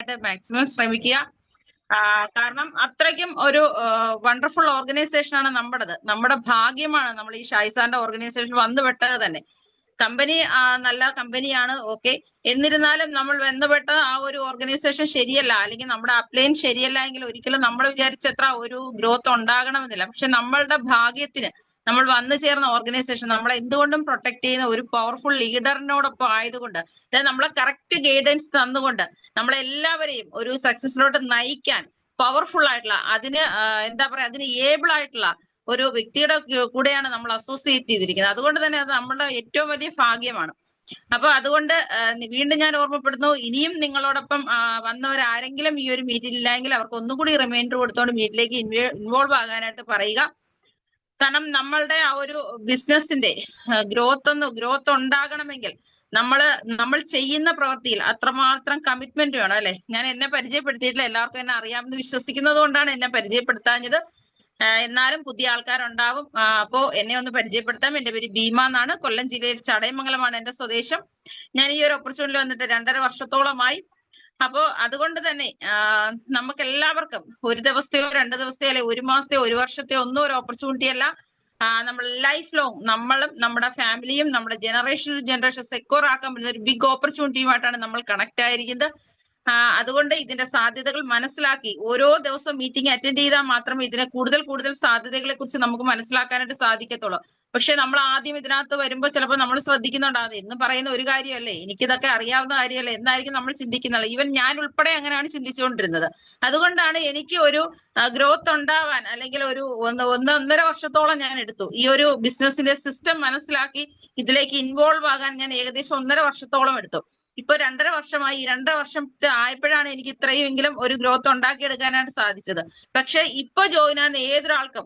എടുക്കാനായിട്ട് മാക്സിമം ശ്രമിക്കുക. കാരണം അത്രയ്ക്കും ഒരു വണ്ടർഫുൾ ഓർഗനൈസേഷൻ ആണ് നമ്മുടേത്. നമ്മുടെ ഭാഗ്യമാണ് നമ്മൾ ഈ ഷായിസാന്റെ ഓർഗനൈസേഷൻ വന്നുപെട്ടത് തന്നെ. കമ്പനി നല്ല കമ്പനിയാണ്, ഓക്കെ. എന്നിരുന്നാലും നമ്മൾ ബന്ധപ്പെട്ട ആ ഒരു ഓർഗനൈസേഷൻ ശരിയല്ല, അല്ലെങ്കിൽ നമ്മുടെ അപ്ലൈൻ ശരിയല്ല എങ്കിൽ ഒരിക്കലും നമ്മൾ വിചാരിച്ചത്ര ഒരു ഗ്രോത്ത് ഉണ്ടാകണമെന്നില്ല. പക്ഷെ നമ്മളുടെ ഭാഗ്യത്തിന് നമ്മൾ വന്നു ചേർന്ന ഓർഗനൈസേഷൻ നമ്മളെ എന്തുകൊണ്ടും പ്രൊട്ടക്ട് ചെയ്യുന്ന ഒരു പവർഫുൾ ലീഡറിനോടൊപ്പം ആയതുകൊണ്ട്, അതായത് നമ്മളെ കറക്റ്റ് ഗൈഡൻസ് തന്നുകൊണ്ട് നമ്മളെല്ലാവരെയും ഒരു സക്സസിലോട്ട് നയിക്കാൻ പവർഫുൾ ആയിട്ടുള്ള, അതിന് എന്താ പറയാ, അതിന് ഏബിൾ ആയിട്ടുള്ള ഒരു വ്യക്തിയുടെ കൂടെയാണ് നമ്മൾ അസോസിയേറ്റ് ചെയ്തിരിക്കുന്നത്. അതുകൊണ്ട് തന്നെ അത് നമ്മുടെ ഏറ്റവും വലിയ ഭാഗ്യമാണ്. അപ്പൊ അതുകൊണ്ട് വീണ്ടും ഞാൻ ഓർമ്മപ്പെടുന്നു, ഇനിയും നിങ്ങളോടൊപ്പം വന്നവരാരെങ്കിലും ഈ ഒരു മീറ്റിൽ ഇല്ലെങ്കിൽ അവർക്ക് ഒന്നുകൂടി റിമൈൻഡർ കൊടുത്തുകൊണ്ട് മീറ്റിലേക്ക് ഇൻവോൾവ് ആകാനായിട്ട് പറയുക. കാരണം ആ ഒരു ബിസിനസിന്റെ ഗ്രോത്ത് ഉണ്ടാകണമെങ്കിൽ നമ്മൾ ചെയ്യുന്ന പ്രവൃത്തിയിൽ അത്രമാത്രം കമ്മിറ്റ്മെന്റ് വേണം, അല്ലെ? ഞാൻ എന്നെ പരിചയപ്പെടുത്തിയിട്ടില്ല, എല്ലാവർക്കും എന്നെ അറിയാമെന്ന് വിശ്വസിക്കുന്നത് കൊണ്ടാണ് എന്നെ പരിചയപ്പെടുത്താഞ്ഞത്. എന്നാലും പുതിയ ആൾക്കാരുണ്ടാവും. അപ്പോ എന്നെ ഒന്ന് പരിചയപ്പെടുത്താം. എന്റെ പേര് ഭീമ എന്നാണ്. കൊല്ലം ജില്ലയിൽ ചടയമംഗലമാണ് എന്റെ സ്വദേശം. ഞാൻ ഈ ഒരു ഓപ്പർച്യൂണിറ്റി വന്നിട്ട് 2.5 വർഷത്തോളമായി. അപ്പോ അതുകൊണ്ട് തന്നെ നമുക്ക് എല്ലാവർക്കും ഒരു ദിവസത്തെയോ 2 ദിവസത്തെയോ അല്ലെ 1 മാസത്തെയോ 1 വർഷത്തെയോ ഒന്നും ഒരു ഓപ്പർച്യൂണിറ്റി അല്ല. നമ്മൾ ലൈഫ് ലോങ് നമ്മളും നമ്മുടെ ഫാമിലിയും നമ്മുടെ ജനറേഷൻ സെക്യൂർ ആക്കാൻ പറ്റുന്ന ഒരു ബിഗ് ഓപ്പർച്യൂണിറ്റിയുമായിട്ടാണ് നമ്മൾ കണക്ട് ആയിരിക്കുന്നത്. അതുകൊണ്ട് ഇതിന്റെ സാധ്യതകൾ മനസ്സിലാക്കി ഓരോ ദിവസവും മീറ്റിംഗ് അറ്റൻഡ് ചെയ്താൽ മാത്രമേ ഇതിനെ കൂടുതൽ സാധ്യതകളെ കുറിച്ച് നമുക്ക് മനസ്സിലാക്കാനായിട്ട് സാധിക്കത്തുള്ളൂ. പക്ഷെ നമ്മൾ ആദ്യം ഇതിനകത്ത് വരുമ്പോൾ ചിലപ്പോൾ നമ്മൾ ശ്രദ്ധിക്കുന്നുണ്ടാകും, എന്ന് പറയുന്ന ഒരു കാര്യമല്ലേ, എനിക്കിതൊക്കെ അറിയാവുന്ന കാര്യമല്ലേ എന്നായിരിക്കും നമ്മൾ ചിന്തിക്കുന്നുള്ളൂ. ഈവൻ ഞാൻ ഉൾപ്പെടെ അങ്ങനെയാണ് ചിന്തിച്ചുകൊണ്ടിരുന്നത്. അതുകൊണ്ടാണ് എനിക്ക് ഒരു ഗ്രോത്ത് ഉണ്ടാവാൻ അല്ലെങ്കിൽ ഒരു 1.5 വർഷത്തോളം ഞാൻ എടുത്തു. ഈ ഒരു ബിസിനസിന്റെ സിസ്റ്റം മനസ്സിലാക്കി ഇതിലേക്ക് ഇൻവോൾവ് ആകാൻ ഞാൻ ഏകദേശം 1.5 വർഷത്തോളം എടുത്തു. ഇപ്പൊ 2.5 വർഷമായി. 2.5 വർഷം ആയപ്പോഴാണ് എനിക്ക് ഇത്രയുമെങ്കിലും ഒരു ഗ്രോത്ത് ഉണ്ടാക്കിയെടുക്കാനായിട്ട് സാധിച്ചത്. പക്ഷെ ഇപ്പൊ ജോയിൻ ആകുന്ന ഏതൊരാൾക്കും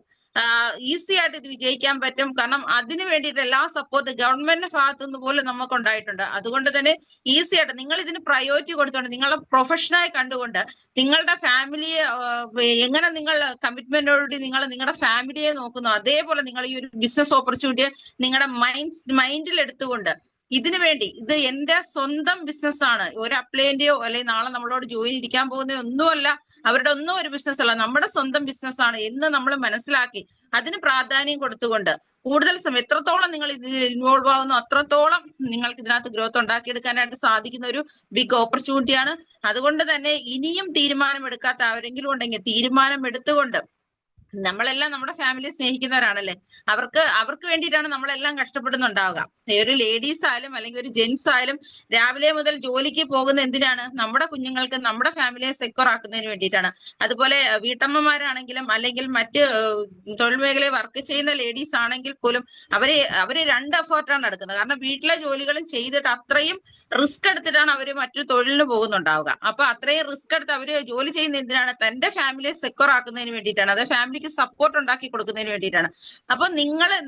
ഈസി ആയിട്ട് ഇത് വിജയിക്കാൻ പറ്റും. കാരണം അതിന് വേണ്ടിയിട്ട് എല്ലാ സപ്പോർട്ട് ഗവൺമെന്റിന്റെ ഭാഗത്തു നിന്ന് പോലും നമുക്ക് ഉണ്ടായിട്ടുണ്ട്. അതുകൊണ്ട് തന്നെ ഈസി ആയിട്ട് നിങ്ങൾ ഇതിന് പ്രയോറിറ്റി കൊടുത്തുകൊണ്ട് നിങ്ങളുടെ പ്രൊഫഷനായി കണ്ടുകൊണ്ട് നിങ്ങളുടെ ഫാമിലിയെ എങ്ങനെ നിങ്ങൾ കമ്മിറ്റ്മെന്റോടുകൂടി നിങ്ങളുടെ ഫാമിലിയെ നോക്കുന്നു, അതേപോലെ നിങ്ങൾ ഈ ഒരു ബിസിനസ് ഓപ്പർച്യൂണിറ്റിയെ നിങ്ങളുടെ മൈൻഡിൽ എടുത്തുകൊണ്ട് ഇതിനു വേണ്ടി, ഇത് എന്റെ സ്വന്തം ബിസിനസ് ആണ്, ഒരു അപ്ലൈന്റെയോ അല്ലെങ്കിൽ നാളെ നമ്മളോട് ജോയിൻ ഇരിക്കാൻ പോകുന്ന ഒന്നുമല്ല, അവരുടെ ഒന്നും ഒരു ബിസിനസ് അല്ല, നമ്മുടെ സ്വന്തം ബിസിനസ് ആണ് എന്ന് നമ്മൾ മനസ്സിലാക്കി അതിന് പ്രാധാന്യം കൊടുത്തുകൊണ്ട് കൂടുതൽ സമയം എത്രത്തോളം നിങ്ങൾ ഇതിൽ ഇൻവോൾവ് ആവുന്നു അത്രത്തോളം നിങ്ങൾക്ക് ഇതിനകത്ത് ഗ്രോത്ത് ഉണ്ടാക്കിയെടുക്കാനായിട്ട് സാധിക്കുന്ന ഒരു ബിഗ് ഓപ്പർച്യൂണിറ്റിയാണ്. അതുകൊണ്ട് തന്നെ ഇനിയും തീരുമാനം എടുക്കാത്ത ആരെങ്കിലും ഉണ്ടെങ്കിൽ തീരുമാനം എടുത്തുകൊണ്ട്, നമ്മളെല്ലാം നമ്മുടെ ഫാമിലിയെ സ്നേഹിക്കുന്നവരാണല്ലേ, അവർക്ക് വേണ്ടിയിട്ടാണ് നമ്മളെല്ലാം കഷ്ടപ്പെടുന്നുണ്ടാവുക. ഒരു ലേഡീസ് ആയാലും അല്ലെങ്കിൽ ഒരു ജെന്റ്സ് ആയാലും രാവിലെ മുതൽ ജോലിക്ക് പോകുന്ന എന്തിനാണ്? നമ്മുടെ കുഞ്ഞുങ്ങൾക്ക് നമ്മുടെ ഫാമിലിയെ സെക്യൂർ ആക്കുന്നതിന് വേണ്ടിയിട്ടാണ്. അതുപോലെ വീട്ടമ്മമാരാണെങ്കിലും അല്ലെങ്കിൽ മറ്റ് തൊഴിൽ മേഖലയിൽ വർക്ക് ചെയ്യുന്ന ലേഡീസ് ആണെങ്കിൽ പോലും അവര് 2 എഫേർട്ടാണ് എടുക്കുന്നത്. കാരണം വീട്ടിലെ ജോലികളും ചെയ്തിട്ട് അത്രയും റിസ്ക് എടുത്തിട്ടാണ് അവര് മറ്റു തൊഴിലിന് പോകുന്നുണ്ടാവുക. അപ്പൊ അത്രയും റിസ്ക് എടുത്ത് അവര് ജോലി ചെയ്യുന്ന എന്തിനാണ്? തന്റെ ഫാമിലിയെ സെക്യൂർ ആക്കുന്നതിന് വേണ്ടിയിട്ടാണ്, അത് ഫാമിലിക്ക് സപ്പോർട്ട് ഉണ്ടാക്കി കൊടുക്കുന്നതിന് വേണ്ടിയിട്ടാണ്. അപ്പൊ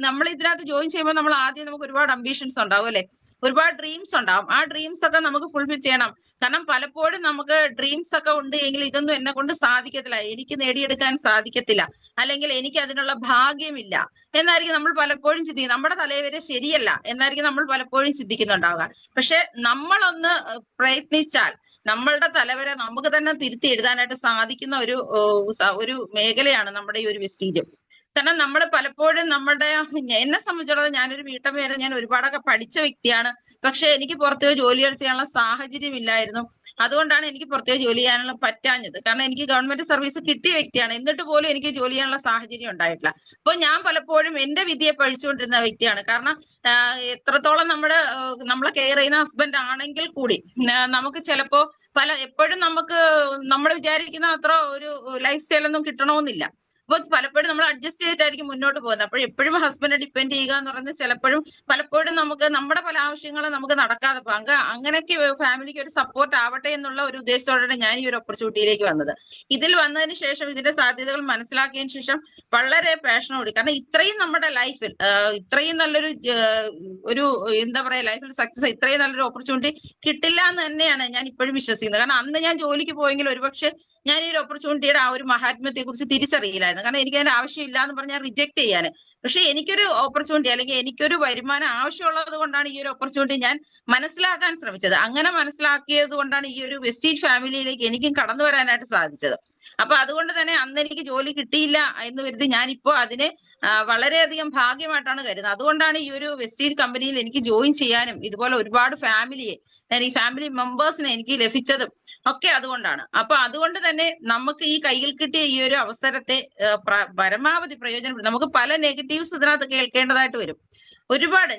നമ്മൾ ഇതിനകത്ത് ജോയിൻ ചെയ്യുമ്പോൾ നമ്മൾ ആദ്യം നമുക്ക് ഒരുപാട് അംബീഷൻസ് ഉണ്ടാവും, അല്ലെ? ഒരുപാട് ഡ്രീംസ് ഉണ്ടാവും. ആ ഡ്രീംസ് ഒക്കെ നമുക്ക് ഫുൾഫിൽ ചെയ്യണം. കാരണം പലപ്പോഴും നമുക്ക് ഡ്രീംസ് ഒക്കെ ഉണ്ട് എങ്കിൽ ഇതൊന്നും എന്നെ കൊണ്ട് സാധിക്കത്തില്ല, എനിക്ക് നേടിയെടുക്കാൻ സാധിക്കത്തില്ല, അല്ലെങ്കിൽ എനിക്ക് അതിനുള്ള ഭാഗ്യമില്ല എന്നായിരിക്കും നമ്മൾ പലപ്പോഴും ചിന്തിക്കുന്നത്. നമ്മുടെ തലവരെ ശരിയല്ല എന്നായിരിക്കും നമ്മൾ പലപ്പോഴും ചിന്തിക്കുന്നുണ്ടാവുക. പക്ഷെ നമ്മളൊന്ന് പ്രയത്നിച്ചാൽ നമ്മളുടെ തലവരെ നമുക്ക് തന്നെ തിരുത്തി എഴുതാനായിട്ട് സാധിക്കുന്ന ഒരു മേഖലയാണ് നമ്മുടെ ഈ ഒരു വെസ്റ്റീജ്. കാരണം നമ്മൾ പലപ്പോഴും എന്നെ സംബന്ധിച്ചിടത്തോളം ഞാനൊരു വീട്ടമ്മയായിരുന്നു, ഞാൻ ഒരുപാടൊക്കെ പഠിച്ച വ്യക്തിയാണ്. പക്ഷെ എനിക്ക് പുറത്ത് ജോലികൾ ചെയ്യാനുള്ള സാഹചര്യം ഇല്ലായിരുന്നു. അതുകൊണ്ടാണ് എനിക്ക് പുറത്തേക്ക് ജോലി ചെയ്യാനുള്ള പറ്റാഞ്ഞത്. കാരണം എനിക്ക് ഗവൺമെന്റ് സർവീസ് കിട്ടിയ വ്യക്തിയാണ്, എന്നിട്ട് പോലും എനിക്ക് ജോലി ചെയ്യാനുള്ള സാഹചര്യം ഉണ്ടായിട്ടില്ല. അപ്പൊ ഞാൻ പലപ്പോഴും എന്റെ വിധിയെ പഴിച്ചുകൊണ്ടിരുന്ന വ്യക്തിയാണ്. കാരണം എത്രത്തോളം നമ്മളെ കെയർ ചെയ്യുന്ന ഹസ്ബൻഡ് ആണെങ്കിൽ കൂടി നമുക്ക് ചിലപ്പോ എപ്പോഴും നമ്മൾ വിചാരിക്കുന്ന അത്ര ഒരു ലൈഫ് സ്റ്റൈൽ ഒന്നും കിട്ടണമെന്നില്ല. അപ്പൊ പലപ്പോഴും നമ്മൾ അഡ്ജസ്റ്റ് ചെയ്തിട്ടായിരിക്കും മുന്നോട്ട് പോകുന്നത്. അപ്പോൾ എപ്പോഴും ഹസ്ബൻഡ് ഡിപ്പെൻഡ് ചെയ്യുക എന്ന് പറയുന്നത് പലപ്പോഴും നമുക്ക് നമ്മുടെ പല ആവശ്യങ്ങളും നമുക്ക് നടക്കാതെ പോകും. അങ്ങനെയൊക്കെ ഫാമിലിക്ക് ഒരു സപ്പോർട്ട് ആവട്ടെ എന്നുള്ള ഒരു ഉദ്ദേശത്തോടെയാണ് ഞാൻ ഈ ഒരു ഓപ്പർച്യൂണിറ്റിയിലേക്ക് വന്നത്. ഇതിൽ വന്നതിന് ശേഷം ഇതിന്റെ സാധ്യതകൾ മനസ്സിലാക്കിയതിനു ശേഷം വളരെ പാഷനോട്, കാരണം ഇത്രയും നമ്മുടെ ലൈഫിൽ ഇത്രയും നല്ലൊരു എന്താ പറയാ, ലൈഫിൽ സക്സസ് ഇത്രയും നല്ലൊരു ഓപ്പർച്യൂണിറ്റി കിട്ടില്ല എന്ന് തന്നെയാണ് ഞാൻ ഇപ്പോഴും വിശ്വസിക്കുന്നത്. കാരണം അന്ന് ഞാൻ ജോലിക്ക് പോയെങ്കിൽ ഒരുപക്ഷെ ഞാൻ ഈ ഒരു ഓപ്പർച്യൂണിറ്റിയുടെ ആ ഒരു മഹാത്മ്യത്തെ കുറിച്ച് തിരിച്ചറിയില്ലായിരുന്നു. കാരണം എനിക്ക് അതിന്റെ ആവശ്യമില്ല എന്ന് പറഞ്ഞാൽ റിജക്ട് ചെയ്യാൻ. പക്ഷെ എനിക്കൊരു ഓപ്പർച്യൂണിറ്റി അല്ലെങ്കിൽ എനിക്കൊരു വരുമാനം ആവശ്യമുള്ളത് കൊണ്ടാണ് ഈ ഒരു ഓപ്പർച്യൂണിറ്റി ഞാൻ മനസ്സിലാക്കാൻ ശ്രമിച്ചത്. അങ്ങനെ മനസ്സിലാക്കിയത് കൊണ്ടാണ് ഈ ഒരു വെസ്റ്റീജ് ഫാമിലിയിലേക്ക് എനിക്കും കടന്നു വരാനായിട്ട് സാധിച്ചത്. അപ്പൊ അതുകൊണ്ട് തന്നെ അന്ന് എനിക്ക് ജോലി കിട്ടിയില്ല എന്ന് കരുതി ഞാനിപ്പോ അതിനെ വളരെയധികം ഭാഗ്യമായിട്ടാണ് കരുതുന്നത്. അതുകൊണ്ടാണ് ഈ ഒരു വെസ്റ്റീജ് കമ്പനിയിൽ എനിക്ക് ജോയിൻ ചെയ്യാനും ഇതുപോലെ ഒരുപാട് ഈ ഫാമിലി മെമ്പേഴ്സിനെ എനിക്ക് ലഭിച്ചതും ഒക്കെ അതുകൊണ്ടാണ്. അപ്പൊ അതുകൊണ്ട് തന്നെ നമുക്ക് ഈ കയ്യിൽ കിട്ടിയ ഈ ഒരു അവസരത്തെ പരമാവധി പ്രയോജനപ്പെടും. നമുക്ക് പല നെഗറ്റീവ്സ് ഇതിനകത്ത് കേൾക്കേണ്ടതായിട്ട് വരും.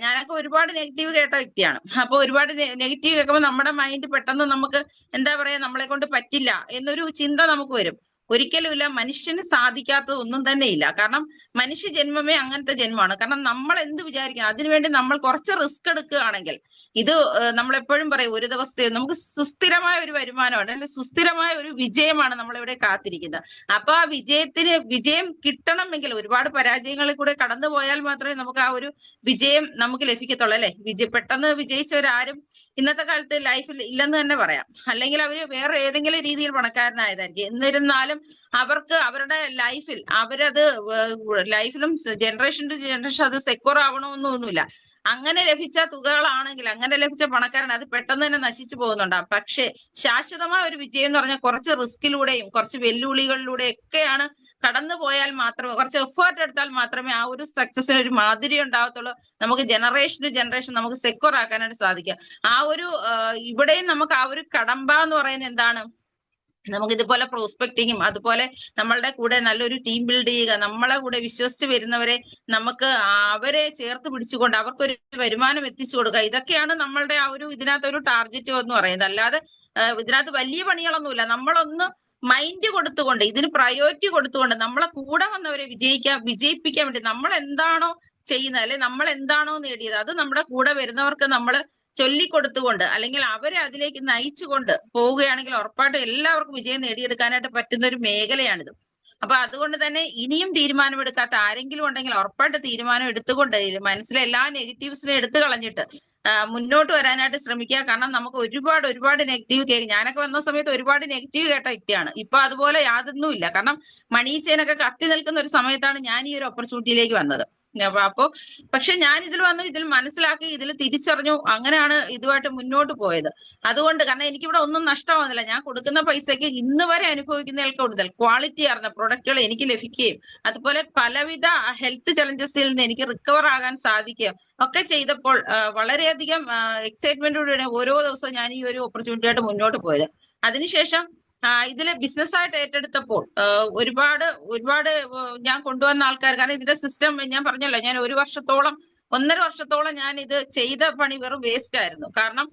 ഞാനൊക്കെ ഒരുപാട് നെഗറ്റീവ് കേട്ട വ്യക്തിയാണ്. അപ്പൊ ഒരുപാട് നെഗറ്റീവ് കേൾക്കുമ്പോൾ നമ്മുടെ മൈൻഡ് പെട്ടെന്ന് നമുക്ക് എന്താ പറയാ, നമ്മളെ കൊണ്ട് പറ്റില്ല എന്നൊരു ചിന്ത നമുക്ക് വരും. ഒരിക്കലുമില്ല, മനുഷ്യന് സാധിക്കാത്തത് ഒന്നും തന്നെ ഇല്ല. കാരണം മനുഷ്യ ജന്മമേ അങ്ങനത്തെ ജന്മമാണ്. കാരണം നമ്മൾ എന്ത് വിചാരിക്കണം, അതിനുവേണ്ടി നമ്മൾ കുറച്ച് റിസ്ക് എടുക്കുകയാണെങ്കിൽ ഇത് നമ്മളെപ്പോഴും പറയും, ഒരു ദിവസത്തെ നമുക്ക് സുസ്ഥിരമായ ഒരു വരുമാനമാണ്, അല്ലെങ്കിൽ സുസ്ഥിരമായ ഒരു വിജയമാണ് നമ്മളിവിടെ കാത്തിരിക്കുന്നത്. അപ്പൊ ആ വിജയം കിട്ടണമെങ്കിൽ ഒരുപാട് പരാജയങ്ങളിൽ കൂടെ കടന്നു പോയാൽ മാത്രമേ നമുക്ക് ആ ഒരു വിജയം നമുക്ക് ലഭിക്കത്തുള്ളൂ. അല്ലെ, പെട്ടെന്ന് വിജയിച്ചവരാരും ഇന്നത്തെ കാലത്ത് ലൈഫിൽ ഇല്ലെന്ന് തന്നെ പറയാം. അല്ലെങ്കിൽ അവര് വേറെ ഏതെങ്കിലും രീതിയിൽ പണക്കാരനായതായിരിക്കും. എന്നിരുന്നാലും അവർക്ക് അവരുടെ ലൈഫിലും ജനറേഷൻ ടു ജനറേഷൻ അത് സെക്യൂർ ആവണമെന്നൊന്നുമില്ല. അങ്ങനെ ലഭിച്ച തുകകളാണെങ്കിൽ, അങ്ങനെ ലഭിച്ച പണക്കാരൻ അത് പെട്ടെന്ന് തന്നെ നശിച്ചു പോകുന്നുണ്ടാവും. പക്ഷേ ശാശ്വതമായ ഒരു വിജയം എന്ന് പറഞ്ഞാൽ കുറച്ച് റിസ്കിലൂടെയും കുറച്ച് വെല്ലുവിളികളിലൂടെയും ഒക്കെയാണ് കടന്നു പോയാൽ മാത്രമേ, കുറച്ച് എഫേർട്ട് എടുത്താൽ മാത്രമേ ആ ഒരു സക്സസിന് ഒരു മാധുര്യം ഉണ്ടാവത്തുള്ളൂ. നമുക്ക് ജനറേഷൻ ടു ജനറേഷൻ നമുക്ക് സെക്യൂർ ആക്കാനായിട്ട് സാധിക്കുക. ഇവിടെയും നമുക്ക് ആ ഒരു കടമ്പ എന്ന് പറയുന്നത് എന്താണ്, നമുക്ക് ഇതുപോലെ പ്രോസ്പെക്ടിങ്ങും അതുപോലെ നമ്മളുടെ കൂടെ നല്ലൊരു ടീം ബിൽഡ് ചെയ്യുക, നമ്മളെ കൂടെ വിശ്വസിച്ച് വരുന്നവരെ നമുക്ക് അവരെ ചേർത്ത് പിടിച്ചുകൊണ്ട് അവർക്കൊരു വരുമാനം എത്തിച്ചു കൊടുക്കുക. ഇതൊക്കെയാണ് നമ്മളുടെ ആ ഒരു ഇതിനകത്തൊരു ടാർഗറ്റ് എന്ന് പറയുന്നത്. അല്ലാതെ ഇതിനകത്ത് വലിയ പണികളൊന്നുമില്ല. നമ്മളൊന്ന് മൈൻഡ് കൊടുത്തുകൊണ്ട്, ഇതിന് പ്രയോറിറ്റി കൊടുത്തുകൊണ്ട് നമ്മളെ കൂടെ വന്നവരെ വിജയിപ്പിക്കാൻ വേണ്ടി നമ്മൾ എന്താണോ ചെയ്യുന്നത്, അല്ലെ നമ്മൾ എന്താണോ നേടിയത്, അത് നമ്മുടെ കൂടെ വരുന്നവർക്ക് നമ്മൾ ചൊല്ലിക്കൊടുത്തുകൊണ്ട് അല്ലെങ്കിൽ അവരെ അതിലേക്ക് നയിച്ചുകൊണ്ട് പോവുകയാണെങ്കിൽ ഉറപ്പായിട്ടും എല്ലാവർക്കും വിജയം നേടിയെടുക്കാനായിട്ട് പറ്റുന്ന ഒരു മേഖലയാണിത്. അപ്പൊ അതുകൊണ്ട് തന്നെ ഇനിയും തീരുമാനമെടുക്കാത്ത ആരെങ്കിലും ഉണ്ടെങ്കിൽ ഉറപ്പായിട്ട് തീരുമാനം എടുത്തുകൊണ്ട് മനസ്സിലെ എല്ലാ നെഗറ്റീവ്സിനെ എടുത്തു കളഞ്ഞിട്ട് മുന്നോട്ട് വരാനായിട്ട് ശ്രമിക്കുക. കാരണം നമുക്ക് ഒരുപാട് നെഗറ്റീവ് ഞാനൊക്കെ വന്ന സമയത്ത് ഒരുപാട് നെഗറ്റീവ് കേട്ട വ്യക്തിയാണ്. ഇപ്പൊ അതുപോലെ യാതൊന്നും ഇല്ല. കാരണം മണി ചെയിനൊക്കെ കത്തി നിൽക്കുന്ന ഒരു സമയത്താണ് ഞാൻ ഈ ഒരു ഓപ്പർച്യൂണിറ്റിയിലേക്ക് വന്നത്. പക്ഷെ ഞാൻ ഇതിൽ മനസ്സിലാക്കി, ഇതിൽ തിരിച്ചറിഞ്ഞു, അങ്ങനെയാണ് ഇതുമായിട്ട് മുന്നോട്ട് പോയത്. അതുകൊണ്ട് കാരണം എനിക്കിവിടെ ഒന്നും നഷ്ടമാകുന്നില്ല. ഞാൻ കൊടുക്കുന്ന പൈസയ്ക്ക് ഇന്ന് വരെ അനുഭവിക്കുന്നതിൽ കൂടുതൽ ക്വാളിറ്റി ആർന്ന പ്രൊഡക്റ്റുകൾ എനിക്ക് ലഭിക്കുകയും അതുപോലെ പലവിധ ഹെൽത്ത് ചലഞ്ചസിൽ നിന്ന് എനിക്ക് റിക്കവർ ആകാൻ സാധിക്കുകയും ഒക്കെ ചെയ്തപ്പോൾ വളരെയധികം എക്സൈറ്റ്മെന്റോടെ ഓരോ ദിവസവും ഞാൻ ഈ ഒരു ഓപ്പർച്യൂണിറ്റി ആയിട്ട് മുന്നോട്ട് പോയത്. അതിനുശേഷം ഇതിലെ ബിസിനസ്സായിട്ട് ഏറ്റെടുത്തപ്പോൾ ഒരുപാട് ഞാൻ കൊണ്ടുവന്ന ആൾക്കാർ, കാരണം ഇതിന്റെ സിസ്റ്റം ഞാൻ പറഞ്ഞല്ലോ, ഞാൻ 1.5 വർഷത്തോളം ഞാൻ ഇത് ചെയ്ത പണി വെറും വേസ്റ്റ് ആയിരുന്നു. കാരണം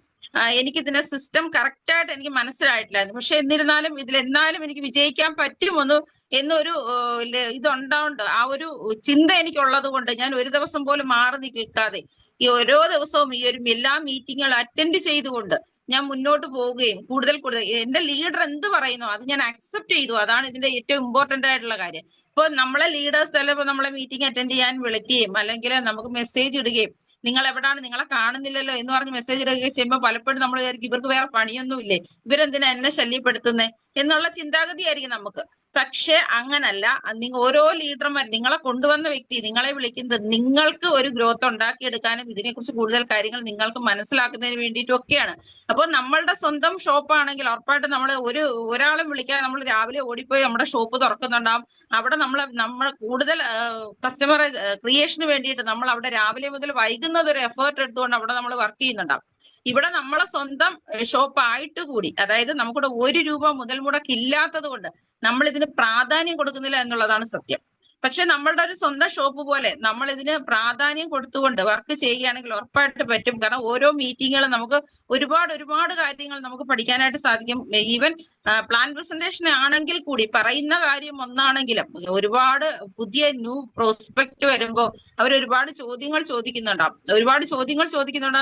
എനിക്കിതിന്റെ സിസ്റ്റം കറക്റ്റായിട്ട് എനിക്ക് മനസ്സിലായിട്ടില്ലായിരുന്നു. പക്ഷെ എന്നിരുന്നാലും ഇതിലെന്നാലും എനിക്ക് വിജയിക്കാൻ പറ്റുമെന്ന് എന്നൊരു ഇതുണ്ടാവുണ്ട്. ആ ഒരു ചിന്ത എനിക്കുള്ളത് കൊണ്ട് ഞാൻ ഒരു ദിവസം പോലും മാറി നിൽക്കാതെ ഈ ഓരോ ദിവസവും ഈ ഒരു എല്ലാ മീറ്റിങ്ങുകൾ അറ്റൻഡ് ചെയ്തുകൊണ്ട് ഞാൻ മുന്നോട്ട് പോവുകയും കൂടുതൽ എന്റെ ലീഡർ എന്ത് പറയുന്നു അത് ഞാൻ അക്സെപ്റ്റ് ചെയ്തു. അതാണ് ഇതിന്റെ ഏറ്റവും ഇമ്പോർട്ടന്റ് ആയിട്ടുള്ള കാര്യം. ഇപ്പൊ നമ്മളെ ലീഡേഴ്സ് ചിലപ്പോൾ നമ്മളെ മീറ്റിംഗ് അറ്റൻഡ് ചെയ്യാൻ വിളിക്കുകയും അല്ലെങ്കിൽ നമുക്ക് മെസ്സേജ് ഇടുകയും, നിങ്ങൾ എവിടാണ്, നിങ്ങളെ കാണുന്നില്ലല്ലോ എന്ന് പറഞ്ഞ് മെസ്സേജ് ഇടുകയും ചെയ്യുമ്പോൾ പലപ്പോഴും നമ്മൾ വിചാരിക്കും ഇവർക്ക് വേറെ പണിയൊന്നുമില്ലേ, ഇവരെന്തിനാ എന്നെ ശല്യപ്പെടുത്തുന്നേ എന്നുള്ള ചിന്താഗതിയായിരിക്കും നമുക്ക്. പക്ഷെ അങ്ങനല്ല. ഓരോ ലീഡർമാർ, നിങ്ങളെ കൊണ്ടുവന്ന വ്യക്തി നിങ്ങളെ വിളിക്കുന്നത് നിങ്ങൾക്ക് ഒരു ഗ്രോത്ത് ഉണ്ടാക്കിയെടുക്കാനും ഇതിനെക്കുറിച്ച് കൂടുതൽ കാര്യങ്ങൾ നിങ്ങൾക്ക് മനസ്സിലാക്കുന്നതിന് വേണ്ടിയിട്ടും ഒക്കെയാണ്. അപ്പോൾ നമ്മളുടെ സ്വന്തം ഷോപ്പാണെങ്കിൽ ഉറപ്പായിട്ടും നമ്മൾ ഒരാളും വിളിക്കാതെ നമ്മൾ രാവിലെ ഓടിപ്പോയി നമ്മുടെ ഷോപ്പ് തുറക്കുന്നുണ്ടാവും. അവിടെ നമ്മൾ കൂടുതൽ കസ്റ്റമർ ക്രിയേഷന് വേണ്ടിയിട്ട് നമ്മൾ അവിടെ രാവിലെ മുതൽ വൈകുന്നത് ഒരു എഫേർട്ട് എടുത്തുകൊണ്ട് അവിടെ നമ്മൾ വർക്ക് ചെയ്യുന്നുണ്ടാവും. ഇവിടെ നമ്മളെ സ്വന്തം ഷോപ്പ് ആയിട്ട് കൂടി, അതായത് നമുക്കിവിടെ 1 രൂപ മുതൽ മുടക്കില്ലാത്തത് കൊണ്ട് നമ്മൾ ഇതിന് പ്രാധാന്യം കൊടുക്കുന്നില്ല എന്നുള്ളതാണ് സത്യം. പക്ഷെ നമ്മളുടെ ഒരു സ്വന്തം ഷോപ്പ് പോലെ നമ്മൾ ഇതിന് പ്രാധാന്യം കൊടുത്തുകൊണ്ട് വർക്ക് ചെയ്യുകയാണെങ്കിൽ ഉറപ്പായിട്ട് പറ്റും. കാരണം ഓരോ മീറ്റിങ്ങുകളും നമുക്ക് ഒരുപാട് കാര്യങ്ങൾ നമുക്ക് പഠിക്കാനായിട്ട് സാധിക്കും. ഈവൻ പ്ലാൻ പ്രസന്റേഷൻ ആണെങ്കിൽ കൂടി പറയുന്ന കാര്യം ഒന്നാണെങ്കിലും ഒരുപാട് പുതിയ ന്യൂ പ്രോസ്പെക്ട് വരുമ്പോൾ അവർ ഒരുപാട് ചോദ്യങ്ങൾ ചോദിക്കുന്നുണ്ടാവും.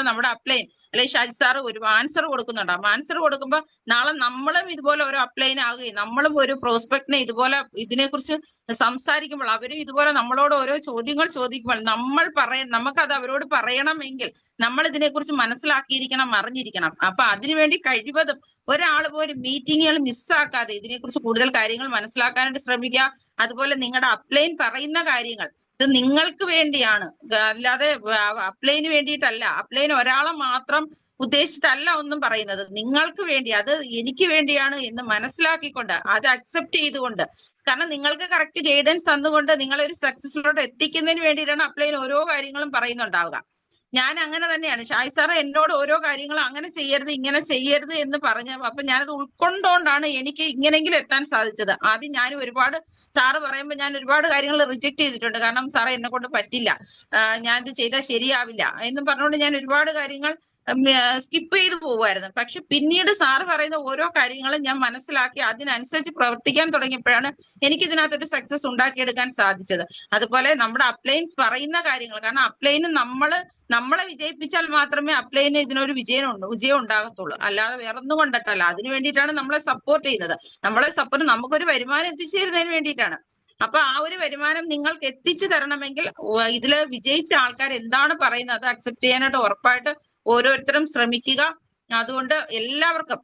നമ്മുടെ അപ്ലൈൻ അല്ലെങ്കിൽ ഷാജി സാറ് ഒരു ആൻസർ കൊടുക്കുന്നുണ്ടാവും. ആൻസർ കൊടുക്കുമ്പോൾ നാളെ നമ്മളും ഇതുപോലെ ഒരു അപ്ലൈൻ ആകുകയും നമ്മളും ഒരു പ്രോസ്പെക്ടിനെ ഇതുപോലെ ഇതിനെക്കുറിച്ച് സംസാരിക്കുമ്പോൾ അവരും ഇതുപോലെ നമ്മളോട് ഓരോ ചോദ്യങ്ങൾ ചോദിക്കുമ്പോൾ നമുക്കത് അവരോട് പറയണമെങ്കിൽ നമ്മൾ ഇതിനെക്കുറിച്ച് മനസ്സിലാക്കിയിരിക്കണം, അറിഞ്ഞിരിക്കണം. അപ്പൊ അതിനുവേണ്ടി കഴിവതും ഒരാൾ പോലും മീറ്റിംഗ് ഓപ്പർച്യൂണിറ്റികൾ മിസ്സാക്കാതെ ഇതിനെക്കുറിച്ച് കൂടുതൽ കാര്യങ്ങൾ മനസ്സിലാക്കാനായിട്ട് ശ്രമിക്കുക. അതുപോലെ നിങ്ങളുടെ അപ്ലൈൻ പറയുന്ന കാര്യങ്ങൾ ഇത് നിങ്ങൾക്ക് വേണ്ടിയാണ്, അല്ലാതെ അപ്ലൈന് വേണ്ടിയിട്ടല്ല. അപ്ലൈൻ ഒരാളെ മാത്രം ഉദ്ദേശിച്ചിട്ടല്ല ഒന്നും പറയുന്നത്, നിങ്ങൾക്ക് വേണ്ടി, അത് എനിക്ക് വേണ്ടിയാണ് എന്ന് മനസ്സിലാക്കിക്കൊണ്ട് അത് അക്സെപ്റ്റ് ചെയ്തുകൊണ്ട്, കാരണം നിങ്ങൾക്ക് കറക്റ്റ് ഗൈഡൻസ് തന്നുകൊണ്ട് നിങ്ങളെ ഒരു സക്സസിലോട്ട് എത്തിക്കുന്നതിന് വേണ്ടിയിട്ടാണ് അപ്ലൈൻ ഓരോ കാര്യങ്ങളും പറയുന്നുണ്ടാവുക. ഞാൻ അങ്ങനെ തന്നെയാണ്. ഷായ് സാറ് എന്നോട് ഓരോ കാര്യങ്ങളും അങ്ങനെ ചെയ്യരുത് ഇങ്ങനെ ചെയ്യരുത് എന്ന് പറഞ്ഞ, അപ്പൊ ഞാനത് ഉൾക്കൊണ്ടോണ്ടാണ് എനിക്ക് ഇങ്ങനെങ്കിലും എത്താൻ സാധിച്ചത്. ആദ്യം ഞാൻ ഒരുപാട് സാറ് പറയുമ്പോൾ ഞാൻ ഒരുപാട് കാര്യങ്ങൾ റിജക്ട് ചെയ്തിട്ടുണ്ട്. കാരണം സാറേ എന്നെ കൊണ്ട് പറ്റില്ല, ഞാനിത് ചെയ്താൽ ശരിയാവില്ല എന്നും പറഞ്ഞുകൊണ്ട് ഞാൻ ഒരുപാട് കാര്യങ്ങൾ സ്കിപ്പ് ചെയ്തു പോകുമായിരുന്നു. പക്ഷെ പിന്നീട് സാറ് പറയുന്ന ഓരോ കാര്യങ്ങളും ഞാൻ മനസ്സിലാക്കി അതിനനുസരിച്ച് പ്രവർത്തിക്കാൻ തുടങ്ങിയപ്പോഴാണ് എനിക്ക് ഇതിനകത്തൊരു സക്സസ് ഉണ്ടാക്കിയെടുക്കാൻ സാധിച്ചത്. അതുപോലെ നമ്മുടെ അപ്ലൈൻസ് പറയുന്ന കാര്യങ്ങൾ, കാരണം അപ്ലൈന് നമ്മളെ വിജയിപ്പിച്ചാൽ മാത്രമേ അപ്ലൈന് ഇതിനൊരു വിജയം ഉണ്ടാകത്തുള്ളൂ, അല്ലാതെ വേറൊന്നും കൊണ്ടിട്ടല്ല. അതിനു വേണ്ടിയിട്ടാണ് നമ്മളെ സപ്പോർട്ട് ചെയ്യുന്നത്. നമുക്കൊരു വരുമാനം എത്തിച്ചേരുന്നതിന് വേണ്ടിയിട്ടാണ്. അപ്പൊ ആ ഒരു വരുമാനം നിങ്ങൾക്ക് എത്തിച്ചു തരണമെങ്കിൽ ഇതില് വിജയിച്ച ആൾക്കാർ എന്താണ് പറയുന്നത് അത് അക്സെപ്റ്റ് ചെയ്യാനായിട്ട് ഉറപ്പായിട്ട് ഓരോരുത്തരും ശ്രമിക്കുക. അതുകൊണ്ട് എല്ലാവർക്കും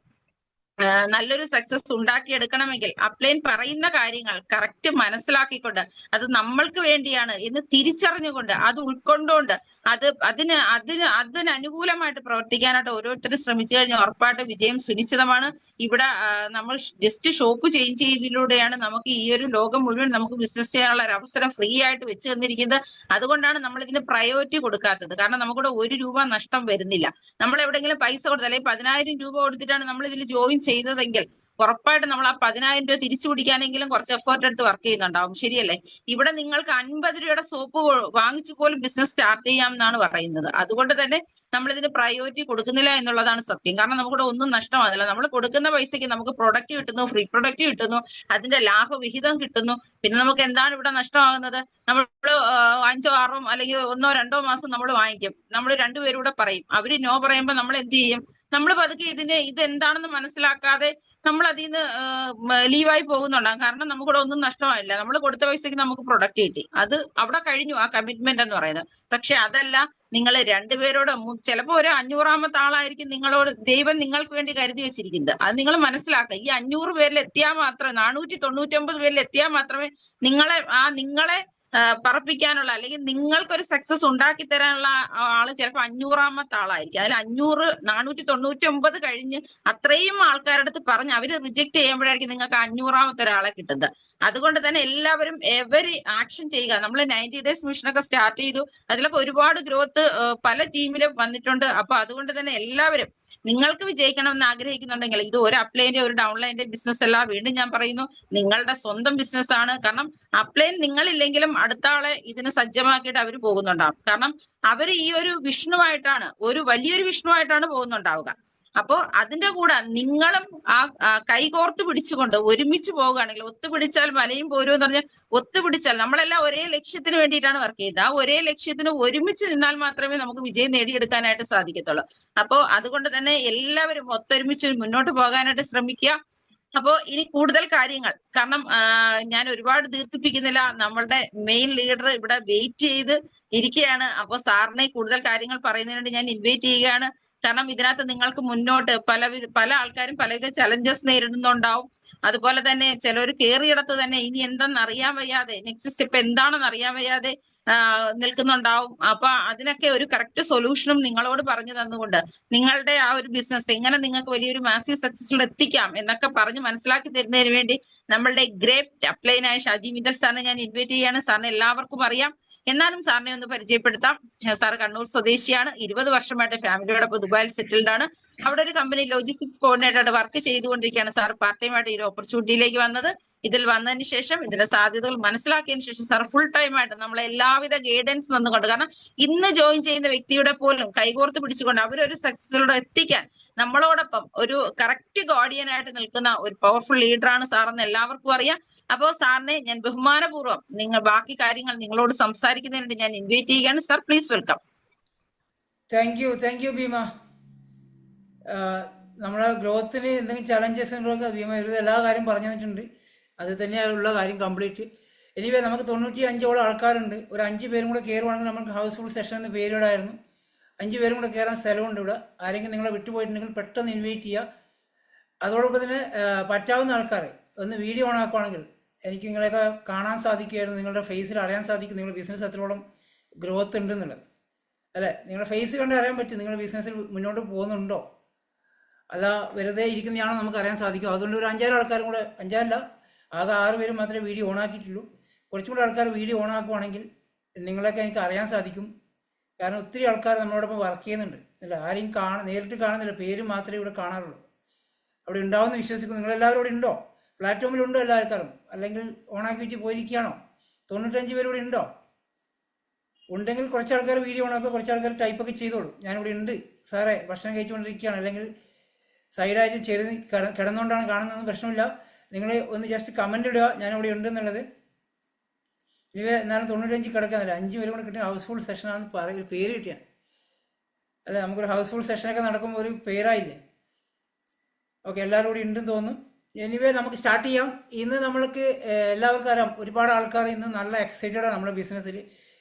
നല്ലൊരു സക്സസ് ഉണ്ടാക്കിയെടുക്കണമെങ്കിൽ അപ്ലൈൻ പറയുന്ന കാര്യങ്ങൾ കറക്റ്റ് മനസ്സിലാക്കിക്കൊണ്ട് അത് നമ്മൾക്ക് വേണ്ടിയാണ് എന്ന് തിരിച്ചറിഞ്ഞുകൊണ്ട് അത് ഉൾക്കൊണ്ടുകൊണ്ട് അതിനനുകൂലമായിട്ട് പ്രവർത്തിക്കാനായിട്ട് ഓരോരുത്തരും ശ്രമിച്ചു കഴിഞ്ഞാൽ ഉറപ്പായിട്ട് വിജയം സുനിശ്ചിതമാണ്. ഇവിടെ നമ്മൾ ജസ്റ്റ് ഷോപ്പ് ചേഞ്ച് ചെയ്തതിലൂടെയാണ് നമുക്ക് ഈ ഒരു ലോകം മുഴുവൻ നമുക്ക് ബിസിനസ് ചെയ്യാനുള്ള ഒരു അവസരം ഫ്രീ ആയിട്ട് വെച്ച് തന്നിരിക്കുന്നത്. അതുകൊണ്ടാണ് നമ്മൾ ഇതിന് പ്രയോറിറ്റി കൊടുക്കാത്തത്. കാരണം നമുക്കിവിടെ 1 രൂപ നഷ്ടം വരുന്നില്ല. നമ്മൾ എവിടെയെങ്കിലും പൈസ കൊടുത്ത് അല്ലെങ്കിൽ 10,000 രൂപ കൊടുത്തിട്ടാണ് നമ്മൾ ഇതിൽ ജോയിൻ ചെയ്തതെങ്കിൽ ഉറപ്പായിട്ട് നമ്മൾ ആ 10,000 രൂപ തിരിച്ചു പിടിക്കാനെങ്കിലും കുറച്ച് എഫേർട്ട് എടുത്ത് വർക്ക് ചെയ്യുന്നുണ്ടാവും. ശരിയല്ലേ? ഇവിടെ നിങ്ങൾക്ക് 50 രൂപയുടെ സോപ്പ് വാങ്ങിച്ചു പോലും ബിസിനസ് സ്റ്റാർട്ട് ചെയ്യാം എന്നാണ് പറയുന്നത്. അതുകൊണ്ട് തന്നെ നമ്മൾ ഇതിന് പ്രയോറിറ്റി കൊടുക്കുന്നില്ല എന്നുള്ളതാണ് സത്യം. കാരണം നമുക്കിവിടെ ഒന്നും നഷ്ടമാകില്ല. നമ്മൾ കൊടുക്കുന്ന പൈസയ്ക്ക് നമുക്ക് പ്രൊഡക്റ്റ് കിട്ടുന്നു, ഫ്രീ പ്രൊഡക്റ്റ് കിട്ടുന്നു, അതിന്റെ ലാഭവിഹിതം കിട്ടുന്നു. പിന്നെ നമുക്ക് എന്താണ് ഇവിടെ നഷ്ടമാകുന്നത്? നമ്മൾ 5 6 അല്ലെങ്കിൽ 1 2 മാസം നമ്മൾ വാങ്ങിക്കും. നമ്മൾ രണ്ടുപേരും കൂടെ പറയും. അവര് നോ പറയുമ്പോൾ നമ്മൾ എന്ത് ചെയ്യും? നമ്മൾ പതുക്കെ ഇത് എന്താണെന്ന് മനസ്സിലാക്കാതെ നമ്മൾ അതിൽ നിന്ന് ലീവായി പോകുന്നുണ്ടാകും. കാരണം നമുക്കിവിടെ ഒന്നും നഷ്ടമായില്ല. നമ്മൾ കൊടുത്ത പൈസക്ക് നമുക്ക് പ്രൊഡക്റ്റ് കിട്ടി. അത് അവിടെ കഴിഞ്ഞു ആ കമ്മിറ്റ്മെന്റ് എന്ന് പറയുന്നത്. പക്ഷെ അതല്ല, നിങ്ങൾ രണ്ടുപേരോട് ചിലപ്പോ ഒരു 500ാമത്തെ ആളായിരിക്കും നിങ്ങളോട് ദൈവം നിങ്ങൾക്ക് വേണ്ടി കരുതി വെച്ചിരിക്കുന്നത്. അത് നിങ്ങൾ മനസ്സിലാക്കുക. ഈ 500 പേരിൽ എത്തിയാൽ മാത്രമേ, 499 പേരിൽ എത്തിയാൽ മാത്രമേ നിങ്ങളെ പറപ്പിക്കാനുള്ള അല്ലെങ്കിൽ നിങ്ങൾക്കൊരു സക്സസ് ഉണ്ടാക്കി തരാനുള്ള ആള് ചിലപ്പോൾ 500ാമത്തെ ആളായിരിക്കും. അതിൽ 499 കഴിഞ്ഞ് അത്രയും ആൾക്കാരുടെ അടുത്ത് പറഞ്ഞ് അവര് റിജക്ട് ചെയ്യുമ്പോഴായിരിക്കും നിങ്ങൾക്ക് 500ാമത്തെ ഒരാളെ കിട്ടുന്നത്. അതുകൊണ്ട് തന്നെ എല്ലാവരും എവരി ആക്ഷൻ ചെയ്യുക. നമ്മൾ 90 ഡേയ്സ് മിഷനൊക്കെ സ്റ്റാർട്ട് ചെയ്തു. അതിലൊക്കെ ഒരുപാട് ഗ്രോത്ത് പല ടീമിലും വന്നിട്ടുണ്ട്. അപ്പൊ അതുകൊണ്ട് തന്നെ എല്ലാവരും നിങ്ങൾക്ക് വിജയിക്കണം എന്ന് ആഗ്രഹിക്കുന്നുണ്ടെങ്കിൽ ഇത് ഒരു അപ്ലൈന്റെ ഒരു ഡൗൺലൈന്റെ ബിസിനസ് അല്ല. വീണ്ടും ഞാൻ പറയുന്നു, നിങ്ങളുടെ സ്വന്തം ബിസിനസ് ആണ്. കാരണം അപ്ലൈൻ നിങ്ങളില്ലെങ്കിലും അടുത്ത ആളെ ഇതിന് സജ്ജമാക്കിയിട്ട് അവർ പോകുന്നുണ്ടാവും. കാരണം അവർ ഈ ഒരു വിഷ്ണുവായിട്ടാണ്, ഒരു വലിയൊരു വിഷ്ണുവായിട്ടാണ് പോകുന്നുണ്ടാവുക. അപ്പോ അതിന്റെ കൂടെ നിങ്ങളും ആ കൈകോർത്ത് പിടിച്ചുകൊണ്ട് ഒരുമിച്ച് പോവുകയാണെങ്കിൽ, ഒത്തുപിടിച്ചാൽ മലയും പോരും എന്ന് പറഞ്ഞാൽ, ഒത്തുപിടിച്ചാൽ നമ്മളെല്ലാം ഒരേ ലക്ഷ്യത്തിന് വേണ്ടിയിട്ടാണ് വർക്ക് ചെയ്യുന്നത്. ആ ഒരേ ലക്ഷ്യത്തിന് ഒരുമിച്ച് നിന്നാൽ മാത്രമേ നമുക്ക് വിജയം നേടിയെടുക്കാനായിട്ട് സാധിക്കത്തുള്ളൂ. അപ്പോ അതുകൊണ്ട് തന്നെ എല്ലാവരും ഒത്തൊരുമിച്ച് മുന്നോട്ട് പോകാനായിട്ട് ശ്രമിക്കുക. അപ്പോ ഇനി കൂടുതൽ കാര്യങ്ങൾ, കാരണം ഞാൻ ഒരുപാട് ദീർഘിപ്പിക്കുന്നില്ല. നമ്മളുടെ മെയിൻ ലീഡർ ഇവിടെ വെയിറ്റ് ചെയ്ത് ഇരിക്കുകയാണ്. അപ്പൊ സാറിനെ കൂടുതൽ കാര്യങ്ങൾ പറയുന്നതിന് വേണ്ടി ഞാൻ ഇൻവൈറ്റ് ചെയ്യുകയാണ്. കാരണം ഇതിനകത്ത് നിങ്ങൾക്ക് മുന്നോട്ട് പല ആൾക്കാരും പലവിധ ചലഞ്ചസ് നേരിടുന്നുണ്ടാവും. അതുപോലെ തന്നെ ചിലർ കയറിയിടത്ത് തന്നെ ഇനി എന്തെന്ന് അറിയാൻ വയ്യാതെ, നെക്സ്റ്റ് സ്റ്റെപ്പ് എന്താണെന്ന് അറിയാൻ വയ്യാതെ നിൽക്കുന്നുണ്ടാവും. അപ്പൊ അതിനൊക്കെ ഒരു കറക്റ്റ് സൊല്യൂഷനും നിങ്ങളോട് പറഞ്ഞു തന്നുകൊണ്ട് നിങ്ങളുടെ ആ ഒരു ബിസിനസ് എങ്ങനെ നിങ്ങൾക്ക് വലിയൊരു മാസീവ് സക്സസിൽ എത്തിക്കാം എന്നൊക്കെ പറഞ്ഞ് മനസ്സിലാക്കി തരുന്നതിന് വേണ്ടി നമ്മളുടെ ഗ്രേറ്റ് അപ്ലൈനായ ഷാജി മിത്തൽ സാറിനെ ഞാൻ ഇൻവൈറ്റ് ചെയ്യാണ്. സാറിന് എല്ലാവർക്കും അറിയാം, എന്നാലും സാറിനെ ഒന്ന് പരിചയപ്പെടുത്താം. സാർ കണ്ണൂർ സ്വദേശിയാണ്. 20 വർഷമായിട്ട് ഫാമിലിയോടൊപ്പം ദുബായിൽ സെറ്റിൽഡ് ആണ്. അവിടെ ഒരു കമ്പനി ലോജിസ്റ്റിക്സ് കോർഡിനേറ്ററായിട്ട് വർക്ക് ചെയ്തുകൊണ്ടിരിക്കുകയാണ്. സാർ പാർട്ട് ടൈം ആയിട്ട് ഈ ഒരു ഓപ്പർച്യൂണിറ്റിയിലേക്ക് വന്നത്. ഇതിൽ വന്നതിന് ശേഷം ഇതിന്റെ സാധ്യതകൾ മനസ്സിലാക്കിയതിനു ശേഷം സാർ ഫുൾ ടൈം ആയിട്ട് നമ്മളെ എല്ലാവിധ ഗൈഡൻസ് തന്നുകൊണ്ട്, കാരണം ഇന്ന് ജോയിൻ ചെയ്യുന്ന വ്യക്തിയുടെ പോലും കൈകോർത്ത് പിടിച്ചുകൊണ്ട് അവരൊരു സക്സസിലൂടെ എത്തിക്കാൻ നമ്മളോടൊപ്പം ഒരു കറക്റ്റ് ഗാർഡിയൻ ആയിട്ട് നിൽക്കുന്ന ഒരു പവർഫുൾ ലീഡറാണ് സാറെന്ന് എല്ലാവർക്കും അറിയാം. അപ്പോൾ സാറിനെ ഞാൻ ബഹുമാനപൂർവ്വം ബാക്കി കാര്യങ്ങൾ നിങ്ങളോട് സംസാരിക്കുന്നതിന് വേണ്ടി ഞാൻ ഇൻവൈറ്റ് ചെയ്യുകയാണ്. Sir please welcome. Thank you Bhima. നമ്മുടെ ഗ്രോത്തിന് എന്തെങ്കിലും ചലഞ്ചസ് ഉണ്ടോ ഭീമ എല്ലാ കാര്യം പറഞ്ഞു തന്നിട്ടുണ്ട്. അത് തന്നെയുള്ള കാര്യം കംപ്ലീറ്റ്. എനിവേ നമുക്ക് 95ഓളം ആൾക്കാരുണ്ട്. ഒരു 5 പേരും കൂടെ കയറുവാണെങ്കിൽ നമുക്ക് ഹൗസ്ഫുൾ സെഷൻ എന്ന് പേരിടായിരുന്നു. 5 പേരും കൂടെ കയറാൻ സ്ഥലമുണ്ട് ഇവിടെ. ആരെങ്കിലും നിങ്ങളെ വിട്ടുപോയിട്ടുണ്ടെങ്കിൽ പെട്ടെന്ന് ഇൻവൈറ്റ് ചെയ്യുക. അതോടൊപ്പം തന്നെ പറ്റാവുന്ന ആൾക്കാർ ഒന്ന് വീഡിയോ ഓൺ ആക്കുവാണെങ്കിൽ എനിക്ക് നിങ്ങളെയൊക്കെ കാണാൻ സാധിക്കുമായിരുന്നു, നിങ്ങളുടെ ഫേസിൽ അറിയാൻ സാധിക്കും നിങ്ങളുടെ ബിസിനസ് എത്രത്തോളം ഗ്രോത്ത് ഉണ്ടെന്നുള്ളത്. അല്ലേ, നിങ്ങളുടെ ഫേസ് കണ്ട് അറിയാൻ പറ്റും നിങ്ങൾ ബിസിനസ്സിൽ മുന്നോട്ട് പോകുന്നുണ്ടോ, അല്ല വെറുതെ ഇരിക്കുന്നതാണോ നമുക്ക് അറിയാൻ സാധിക്കും. അതുകൊണ്ട് ഒരു 5-6 ആൾക്കാരും കൂടെ, 5 ആകെ 6 പേരും മാത്രമേ വീഡിയോ ഓൺ ആക്കിയിട്ടുള്ളൂ. കുറച്ചും കൂടെ ആൾക്കാർ വീഡിയോ ഓൺ ആക്കുവാണെങ്കിൽ നിങ്ങളൊക്കെ എനിക്ക് അറിയാൻ സാധിക്കും. കാരണം ഒത്തിരി ആൾക്കാർ നമ്മളോടൊപ്പം വർക്ക് ചെയ്യുന്നുണ്ട്. അല്ല, ആരെയും നേരിട്ട് കാണുന്നില്ല, പേര് മാത്രമേ ഇവിടെ കാണാറുള്ളൂ. അവിടെ ഉണ്ടാവുമെന്ന് വിശ്വസിക്കുന്നു. നിങ്ങളെല്ലാവരും ഇവിടെ ഉണ്ടോ? പ്ലാറ്റ്ഫോമിലുണ്ടോ എല്ലാ ആൾക്കാരും? അല്ലെങ്കിൽ ഓണാക്കി വെച്ച് പോയിരിക്കുകയാണോ? 95 പേര് ഇവിടെ ഉണ്ടോ? ഉണ്ടെങ്കിൽ കുറച്ച് ആൾക്കാർ വീഡിയോ ഓണാക്കുക, കുറച്ച് ആൾക്കാർ ടൈപ്പൊക്കെ ചെയ്തോളൂ. ഞാനിവിടെ ഉണ്ട് സാറേ, ഭക്ഷണം കഴിച്ചുകൊണ്ടിരിക്കുകയാണ്, അല്ലെങ്കിൽ സൈഡായിട്ട് കിടന്നുകൊണ്ടാണ് കാണുന്നതെന്ന് പ്രശ്നമില്ല. നിങ്ങൾ ഒന്ന് ജസ്റ്റ് കമൻ്റ് ഇടുക ഞാനിവിടെ ഉണ്ട് എന്നുള്ളത്. ഇനി എന്നാലും 95 കിടക്കുന്നില്ല, 5 പേരും കൂടെ കിട്ടിയ ഹൗസ്ഫുൾ സെഷനാണെന്ന് പേര് കിട്ടിയാണ്. അല്ല, നമുക്കൊരു ഹൗസ്ഫുൾ സെഷനൊക്കെ നടക്കുമ്പോൾ ഒരു പേരായില്ലേ. ഓക്കെ, എല്ലാവരും കൂടി ഉണ്ടെന്ന് തോന്നുന്നു. എനിവേ നമുക്ക് സ്റ്റാർട്ട് ചെയ്യാം. ഇന്ന് നമ്മൾക്ക് എല്ലാവർക്കും അറിയാം, ഒരുപാട് ആൾക്കാർ ഇന്ന് നല്ല എക്സൈറ്റഡാണ് നമ്മുടെ ബിസിനസ്സിൽ.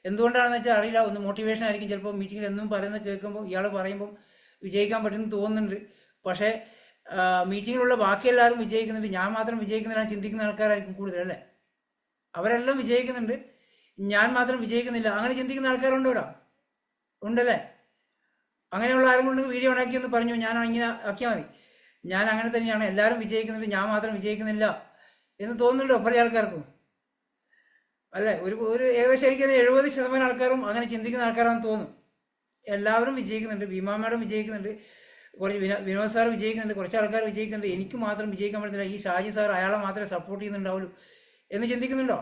എന്തുകൊണ്ടാണെന്ന് വെച്ചാൽ അറിയില്ല, ഒന്ന് മോട്ടിവേഷൻ ആയിരിക്കും. ചിലപ്പോൾ മീറ്റിങ്ങിൽ എന്നും പറയുന്നത് കേൾക്കുമ്പോൾ ഇയാൾ പറയുമ്പോൾ വിജയിക്കാൻ പറ്റുമെന്ന് തോന്നുന്നുണ്ട്. പക്ഷേ മീറ്റിങ്ങിലുള്ള ബാക്കി എല്ലാവരും വിജയിക്കുന്നുണ്ട്, ഞാൻ മാത്രം വിജയിക്കുന്നില്ല ചിന്തിക്കുന്ന ആൾക്കാരായിരിക്കും കൂടുതൽ, അല്ലേ? അവരെല്ലാം വിജയിക്കുന്നുണ്ട്, ഞാൻ മാത്രം വിജയിക്കുന്നില്ല, അങ്ങനെ ചിന്തിക്കുന്ന ആൾക്കാരുണ്ട് ഇവിടെ, ഉണ്ടല്ലേ? അങ്ങനെയുള്ള ആരും കൊണ്ട് വീഡിയോ ഉണ്ടാക്കി എന്ന് പറഞ്ഞു ഞാൻ ഇങ്ങനെ ആക്കിയാൽ മതി. ഞാൻ അങ്ങനെ തന്നെയാണ്, എല്ലാവരും വിജയിക്കുന്നുണ്ട്, ഞാൻ മാത്രം വിജയിക്കുന്നില്ല എന്ന് തോന്നുന്നുണ്ടോ പല ആൾക്കാർക്കും? അല്ലേ, ഒരു ഏകദേശം എനിക്ക് 70% ആൾക്കാരും അങ്ങനെ ചിന്തിക്കുന്ന ആൾക്കാരാണെന്ന് തോന്നും. എല്ലാവരും വിജയിക്കുന്നുണ്ട്, ഭീമാ മാഡം വിജയിക്കുന്നുണ്ട്, കുറച്ച് വിനോദ് സാർ വിജയിക്കുന്നുണ്ട്, കുറച്ച് ആൾക്കാർ വിജയിക്കുന്നുണ്ട്. എനിക്ക് മാത്രം വിജയിക്കാൻ പറ്റുന്നില്ല, ഈ ഷാജി സാർ അയാളെ മാത്രമേ സപ്പോർട്ട് ചെയ്യുന്നുണ്ടാവുള്ളൂ എന്ന് ചിന്തിക്കുന്നുണ്ടോ?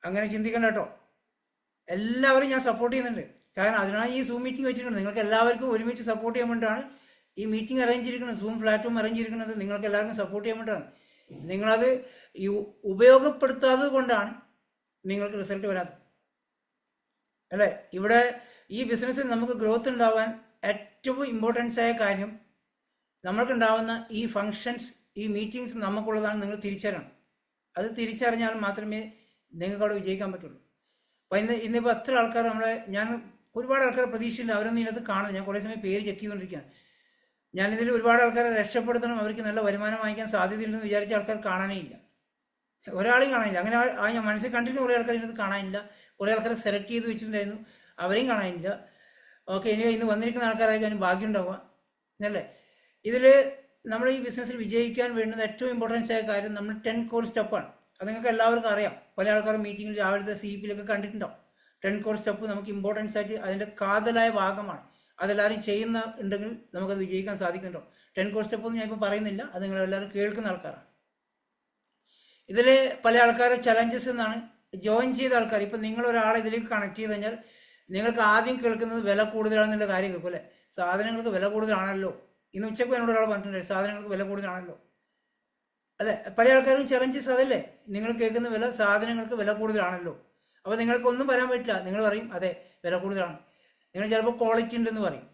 അങ്ങനെ ചിന്തിക്കണ്ട കേട്ടോ. എല്ലാവരും ഞാൻ സപ്പോർട്ട് ചെയ്യുന്നുണ്ട്. കാരണം അതിനാണ് ഈ സൂം മീറ്റിംഗ് വെച്ചിട്ടുണ്ട്. നിങ്ങൾക്ക് എല്ലാവർക്കും ഒരുമിച്ച് സപ്പോർട്ട് ചെയ്യാൻ വേണ്ടിയിട്ടാണ് ഈ മീറ്റിംഗ് അറേഞ്ച് ചെയ്തിരിക്കുന്നത്, സൂം പ്ലാറ്റ്ഫോം അറേഞ്ച് ചെയ്തിരിക്കുന്നത്. നിങ്ങൾക്ക് എല്ലാവർക്കും സപ്പോർട്ട് ചെയ്യാൻ വേണ്ടിയിട്ടാണ്. നിങ്ങളത് ഉപയോഗപ്പെടുത്താത്തത് കൊണ്ടാണ് നിങ്ങൾക്ക് റിസൾട്ട് വരാത്തത്, അല്ലേ? ഇവിടെ ഈ ബിസിനസ്സിൽ നമുക്ക് ഗ്രോത്ത് ഉണ്ടാവാൻ ഏറ്റവും ഇമ്പോർട്ടൻസ് ആയ കാര്യം, നമ്മൾക്കുണ്ടാവുന്ന ഈ ഫങ്ഷൻസ്, ഈ മീറ്റിംഗ്സ് നമുക്കുള്ളതാണ് നിങ്ങൾ തിരിച്ചറിയണം. അത് തിരിച്ചറിഞ്ഞാൽ മാത്രമേ നിങ്ങൾക്ക് അവിടെ വിജയിക്കാൻ പറ്റുള്ളൂ. അപ്പോൾ ഇന്നിപ്പോൾ എത്ര ആൾക്കാർ ഞാൻ ഒരുപാട് ആൾക്കാരെ പ്രതീക്ഷയില്ല, അവരൊന്നും ഇതിനകത്ത് കാണും. ഞാൻ കുറേ സമയം പേര് ചെക്ക് ചെയ്തുകൊണ്ടിരിക്കുകയാണ്. ഞാനിതിൽ ഒരുപാട് ആൾക്കാരെ രക്ഷപ്പെടുത്തണം, അവർക്ക് നല്ല വരുമാനം വാങ്ങിക്കാൻ സാധ്യതയുണ്ടെന്ന് വിചാരിച്ച ആൾക്കാർ കാണാനേ ഇല്ല, ഒരാളെയും കാണാനില്ല. അങ്ങനെ ഞാൻ മനസ്സിൽ കണ്ടിരിക്കുന്ന കുറേ ആൾക്കാർ ഇതിനകത്ത് കാണാനില്ല. കുറേ ആൾക്കാരെ സെലക്ട് ചെയ്ത് വെച്ചിട്ടുണ്ടായിരുന്നു, അവരെയും കാണാനില്ല. ഓക്കെ, ഇന്ന് വന്നിരിക്കുന്ന ആൾക്കാരായിരിക്കും അതിന് ഭാഗ്യം ഉണ്ടാവുക, അല്ലേ? ഇതിൽ നമ്മൾ ഈ ബിസിനസ്സിൽ വിജയിക്കാൻ വേണ്ടുന്ന ഏറ്റവും ഇമ്പോർട്ടൻസ് ആയ കാര്യം നമ്മൾ 10 കോർ സ്റ്റെപ്പാണ്. അത് നിങ്ങൾക്ക് എല്ലാവർക്കും അറിയാം. പല ആൾക്കാരും മീറ്റിങ്ങിൽ രാവിലത്തെ CP-ലൊക്കെ കണ്ടിട്ടുണ്ടാവും. 10 കോർ സ്റ്റെപ്പ് നമുക്ക് ഇമ്പോർട്ടൻസ് ആയിട്ട് അതിൻ്റെ കാതലായ ഭാഗമാണ്. അതെല്ലാവരും ഉണ്ടെങ്കിൽ നമുക്കത് വിജയിക്കാൻ സാധിക്കുന്നുണ്ടോ? 10 കോർ സ്റ്റെപ്പ് ഒന്നും ഞാൻ ഇപ്പോൾ പറയുന്നില്ല, അത് നിങ്ങളെല്ലാവരും കേൾക്കുന്ന ആൾക്കാരാണ്. ഇതിൽ പല ആൾക്കാരും ചലഞ്ചസ് എന്നാണ് ജോയിൻ ചെയ്ത ആൾക്കാർ. ഇപ്പം നിങ്ങളൊരാളെ ഇതിലേക്ക് കണക്ട് ചെയ്ത് കഴിഞ്ഞാൽ നിങ്ങൾക്ക് ആദ്യം കേൾക്കുന്നത് വില കൂടുതലാണെന്നുള്ള കാര്യം കേൾക്കും, അല്ലേ? സാധനങ്ങൾക്ക് വില കൂടുതലാണല്ലോ. ഇന്ന് ഉച്ചയ്ക്ക് എന്നോട് ഒരാൾ പറഞ്ഞിട്ടുണ്ട്, സാധനങ്ങൾക്ക് വില കൂടുതലാണല്ലോ, അല്ലേ? പല ആൾക്കാരും ചലഞ്ചസ് അതല്ലേ, നിങ്ങൾ കേൾക്കുന്ന വില, സാധനങ്ങൾക്ക് വില കൂടുതലാണല്ലോ. അപ്പോൾ നിങ്ങൾക്കൊന്നും പറയാൻ പറ്റില്ല. നിങ്ങൾ പറയും അതെ വില കൂടുതലാണ്. നിങ്ങൾ ചിലപ്പോൾ ക്വാളിറ്റി ഉണ്ടെന്ന് പറയും,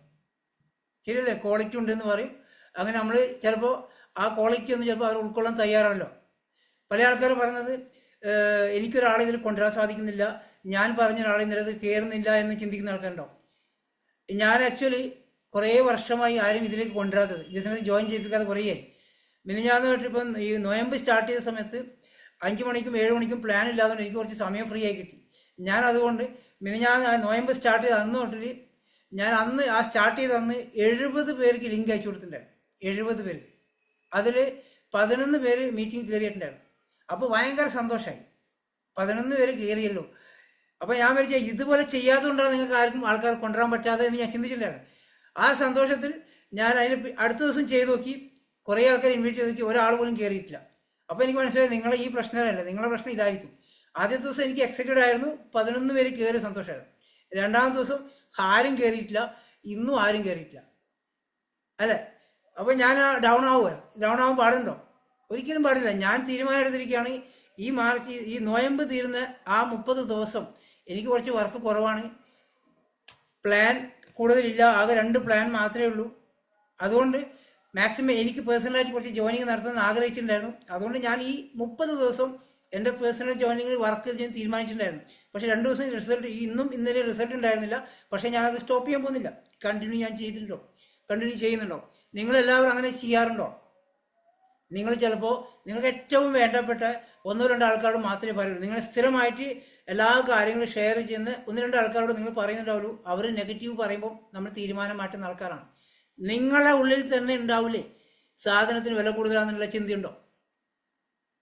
ശരിയല്ലേ? ക്വാളിറ്റി ഉണ്ടെന്ന് പറയും. അങ്ങനെ നമ്മൾ ചിലപ്പോൾ ആ ക്വാളിറ്റി ഒന്നും ചിലപ്പോൾ അവർ ഉൾക്കൊള്ളാൻ തയ്യാറല്ലോ. പല ആൾക്കാർ പറയുന്നത് എനിക്കൊരാളെ ഇതിൽ കൊണ്ടുവരാൻ സാധിക്കുന്നില്ല, ഞാൻ പറഞ്ഞ ഒരാളെ ഇതിനകത്ത് കയറുന്നില്ല എന്ന് ചിന്തിക്കുന്ന ആൾക്കാരുണ്ടാവും. ഞാൻ ആക്ച്വലി കുറേ വർഷമായി ആരും ഇതിലേക്ക് കൊണ്ടുവരാത്തത്, ബിസിനസ് ജോയിൻ ചെയ്യിപ്പിക്കാതെ കുറേയായി. മിനിഞ്ഞാന്ന് തൊട്ട് ഇപ്പം ഈ നോയമ്പ് സ്റ്റാർട്ട് ചെയ്ത സമയത്ത് 5 മണിക്കും 7 മണിക്കും പ്ലാൻ ഇല്ലാത്തതുകൊണ്ട് എനിക്ക് കുറച്ച് സമയം ഫ്രീ ആയി കിട്ടി. ഞാൻ അതുകൊണ്ട് മിനിഞ്ഞാന്ന് നോയമ്പ് സ്റ്റാർട്ട് ചെയ്ത് അന്ന് തൊട്ടിട്ട് ഞാൻ സ്റ്റാർട്ട് ചെയ്ത അന്ന് 70 പേർക്ക് ലിങ്ക് അയച്ചു കൊടുത്തിട്ടുണ്ടായിരുന്നു. 70 പേർക്ക്, അതിൽ 11 പേര് മീറ്റിംഗ് കയറിയിട്ടുണ്ടായിരുന്നു. അപ്പോൾ ഭയങ്കര സന്തോഷമായി, 11 പേര് കയറിയല്ലോ. അപ്പോൾ ഞാൻ വിചാരിച്ച ഇതുപോലെ ചെയ്യാത്തതുകൊണ്ടാണ് നിങ്ങൾക്ക് ആൾക്കാർ കൊണ്ടുവരാൻ പറ്റാതെ എന്ന് ഞാൻ ചിന്തിച്ചിട്ടുണ്ടായിരുന്നു. ആ സന്തോഷത്തിൽ ഞാൻ അതിന് അടുത്ത ദിവസം ചെയ്തു നോക്കി, കുറേ ആൾക്കാർ ഇൻവൈറ്റ് ചെയ്ത് നോക്കി, ഒരാൾ പോലും കയറിയിട്ടില്ല. അപ്പോൾ എനിക്ക് മനസ്സിലായി നിങ്ങളെ ഈ പ്രശ്നമല്ല, നിങ്ങളുടെ പ്രശ്നം ഇതായിരിക്കും. ആദ്യത്തെ ദിവസം എനിക്ക് എക്സൈറ്റഡ് ആയിരുന്നു, 11 പേര് കയറി സന്തോഷമായിരുന്നു. രണ്ടാമത്തെ ദിവസം ആരും കയറിയിട്ടില്ല, ഇന്നും ആരും കയറിയിട്ടില്ല, അല്ലേ? അപ്പോൾ ഞാൻ ഡൗൺ ആവാൻ പാടുണ്ടോ? ഒരിക്കലും പാടില്ല. ഞാൻ തീരുമാനം എടുത്തിരിക്കുകയാണ്, ഈ നോയമ്പ് തീരുന്ന ആ 30 ദിവസം എനിക്ക് കുറച്ച് വർക്ക് കുറവാണ്, പ്ലാൻ കൂടുതലില്ല, ആകെ 2 പ്ലാൻ മാത്രമേ ഉള്ളൂ. അതുകൊണ്ട് മാക്സിമം എനിക്ക് പേഴ്സണലായിട്ട് കുറച്ച് ജോയിനിങ് നടത്തുന്നത് ആഗ്രഹിച്ചിട്ടുണ്ടായിരുന്നു. അതുകൊണ്ട് ഞാൻ ഈ 30 ദിവസം എൻ്റെ പേഴ്സണൽ ജോയിനിങ്ങിൽ വർക്ക് ചെയ്യാൻ തീരുമാനിച്ചിട്ടുണ്ടായിരുന്നു. പക്ഷേ 2 ദിവസം റിസൾട്ട്, ഇന്നും ഇന്നലെ റിസൾട്ട് ഉണ്ടായിരുന്നില്ല. പക്ഷേ ഞാനത് സ്റ്റോപ്പ് ചെയ്യാൻ പോകുന്നില്ല, കണ്ടിന്യൂ ഞാൻ ചെയ്തിട്ടുണ്ടോ. കണ്ടിന്യൂ ചെയ്യുന്നുണ്ടോ? നിങ്ങളെല്ലാവരും അങ്ങനെ ചെയ്യാറുണ്ടോ? നിങ്ങൾ ചിലപ്പോൾ നിങ്ങൾക്ക് ഏറ്റവും വേണ്ടപ്പെട്ട ഒന്നോ രണ്ടോ ആൾക്കാരോട് മാത്രമേ പറയുള്ളൂ. നിങ്ങൾ സ്ഥിരമായിട്ട് എല്ലാ കാര്യങ്ങളും ഷെയർ ചെയ്യുന്ന ഒന്ന് രണ്ട് ആൾക്കാരോട് നിങ്ങൾ പറയുന്നുണ്ടാവുള്ളൂ. അവർ നെഗറ്റീവ് പറയുമ്പോൾ നമ്മൾ തീരുമാനം മാറ്റുന്ന ആൾക്കാരാണ്. നിങ്ങളെ ഉള്ളിൽ തന്നെ ഉണ്ടാവില്ലേ സാധനത്തിന് വില കൂടുതലാണെന്നുള്ള ചിന്തയുണ്ടോ?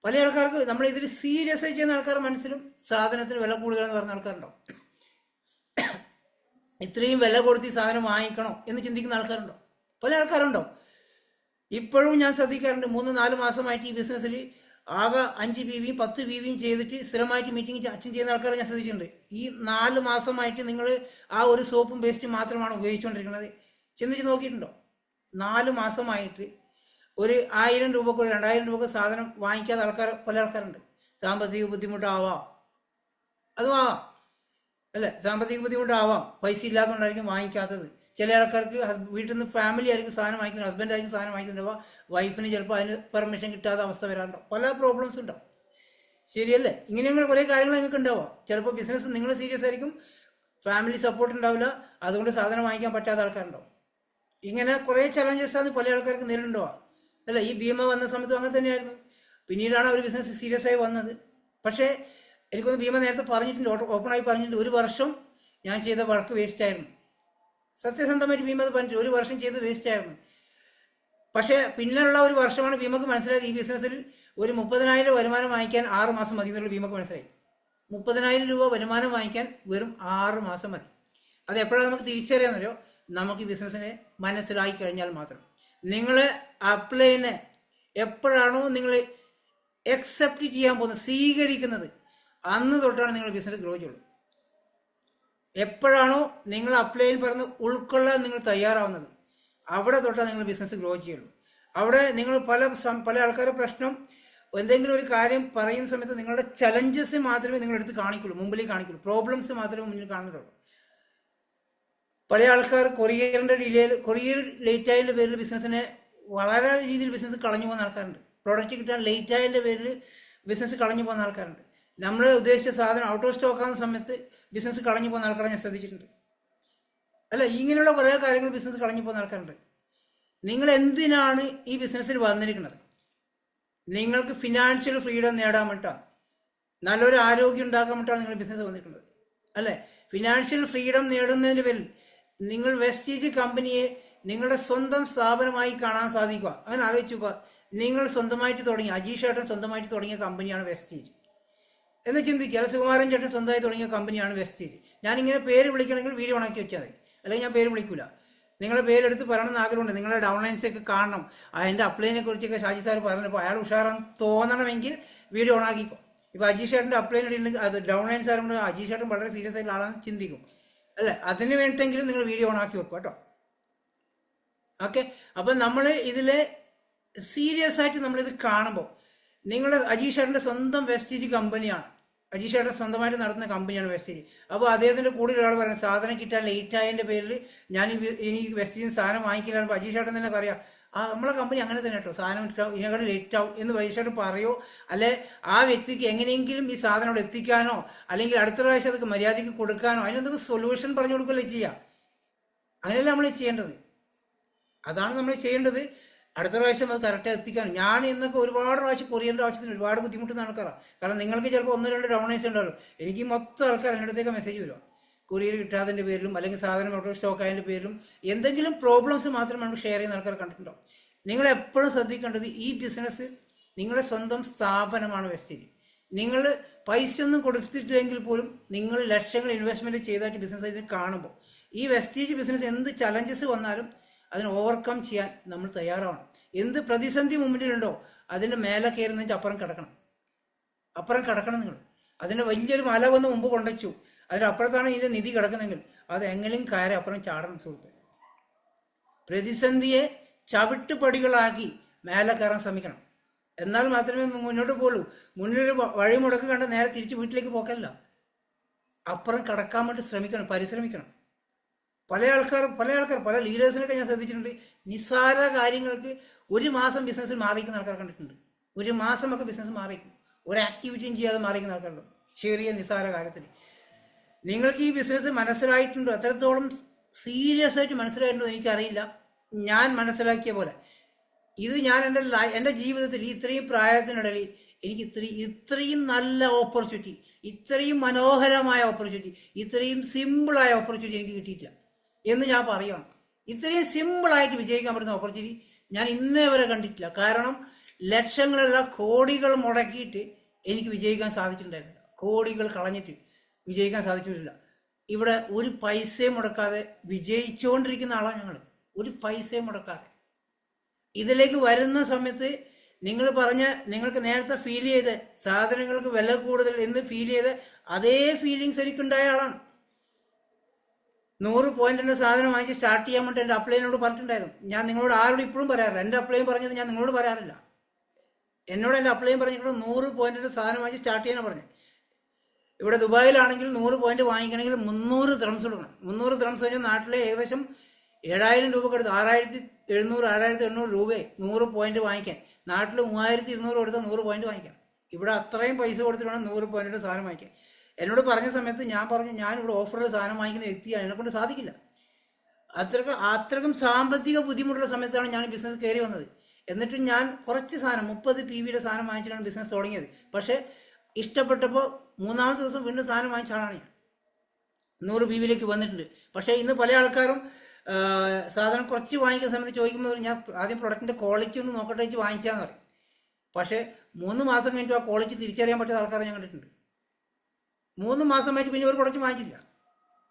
പല ആൾക്കാർക്ക് നമ്മൾ ഇതിൽ സീരിയസ് ആയി ചെയ്യുന്ന ആൾക്കാർ മനസ്സിലും സാധനത്തിന് വില കൂടുതലാണെന്ന് പറഞ്ഞ ആൾക്കാരുണ്ടോ? ഇത്രയും വില കൊടുത്ത് ഈ സാധനം വാങ്ങിക്കണോ എന്ന് ചിന്തിക്കുന്ന ആൾക്കാരുണ്ടോ? പല ആൾക്കാരുണ്ടോ? ഇപ്പോഴും ഞാൻ ശ്രദ്ധിക്കാറുണ്ട്. 3-4 മാസമായിട്ട് ഈ ബിസിനസ്സിൽ ആകെ 5 PV 10 PV ചെയ്തിട്ട് സ്ഥിരമായിട്ട് മീറ്റിംഗ് അറ്റൻഡ് ചെയ്യുന്ന ആൾക്കാരെ ഞാൻ ശ്രദ്ധിച്ചിട്ടുണ്ട്. ഈ 4 മാസമായിട്ട് നിങ്ങൾ ആ ഒരു സോപ്പും പേസ്റ്റും മാത്രമാണ് ഉപയോഗിച്ചുകൊണ്ടിരിക്കുന്നത്. ചിന്തിച്ച് നോക്കിയിട്ടുണ്ടോ? 4 മാസമായിട്ട് ഒരു 1000 രൂപക്ക് ഒരു 2000 രൂപക്ക് സാധനം വാങ്ങിക്കാത്ത ആൾക്കാർ പല ആൾക്കാരുണ്ട്. സാമ്പത്തിക ബുദ്ധിമുട്ടാവാം, അതും ആവാം അല്ലേ? സാമ്പത്തിക ബുദ്ധിമുട്ടാവാം, പൈസ ഇല്ലാത്തതുകൊണ്ടായിരിക്കും വാങ്ങിക്കാത്തത്. ചില ആൾക്കാർക്ക് വീട്ടിൽ നിന്ന് ഫാമിലി ആയിരിക്കും സാധനം വാങ്ങിക്കുന്നത്, ഹസ്ബൻഡ് ആയിരിക്കും സാധനം വാങ്ങിക്കുന്നുണ്ടാവുക, വൈഫിന് ചിലപ്പോൾ അതിന് പെർമിഷൻ കിട്ടാത്ത അവസ്ഥ വരാറുണ്ടാവും. പല പ്രോബ്ലംസ് ഉണ്ടാവും. ശരിയല്ലേ? ഇങ്ങനെയുള്ള കുറേ കാര്യങ്ങൾ നിങ്ങൾക്ക് ഉണ്ടാവുക. ചിലപ്പോൾ ബിസിനസ് നിങ്ങൾ സീരിയസ് ആയിരിക്കും, ഫാമിലി സപ്പോർട്ട് ഉണ്ടാവില്ല, അതുകൊണ്ട് സാധനം വാങ്ങിക്കാൻ പറ്റാത്ത ആൾക്കാരുണ്ടാവും. ഇങ്ങനെ കുറേ ചലഞ്ചസാണ് പല ആൾക്കാർക്ക് നേരിടുണ്ടാവുക അല്ല? ഈ ഭീമ വന്ന സമയത്തും അങ്ങനെ തന്നെയായിരുന്നു. പിന്നീടാണ് അവർ ബിസിനസ് സീരിയസ് ആയി വന്നത്. പക്ഷേ എനിക്കൊന്ന് ഭീമ നേരത്തെ പറഞ്ഞിട്ടുണ്ട്, ഓപ്പണായി പറഞ്ഞിട്ടുണ്ട്, 1 വർഷം ഞാൻ ചെയ്ത വർക്ക് വേസ്റ്റ് ആയിരുന്നു. സത്യസന്ധമായിട്ട് ഭീമ അത് പറഞ്ഞിട്ട് 1 വർഷം ചെയ്ത് വേസ്റ്റ് ആയിരുന്നു. പക്ഷേ പിന്നെയുള്ള 1 വർഷമാണ് ഭീമക്ക് മനസ്സിലായത് ഈ ബിസിനസ്സിൽ ഒരു 30,000 വരുമാനം വാങ്ങിക്കാൻ 6 മാസം മതി എന്നുള്ള ഭീമക്ക് മനസ്സിലായി. 30,000 രൂപ വരുമാനം വാങ്ങിക്കാൻ വെറും 6 മാസം മതി. അത് എപ്പോഴാണ് നമുക്ക് തിരിച്ചറിയാമെന്നല്ലോ? നമുക്ക് ഈ ബിസിനസ്സിനെ മനസ്സിലാക്കി കഴിഞ്ഞാൽ മാത്രം. നിങ്ങൾ അപ്ലൈനെ എപ്പോഴാണോ നിങ്ങൾ അക്സെപ്റ്റ് ചെയ്യാൻ പോകുന്നത്, സ്വീകരിക്കുന്നത്, അന്ന് തൊട്ടാണ് നിങ്ങൾ ബിസിനസ് ഗ്രോ ചെയ്യുള്ളൂ. എപ്പോഴാണോ നിങ്ങൾ അപ്ലൈൻ പറഞ്ഞ് ഉൾക്കൊള്ളാൻ നിങ്ങൾ തയ്യാറാവുന്നത്, അവിടെ തൊട്ടാണ് നിങ്ങൾ ബിസിനസ് ഗ്രോ ചെയ്യുള്ളൂ. അവിടെ നിങ്ങൾ പല ആൾക്കാരുടെ പ്രശ്നം, എന്തെങ്കിലും ഒരു കാര്യം പറയുന്ന സമയത്ത് നിങ്ങളുടെ ചലഞ്ചസ് മാത്രമേ നിങ്ങളെടുത്ത് കാണിക്കുള്ളൂ, മുമ്പിലേക്ക് കാണിക്കുള്ളൂ, പ്രോബ്ലംസ് മാത്രമേ മുന്നിൽ കാണുന്നുള്ളൂ. പല ആൾക്കാർ കൊറിയർ ലേറ്റ് ആയതിൻ്റെ പേരിൽ ബിസിനസ്സിനെ വളരെ രീതിയിൽ ബിസിനസ് കളഞ്ഞു പോകുന്ന ആൾക്കാരുണ്ട്. പ്രോഡക്റ്റ് കിട്ടാൻ ലേറ്റ് ആയതിൻ്റെ പേരിൽ ബിസിനസ് കളഞ്ഞു പോകുന്ന ആൾക്കാരുണ്ട്. നമ്മൾ ഉദ്ദേശിച്ച സാധനം ഔട്ട് ഓഫ് സ്റ്റോക്ക് ആകുന്ന സമയത്ത് ബിസിനസ് കളഞ്ഞു പോകുന്ന ആൾക്കാരെ ഞാൻ ശ്രദ്ധിച്ചിട്ടുണ്ട്. അല്ല, ഇങ്ങനെയുള്ള കുറേ കാര്യങ്ങൾ ബിസിനസ് കളഞ്ഞു പോകുന്ന ആൾക്കാരുണ്ട്. നിങ്ങൾ എന്തിനാണ് ഈ ബിസിനസ്സിൽ വന്നിരിക്കുന്നത്? നിങ്ങൾക്ക് ഫിനാൻഷ്യൽ ഫ്രീഡം നേടാൻ വേണ്ടിയിട്ടാണ്, നല്ലൊരു ആരോഗ്യം ഉണ്ടാക്കാൻ വേണ്ടിയിട്ടാണ് നിങ്ങൾ ബിസിനസ് വന്നിരിക്കുന്നത് അല്ലേ? ഫിനാൻഷ്യൽ ഫ്രീഡം നേടുന്നതിന് പേരിൽ നിങ്ങൾ വെസ്റ്റീജ് കമ്പനിയെ നിങ്ങളുടെ സ്വന്തം സ്ഥാപനമായി കാണാൻ സാധിക്കുക. അങ്ങനെ ആലോചിച്ച് നോക്കുക. നിങ്ങൾ സ്വന്തമായിട്ട് തുടങ്ങിയ, അജീഷ് ചേട്ടൻ സ്വന്തമായിട്ട് തുടങ്ങിയ കമ്പനിയാണ് വെസ്റ്റീജ് എന്ന് ചിന്തിക്കുക. അല്ല, സുകുമാരൻ ചേട്ടൻ സ്വന്തമായി തുടങ്ങിയ കമ്പനിയാണ് വെസ്റ്റീജ്. ഞാനിങ്ങനെ പേര് വിളിക്കണമെങ്കിൽ വീഡിയോ ഓണാക്കി വെച്ചാൽ മതി, അല്ലെങ്കിൽ ഞാൻ പേര് വിളിക്കില്ല. നിങ്ങളുടെ പേരെടുത്ത് പറയണമെന്ന് ആഗ്രഹമുണ്ട്, നിങ്ങളുടെ ഡൗൺലൈൻസ് ഒക്കെ കാണണം, അതിൻ്റെ അപ്ലൈനെ കുറിച്ചൊക്കെ ഷാജി സാർ പറഞ്ഞപ്പോൾ അയാൾ ഉഷാറാന്ന് തോന്നണമെങ്കിൽ വീഡിയോ ഓണാക്കിക്കോ. ഇപ്പോൾ അജീഷ് ചേട്ടൻ്റെ അപ്ലൈൻ ഉണ്ടെങ്കിൽ അത് ഡൗൺലൈൻസ് ആയതുകൊണ്ട് അജീഷ് ചേട്ടൻ വളരെ സീരിയസ് ആയിട്ടുള്ള ആളാണെന്ന് ചിന്തിക്കും അല്ലേ? അതിന് വേണ്ടിയിട്ടെങ്കിലും നിങ്ങൾ വീഡിയോ ഓണാക്കി വെക്കും കേട്ടോ. ഓക്കെ, അപ്പം നമ്മൾ ഇതിൽ സീരിയസ് ആയിട്ട് നമ്മളിത് കാണുമ്പോൾ, നിങ്ങളുടെ അജീഷ് ചേട്ടൻ്റെ സ്വന്തം വെസ്റ്റീജ് കമ്പനിയാണ്, അജീഷ് ചേട്ടൻ സ്വന്തമായിട്ട് നടത്തുന്ന കമ്പനിയാണ് വെസ്റ്റീജ്. അപ്പോൾ അദ്ദേഹത്തിൻ്റെ കൂടെ ഒരാൾ പറയുന്നത് സാധനം കിട്ടാൻ ലേറ്റ് ആയതിൻ്റെ പേരിൽ ഞാൻ ഇനി വെസ്റ്റീജിന് സാധനം വാങ്ങിക്കില്ല. അജീഷ് ചേട്ടൻ തന്നെ പറയാം, നമ്മളെ കമ്പനി അങ്ങനെ തന്നെ കേട്ടോ, സാധനം ഇതിനെക്കാട് ലേറ്റ് ആവും എന്ന് അജീഷ് ചേട്ടൻ പറയോ, അല്ലെ ആ വ്യക്തിക്ക് എങ്ങനെയെങ്കിലും ഈ സാധനം അവിടെ എത്തിക്കാനോ, അല്ലെങ്കിൽ അടുത്ത പ്രാവശ്യം അതൊക്കെ മര്യാദയ്ക്ക് കൊടുക്കാനോ, അതിനെന്തൊക്കെ സൊല്യൂഷൻ പറഞ്ഞു കൊടുക്കുകയല്ലേ ചെയ്യുക. അങ്ങനെയല്ല നമ്മൾ ചെയ്യേണ്ടത്, അതാണ് നമ്മൾ ചെയ്യേണ്ടത്. അടുത്ത പ്രാവശ്യം അത് കറക്റ്റായി എത്തിക്കാനും. ഞാൻ ഇന്നൊക്കെ ഒരുപാട് പ്രാവശ്യം കൊറിയറിൻ്റെ ആവശ്യത്തിന് ഒരുപാട് ബുദ്ധിമുട്ടുന്ന ആൾക്കാരാണ്. കാരണം നിങ്ങൾക്ക് ചിലപ്പോൾ 1-2 ഡൗണേഴ്സ് ഉണ്ടാവും, എനിക്ക് മൊത്തം ആൾക്കാർ എൻ്റെ അടുത്തേക്ക് മെസ്സേജ് വരും, കൊറിയർ കിട്ടാത്തതിൻ്റെ പേരിലും അല്ലെങ്കിൽ സാധനം ഔട്ട് ഓഫ് സ്റ്റോക്ക് ആയതിൻ്റെ പേരിലും എന്തെങ്കിലും പ്രോബ്ലംസ് മാത്രമേ നമുക്ക് ഷെയർ ചെയ്യുന്ന ആൾക്കാർ കണ്ടിട്ടുണ്ടാവും. നിങ്ങൾ എപ്പോഴും ശ്രദ്ധിക്കേണ്ടത്, ഈ ബിസിനസ് നിങ്ങളുടെ സ്വന്തം സ്ഥാപനമാണ് വെസ്റ്റീജ്. നിങ്ങൾ പൈസ ഒന്നും കൊടുത്തിട്ടില്ലെങ്കിൽ പോലും നിങ്ങൾ ലക്ഷങ്ങൾ ഇൻവെസ്റ്റ്മെൻറ്റ് ചെയ്തായിട്ട് ബിസിനസ് കാണുമ്പോൾ, ഈ വെസ്റ്റീജ് ബിസിനസ് എന്ത് ചലഞ്ചസ് വന്നാലും അതിന് ഓവർകം ചെയ്യാൻ നമ്മൾ തയ്യാറാവണം. എന്ത് പ്രതിസന്ധി മുമ്പിലുണ്ടോ അതിൻ്റെ മേലെ കയറുന്നതിന് അപ്പുറം കിടക്കണം നിങ്ങൾ. അതിൻ്റെ വലിയൊരു മല വന്ന് മുമ്പ് കൊണ്ടുവച്ചു, അതിനപ്പുറത്താണ് ഇതിൻ്റെ നിധി കിടക്കുന്നെങ്കിൽ അത് എങ്ങനെയും കയറി അപ്പുറം ചാടണം സുഹൃത്ത്. പ്രതിസന്ധിയെ ചവിട്ടുപടികളാക്കി മേലെ കയറാൻ ശ്രമിക്കണം, എന്നാൽ മാത്രമേ മുന്നോട്ട് പോകുള്ളൂ. മുന്നിലൊരു വഴിമുടക്ക് കണ്ട് നേരെ തിരിച്ച് വീട്ടിലേക്ക് പോക്കല്ല, അപ്പുറം കടക്കാൻ വേണ്ടി പരിശ്രമിക്കണം. പല ആൾക്കാർ പല ലീഡേഴ്സിനൊക്കെ ഞാൻ ശ്രദ്ധിച്ചിട്ടുണ്ട്, നിസ്സാര കാര്യങ്ങൾക്ക് 1 മാസം ബിസിനസ്സിൽ മാറിയിരിക്കുന്ന ആൾക്കാർ കണ്ടിട്ടുണ്ട്. 1 മാസമൊക്കെ ബിസിനസ് മാറിയിരിക്കും, ഒരു ആക്ടിവിറ്റിയും ചെയ്യാതെ മാറിയിരിക്കുന്ന ആൾക്കാരുണ്ട് ചെറിയ നിസ്സാര കാര്യത്തിൽ. നിങ്ങൾക്ക് ഈ ബിസിനസ് മനസ്സിലായിട്ടുണ്ടോ, എത്രത്തോളം സീരിയസ് ആയിട്ട് മനസ്സിലായിട്ടുണ്ടോ എനിക്കറിയില്ല. ഞാൻ മനസ്സിലാക്കിയ പോലെ ഇത് ഞാൻ എൻ്റെ ജീവിതത്തിൽ ഇത്രയും പ്രായത്തിനിടയിൽ എനിക്ക് ഇത്രയും നല്ല ഓപ്പർച്യൂണിറ്റി, ഇത്രയും മനോഹരമായ ഓപ്പർച്യൂണിറ്റി, ഇത്രയും സിമ്പിളായ ഓപ്പർച്യൂണിറ്റി എനിക്ക് കിട്ടിയിട്ടില്ല എന്ന് ഞാൻ പറയുകയാണ്. ഇത്രയും സിമ്പിളായിട്ട് വിജയിക്കാൻ പറ്റുന്ന ഓപ്പർച്യൂണിറ്റി ഞാൻ ഇന്നേ വരെ കണ്ടിട്ടില്ല. കാരണം ലക്ഷങ്ങളുള്ള കോടികൾ മുടക്കിയിട്ട് എനിക്ക് വിജയിക്കാൻ സാധിച്ചിട്ടുണ്ടായിരുന്നില്ല. കോടികൾ കളഞ്ഞിട്ട് വിജയിക്കാൻ സാധിച്ചിട്ടില്ല. ഇവിടെ ഒരു പൈസയും മുടക്കാതെ വിജയിച്ചുകൊണ്ടിരിക്കുന്ന ആളാണ് ഞങ്ങൾ. ഒരു പൈസയും മുടക്കാതെ ഇതിലേക്ക് വരുന്ന സമയത്ത് നിങ്ങൾ പറഞ്ഞ, നിങ്ങൾക്ക് നേരത്തെ ഫീൽ ചെയ്ത് സാധനങ്ങൾക്ക് വില കൂടുതൽ എന്ന് ഫീൽ ചെയ്ത് അതേ ഫീലിങ്സ് എനിക്കുണ്ടായ ആളാണ്. 100 പോയിന്റിന്റെ സാധനം വാങ്ങിച്ച് സ്റ്റാർട്ട് ചെയ്യാൻ വേണ്ടി എൻ്റെ അപ്ലൈനോട് പറഞ്ഞിട്ടുണ്ടായിരുന്നു. ഞാൻ നിങ്ങളോട് ആരോട് ഇപ്പോഴും പറയാറില്ല. എൻ്റെ അപ്ലൈൻ പറഞ്ഞത് ഞാൻ നിങ്ങളോട് പറയാറില്ല. എന്നോട് എൻ്റെ അപ്ലൈൻ പറഞ്ഞിട്ട് 100 പോയിന്റിന്റെ സാധനം വാങ്ങിച്ച് സ്റ്റാർട്ട് ചെയ്യാനാണ് പറഞ്ഞത്. ഇവിടെ ദുബായിലാണെങ്കിൽ 100 പോയിന്റ് വാങ്ങിക്കണമെങ്കിൽ 300 ദ്രംസ് കൊടുക്കണം. 300 ദ്രംസ് കഴിഞ്ഞാൽ നാട്ടിലെ ഏകദേശം 7000 രൂപക്ക് എടുത്ത് 6700 6800 രൂപയെ 100 പോയിന്റ് വാങ്ങിക്കാൻ. നാട്ടിൽ 3200 കൊടുത്താൽ 100 പോയിന്റ് വാങ്ങിക്കാം. ഇവിടെ അത്രയും പൈസ കൊടുത്തിട്ട് വേണം 100 പോയിന്റിന്റെ സാധനം വാങ്ങിക്കാൻ. എന്നോട് പറഞ്ഞ സമയത്ത് ഞാൻ പറഞ്ഞു, ഞാൻ ഇവിടെ ഓഫറിൽ സാധനം വാങ്ങിക്കുന്ന വ്യക്തിയാണ്, എന്നെ കൊണ്ട് സാധിക്കില്ല. അത്രക്കും സാമ്പത്തിക ബുദ്ധിമുട്ടുള്ള സമയത്താണ് ഞാൻ ബിസിനസ് കയറി വന്നത്. എന്നിട്ടും ഞാൻ കുറച്ച് സാധനം 30 PVയുടെ സാധനം വാങ്ങിച്ചിട്ടാണ് ബിസിനസ് തുടങ്ങിയത്. പക്ഷേ ഇഷ്ടപ്പെട്ടപ്പോൾ 3ാമത്തെ ദിവസം വീണ്ടും സാധനം വാങ്ങിച്ച ആളാണ് ഞാൻ. 100 PVയിലേക്ക് വന്നിട്ടുണ്ട്. പക്ഷേ ഇന്ന് പല ആൾക്കാരും സാധനം കുറച്ച് വാങ്ങിക്കുന്ന സമയത്ത് ചോദിക്കുമ്പോൾ ഞാൻ ആദ്യം പ്രൊഡക്റ്റിൻ്റെ ക്വാളിറ്റി ഒന്ന് നോക്കട്ടെ വെച്ച് വാങ്ങിച്ചാന്ന് പറയും. പക്ഷേ 3 മാസം കഴിഞ്ഞിട്ട് ആ ക്വാളിറ്റി തിരിച്ചറിയാൻ പറ്റാത്ത ആൾക്കാരെ ഞാൻ കണ്ടിട്ടുണ്ട്. 3 മാസം കഴിഞ്ഞ് പിന്നെ ഒരു പ്രൊഡക്റ്റ് വാങ്ങിച്ചില്ല.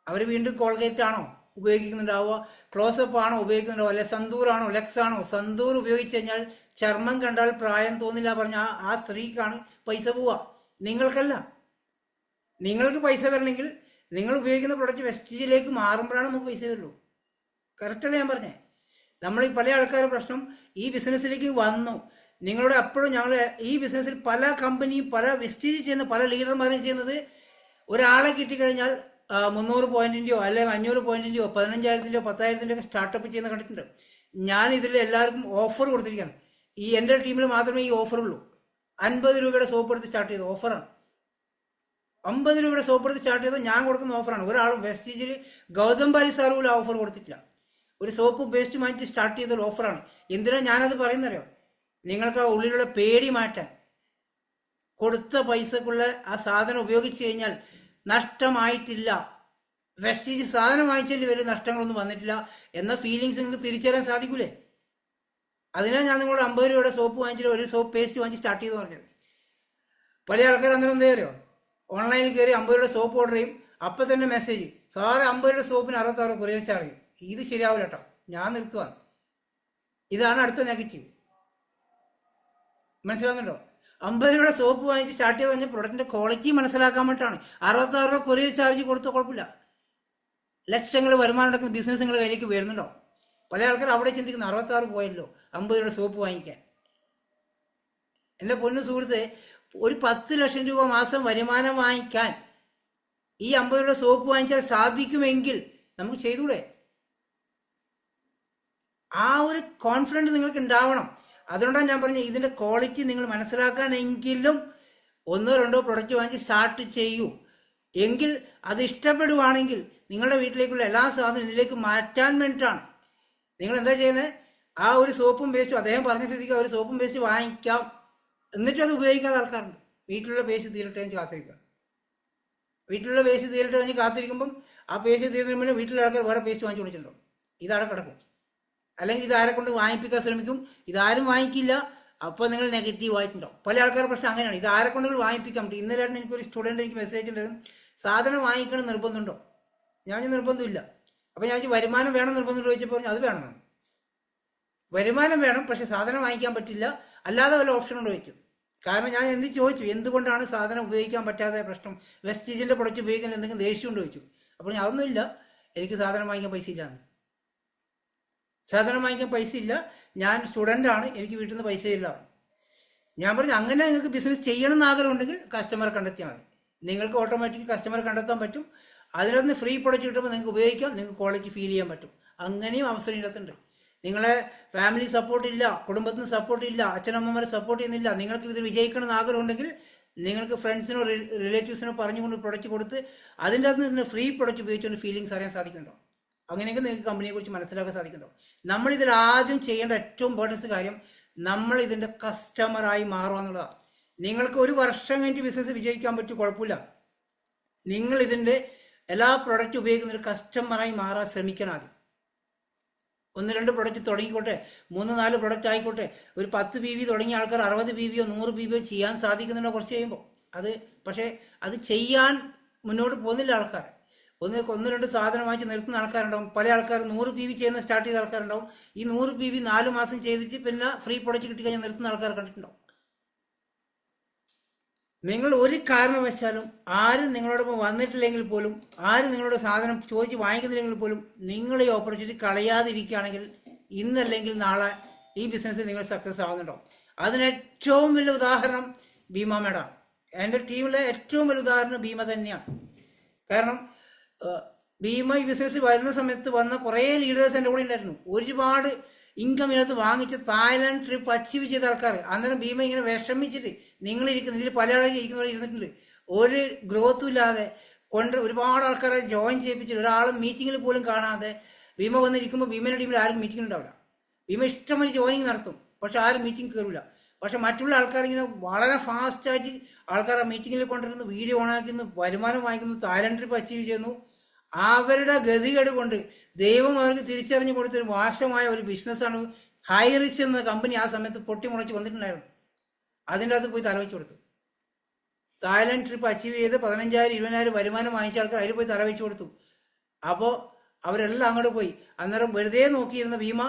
അവർ വീണ്ടും കോൾഗേറ്റ് ആണോ ഉപയോഗിക്കുന്നുണ്ടാവുക, ക്ലോസപ്പ് ആണോ ഉപയോഗിക്കുന്നുണ്ടാവുക, അല്ലെ സന്തൂറാണോ ലെക്സ് ആണോ. സന്തൂർ ഉപയോഗിച്ച് കഴിഞ്ഞാൽ ചർമ്മം കണ്ടാൽ പ്രായം തോന്നില്ല പറഞ്ഞ ആ സ്ത്രീക്കാണ് പൈസ പോവുക, നിങ്ങൾക്കല്ല. നിങ്ങൾക്ക് പൈസ വരണമെങ്കിൽ നിങ്ങൾ ഉപയോഗിക്കുന്ന പ്രൊഡക്റ്റ് വെസ്റ്റീജിലേക്ക് മാറുമ്പോഴാണ് നമുക്ക് പൈസ വരുള്ളൂ. കറക്റ്റല്ലേ ഞാൻ പറഞ്ഞേ? നമ്മൾ പല ആൾക്കാരുടെ പ്രശ്നം ഈ ബിസിനസ്സിലേക്ക് വന്നു. നിങ്ങളുടെ അപ്പോഴും ഞങ്ങൾ ഈ ബിസിനസ്സിൽ പല കമ്പനിയും പല വെസ്റ്റീജ് ചെയ്യുന്ന പല ലീഡർമാരും ചെയ്യുന്നത്, ഒരാളെ കിട്ടിക്കഴിഞ്ഞാൽ 300 പോയിന്റിൻ്റെയോ അല്ലെങ്കിൽ 500 പോയിന്റിൻ്റെയോ 15,000-ൻ്റെയോ 10,000-ൻ്റെയോ ഒക്കെ സ്റ്റാർട്ടപ്പ് ചെയ്യുന്ന കണ്ടിട്ടുണ്ട്. ഞാൻ ഇതിൽ എല്ലാവർക്കും ഓഫർ കൊടുത്തിരിക്കുകയാണ്. ഈ എൻ്റെ ടീമിൽ മാത്രമേ ഈ ഓഫറുള്ളൂ. 50 രൂപയുടെ സോപ്പ് എടുത്ത് സ്റ്റാർട്ട് ചെയ്ത ഓഫറാണ്. 50 രൂപയുടെ സോപ്പ് എടുത്ത് സ്റ്റാർട്ട് ചെയ്തത് ഞാൻ കൊടുക്കുന്ന ഓഫറാണ്. ഒരാളും വെസ്റ്റീജിൽ ഗൗതം ബാലി സാർ പോലും ആ ഓഫർ കൊടുത്തിട്ടില്ല. ഒരു സോപ്പ് പേസ്റ്റ് വാങ്ങിച്ച് സ്റ്റാർട്ട് ചെയ്തൊരു ഓഫറാണ്. എന്തിനാണ് ഞാനത് പറയുന്നറിയോ? നിങ്ങൾക്ക് ആ ഉള്ളിലുള്ള പേടി മാറ്റാൻ. കൊടുത്ത പൈസക്കുള്ള ആ സാധനം ഉപയോഗിച്ച് കഴിഞ്ഞാൽ നഷ്ടമായിട്ടില്ല, വെസ്റ്റീജ് സാധനം വാങ്ങിച്ചതിൽ വലിയ നഷ്ടങ്ങളൊന്നും വന്നിട്ടില്ല എന്ന ഫീലിങ്സ് നിങ്ങൾക്ക് തിരിച്ചറിയാൻ സാധിക്കൂലേ? അതിനാണ് ഞാൻ നിങ്ങളോട് 50 രൂപയുടെ സോപ്പ് വാങ്ങിച്ചിട്ട് ഒരു സോപ്പ് പേസ്റ്റ് വാങ്ങിച്ച് സ്റ്റാർട്ട് ചെയ്തെന്ന് പറഞ്ഞത്. പല ആൾക്കാർ അന്നേരം എന്താ പറയുമോ, ഓൺലൈനിൽ കയറി 50 രൂപയുടെ സോപ്പ് ഓർഡർ ചെയ്യും. അപ്പം തന്നെ മെസ്സേജ്, സാറ് 50 രൂപയുടെ സോപ്പിന് 66 കൊറിയർ ചാർജ്. ഇത് ശരിയാവില്ല കേട്ടോ, ഞാൻ നിർത്തുവാണ്. ഇതാണ് അടുത്ത നെഗറ്റീവ്. മനസ്സിലാവുന്നുണ്ടോ? 50 രൂപയുടെ സോപ്പ് വാങ്ങിച്ച് സ്റ്റാർട്ട് ചെയ്ത് കഴിഞ്ഞാൽ പ്രൊഡക്റ്റിന്റെ ക്വാളിറ്റി മനസ്സിലാക്കാൻ വേണ്ടിയിട്ടാണ്. 66 രൂപ കൊറിയർ ചാർജ് കൊടുത്ത കുഴപ്പമില്ല. ലക്ഷങ്ങൾ വരുമാനം നടക്കുന്ന ബിസിനസ് നിങ്ങളുടെ കയ്യിലേക്ക് വരുന്നുണ്ടോ? പല ആൾക്കാർ അവിടെ ചിന്തിക്കുന്നു 66 പോയല്ലോ 50 രൂപയുടെ സോപ്പ് വാങ്ങിക്കാൻ. എൻ്റെ പൊന്നു സുഹൃത്തെ, ഒരു 10 ലക്ഷം രൂപ മാസം വരുമാനം വാങ്ങിക്കാൻ ഈ 50 രൂപയുടെ സോപ്പ് വാങ്ങിച്ചാൽ സാധിക്കുമെങ്കിൽ നമുക്ക് ചെയ്തൂടെ? ആ ഒരു കോൺഫിഡൻസ് നിങ്ങൾക്ക് ഉണ്ടാവണം. അതുകൊണ്ടാണ് ഞാൻ പറഞ്ഞത്, ഇതിൻ്റെ ക്വാളിറ്റി നിങ്ങൾ മനസ്സിലാക്കാനെങ്കിലും 1-2 പ്രൊഡക്റ്റ് വാങ്ങി സ്റ്റാർട്ട് ചെയ്യൂ. എങ്കിൽ അത് ഇഷ്ടപ്പെടുവാണെങ്കിൽ നിങ്ങളുടെ വീട്ടിലേക്കുള്ള എല്ലാ സാധനവും ഇതിലേക്ക് മാറ്റാൻ വേണ്ടിയിട്ടാണ്. നിങ്ങൾ എന്താ ചെയ്യുന്നത്? ആ ഒരു സോപ്പും പേസ്റ്റും അദ്ദേഹം പറഞ്ഞ സ്ഥിതിക്ക് ഒരു സോപ്പും പേസ്റ്റ് വാങ്ങിക്കാം, എന്നിട്ടും അത് ഉപയോഗിക്കാത്ത ആൾക്കാരുണ്ട്. വീട്ടിലുള്ള പേസ്റ്റ് തീരട്ടെ എന്ന് കാത്തിരിക്കുക. വീട്ടിലുള്ള പേസ്റ്റ് തീരട്ടെ കഴിഞ്ഞ് കാത്തിരിക്കുമ്പം ആ പേസ്റ്റ് തീരുന്നതിന് വീട്ടിലെ ആൾക്കാർ വേറെ പേസ്റ്റ് വാങ്ങിച്ചു കൊടുത്തിട്ടുണ്ടോ? ഇതാടെ കിടക്കും. അല്ലെങ്കിൽ ഇതാരെ കൊണ്ട് വാങ്ങിപ്പിക്കാൻ ശ്രമിക്കും, ഇതാരും വാങ്ങിക്കില്ല. അപ്പോൾ നിങ്ങൾ നെഗറ്റീവ് ആയിട്ടുണ്ടാവും. പല ആൾക്കാരുടെ പ്രശ്നം അങ്ങനെയാണ്, ഇതാരെ കൊണ്ട് വാങ്ങിപ്പിക്കാൻ പറ്റും. ഇന്നലെ എനിക്കൊരു സ്റ്റുഡൻറ്റ് എനിക്ക് മെസ്സേജ് ഉണ്ടായിരുന്നു, സാധനം വാങ്ങിക്കണം നിർബന്ധമുണ്ടോ? ഞാൻ നിർബന്ധമില്ല. അപ്പോൾ ഞാൻ വരുമാനം വേണം നിർബന്ധം ചോദിച്ചപ്പോൾ പറഞ്ഞു അത് വേണമെന്നാണ്. വരുമാനം വേണം, പക്ഷേ സാധനം വാങ്ങിക്കാൻ പറ്റില്ല, അല്ലാതെ വല്ല ഓപ്ഷൻ ഉണ്ടോ ചോദിച്ചു. കാരണം ഞാൻ എന്ത് ചോദിച്ചു, എന്തുകൊണ്ടാണ് സാധനം ഉപയോഗിക്കാൻ പറ്റാത്ത പ്രശ്നം, വെസ്റ്റീജിൻ്റെ പ്രൊഡക്റ്റ് ഉപയോഗിക്കാൻ എന്തെങ്കിലും ദേഷ്യം ഉണ്ടോ ചോദിച്ചു. അപ്പോൾ ഞാൻ അതൊന്നുമില്ല, എനിക്ക് സാധനം വാങ്ങിക്കാൻ പൈസ ഇല്ലാന്ന്. സാധനം വാങ്ങിക്കാൻ പൈസ ഇല്ല, ഞാൻ സ്റ്റുഡൻ്റാണ്, എനിക്ക് വീട്ടിൽ നിന്ന് പൈസ ഇല്ല. ഞാൻ പറഞ്ഞു അങ്ങനെ നിങ്ങൾക്ക് ബിസിനസ് ചെയ്യണം എന്ന് ആഗ്രഹമുണ്ടെങ്കിൽ കസ്റ്റമറെ കണ്ടെത്തിയാൽ മതി. നിങ്ങൾക്ക് ഓട്ടോമാറ്റിക് കസ്റ്റമറെ കണ്ടെത്താൻ പറ്റും. അതിനകത്ത് ഫ്രീ പ്രൊഡക്റ്റ് കിട്ടുമ്പോൾ നിങ്ങൾക്ക് ഉപയോഗിക്കാം, നിങ്ങൾക്ക് ക്വാളിറ്റി ഫീൽ ചെയ്യാൻ പറ്റും. അങ്ങനെയും അവസരം ഇതിനകത്തുണ്ട്. നിങ്ങളെ ഫാമിലി സപ്പോർട്ടില്ല, കുടുംബത്തിന് സപ്പോർട്ടില്ല, അച്ഛനമ്മമാരെ സപ്പോർട്ട് ചെയ്യുന്നില്ല, നിങ്ങൾക്ക് ഇത് വിജയിക്കണം എന്ന് ആഗ്രഹമുണ്ടെങ്കിൽ നിങ്ങൾക്ക് ഫ്രണ്ട്സിനോ റിലേറ്റീവ്സിനോ പറഞ്ഞുകൊണ്ട് പ്രൊഡക്റ്റ് കൊടുത്ത് അതിൻ്റെ അകത്ത് നിന്ന് ഫ്രീ പ്രൊഡക്റ്റ് ഉപയോഗിച്ചുകൊണ്ട് ഫീലിങ്സ് അറിയാൻ സാധിക്കുന്നുണ്ടോ? അങ്ങനെയൊക്കെ നിങ്ങൾക്ക് കമ്പനിയെക്കുറിച്ച് മനസ്സിലാക്കാൻ സാധിക്കുന്നുണ്ടോ? നമ്മളിതിൽ ആദ്യം ചെയ്യേണ്ട ഏറ്റവും ഇമ്പോർട്ടൻസ് കാര്യം നമ്മൾ ഇതിൻ്റെ കസ്റ്റമറായി മാറുക എന്നുള്ളതാണ്. നിങ്ങൾക്ക് ഒരു വർഷം കഴിഞ്ഞിട്ട് ബിസിനസ് വിജയിക്കാൻ പറ്റും, കുഴപ്പമില്ല. നിങ്ങൾ ഇതിൻ്റെ എല്ലാ പ്രൊഡക്റ്റ് ഉപയോഗിക്കുന്ന ഒരു കസ്റ്റമറായി മാറാൻ ശ്രമിക്കണം. ആദ്യം 1-2 പ്രൊഡക്റ്റ് തുടങ്ങിക്കോട്ടെ, 3-4 പ്രൊഡക്റ്റ് ആയിക്കോട്ടെ. ഒരു 10 PV തുടങ്ങിയ ആൾക്കാർ 60 PVയോ 100 PVയോ ചെയ്യാൻ സാധിക്കുന്നുണ്ടോ കുറച്ച് കഴിയുമ്പോൾ? പക്ഷേ അത് ചെയ്യാൻ മുന്നോട്ട് പോകുന്നില്ല ആൾക്കാർ. 1-2 സാധനം വാങ്ങിച്ച് നിർത്തുന്ന ആൾക്കാരുണ്ടാവും. പല ആൾക്കാർ 100 PV ചെയ്യുന്ന സ്റ്റാർട്ട് ചെയ്ത ആൾക്കാരുണ്ടാവും. ഈ 100 PV 4 മാസം ചെയ്തിട്ട് പിന്നെ ഫ്രീ പ്രൊഡക്റ്റ് കിട്ടിക്കഴിഞ്ഞാൽ നിർത്തുന്ന ആൾക്കാർ കണ്ടിട്ടുണ്ടാവും. നിങ്ങൾ ഒരു കാരണവശാലും ആരും നിങ്ങളോടൊപ്പം വന്നിട്ടില്ലെങ്കിൽ പോലും, ആരും നിങ്ങളുടെ സാധനം ചോദിച്ച് വാങ്ങിക്കുന്നില്ലെങ്കിൽ പോലും നിങ്ങൾ ഈ ഓപ്പർച്യൂണിറ്റി കളയാതിരിക്കുകയാണെങ്കിൽ ഇന്നല്ലെങ്കിൽ നാളെ ഈ ബിസിനസ്സിൽ നിങ്ങൾ സക്സസ് ആവുന്നുണ്ടാവും. അതിന് ഏറ്റവും വലിയ ഉദാഹരണം ഭീമ മേഡം. എൻ്റെ ടീമിലെ ഏറ്റവും വലിയ ഉദാഹരണം ഭീമ തന്നെയാണ്. കാരണം ഭീമ ഈ ബിസിനസ് വരുന്ന സമയത്ത് വന്ന കുറേ ലീഡേഴ്സ് എൻ്റെ കൂടെ ഉണ്ടായിരുന്നു. ഒരുപാട് ഇൻകം ഇതിനകത്ത് വാങ്ങിച്ച് തായ്ലാൻഡ് ട്രിപ്പ് അച്ചീവ് ചെയ്ത ആൾക്കാർ. അന്നേരം ഭീമ ഇങ്ങനെ വിഷമിച്ചിട്ട് നിങ്ങളിരിക്കുന്ന ഇതിൽ പല ആളുകൾ ഇരിക്കുന്നവർ ഇരുന്നിട്ടുണ്ട്. ഒരു ഗ്രോത്തും ഇല്ലാതെ ഒരുപാട് ആൾക്കാരെ ജോയിൻ ചെയ്യിപ്പിച്ചിട്ട് ഒരാളും മീറ്റിങ്ങിൽ പോലും കാണാതെ ഭീമ വന്നിരിക്കുമ്പോൾ ഭീമയുടെ ടീമിൽ ആരും മീറ്റിംഗ് ഉണ്ടാവില്ല. ഭീമ ഇഷ്ടംപോലെ ജോയിനിങ് നടത്തും, പക്ഷെ ആരും മീറ്റിംഗ് കയറില്ല. പക്ഷെ മറ്റുള്ള ആൾക്കാർ ഇങ്ങനെ വളരെ ഫാസ്റ്റായിട്ട് ആൾക്കാരെ മീറ്റിങ്ങിൽ കൊണ്ടിരുന്നു, വീഡിയോ ഓണാക്കുന്നു, വരുമാനം വാങ്ങിക്കുന്നു, തായ്ലാൻഡ് ട്രിപ്പ് അച്ചീവ് ചെയ്യുന്നു. അവരുടെ ഗതികേട് കൊണ്ട് ദൈവം അവർക്ക് തിരിച്ചറിഞ്ഞു കൊടുത്തൊരു മോശമായ ഒരു ബിസിനസ്സാണ് ഹൈറിച്ച് എന്ന കമ്പനി ആ സമയത്ത് പൊട്ടിമുളച്ച് വന്നിട്ടുണ്ടായിരുന്നു. അതിൻ്റെ അകത്ത് പോയി തലവെച്ച് കൊടുത്തു. തായ്ലാൻഡ് ട്രിപ്പ് അച്ചീവ് ചെയ്ത് 15,000-20,000 വരുമാനം വാങ്ങിച്ച ആൾക്കാർ അതിൽ പോയി തലവെച്ച് കൊടുത്തു. അപ്പോൾ അവരെല്ലാം അങ്ങോട്ട് പോയി. അന്നേരം വെറുതെ നോക്കിയിരുന്ന ഭീമ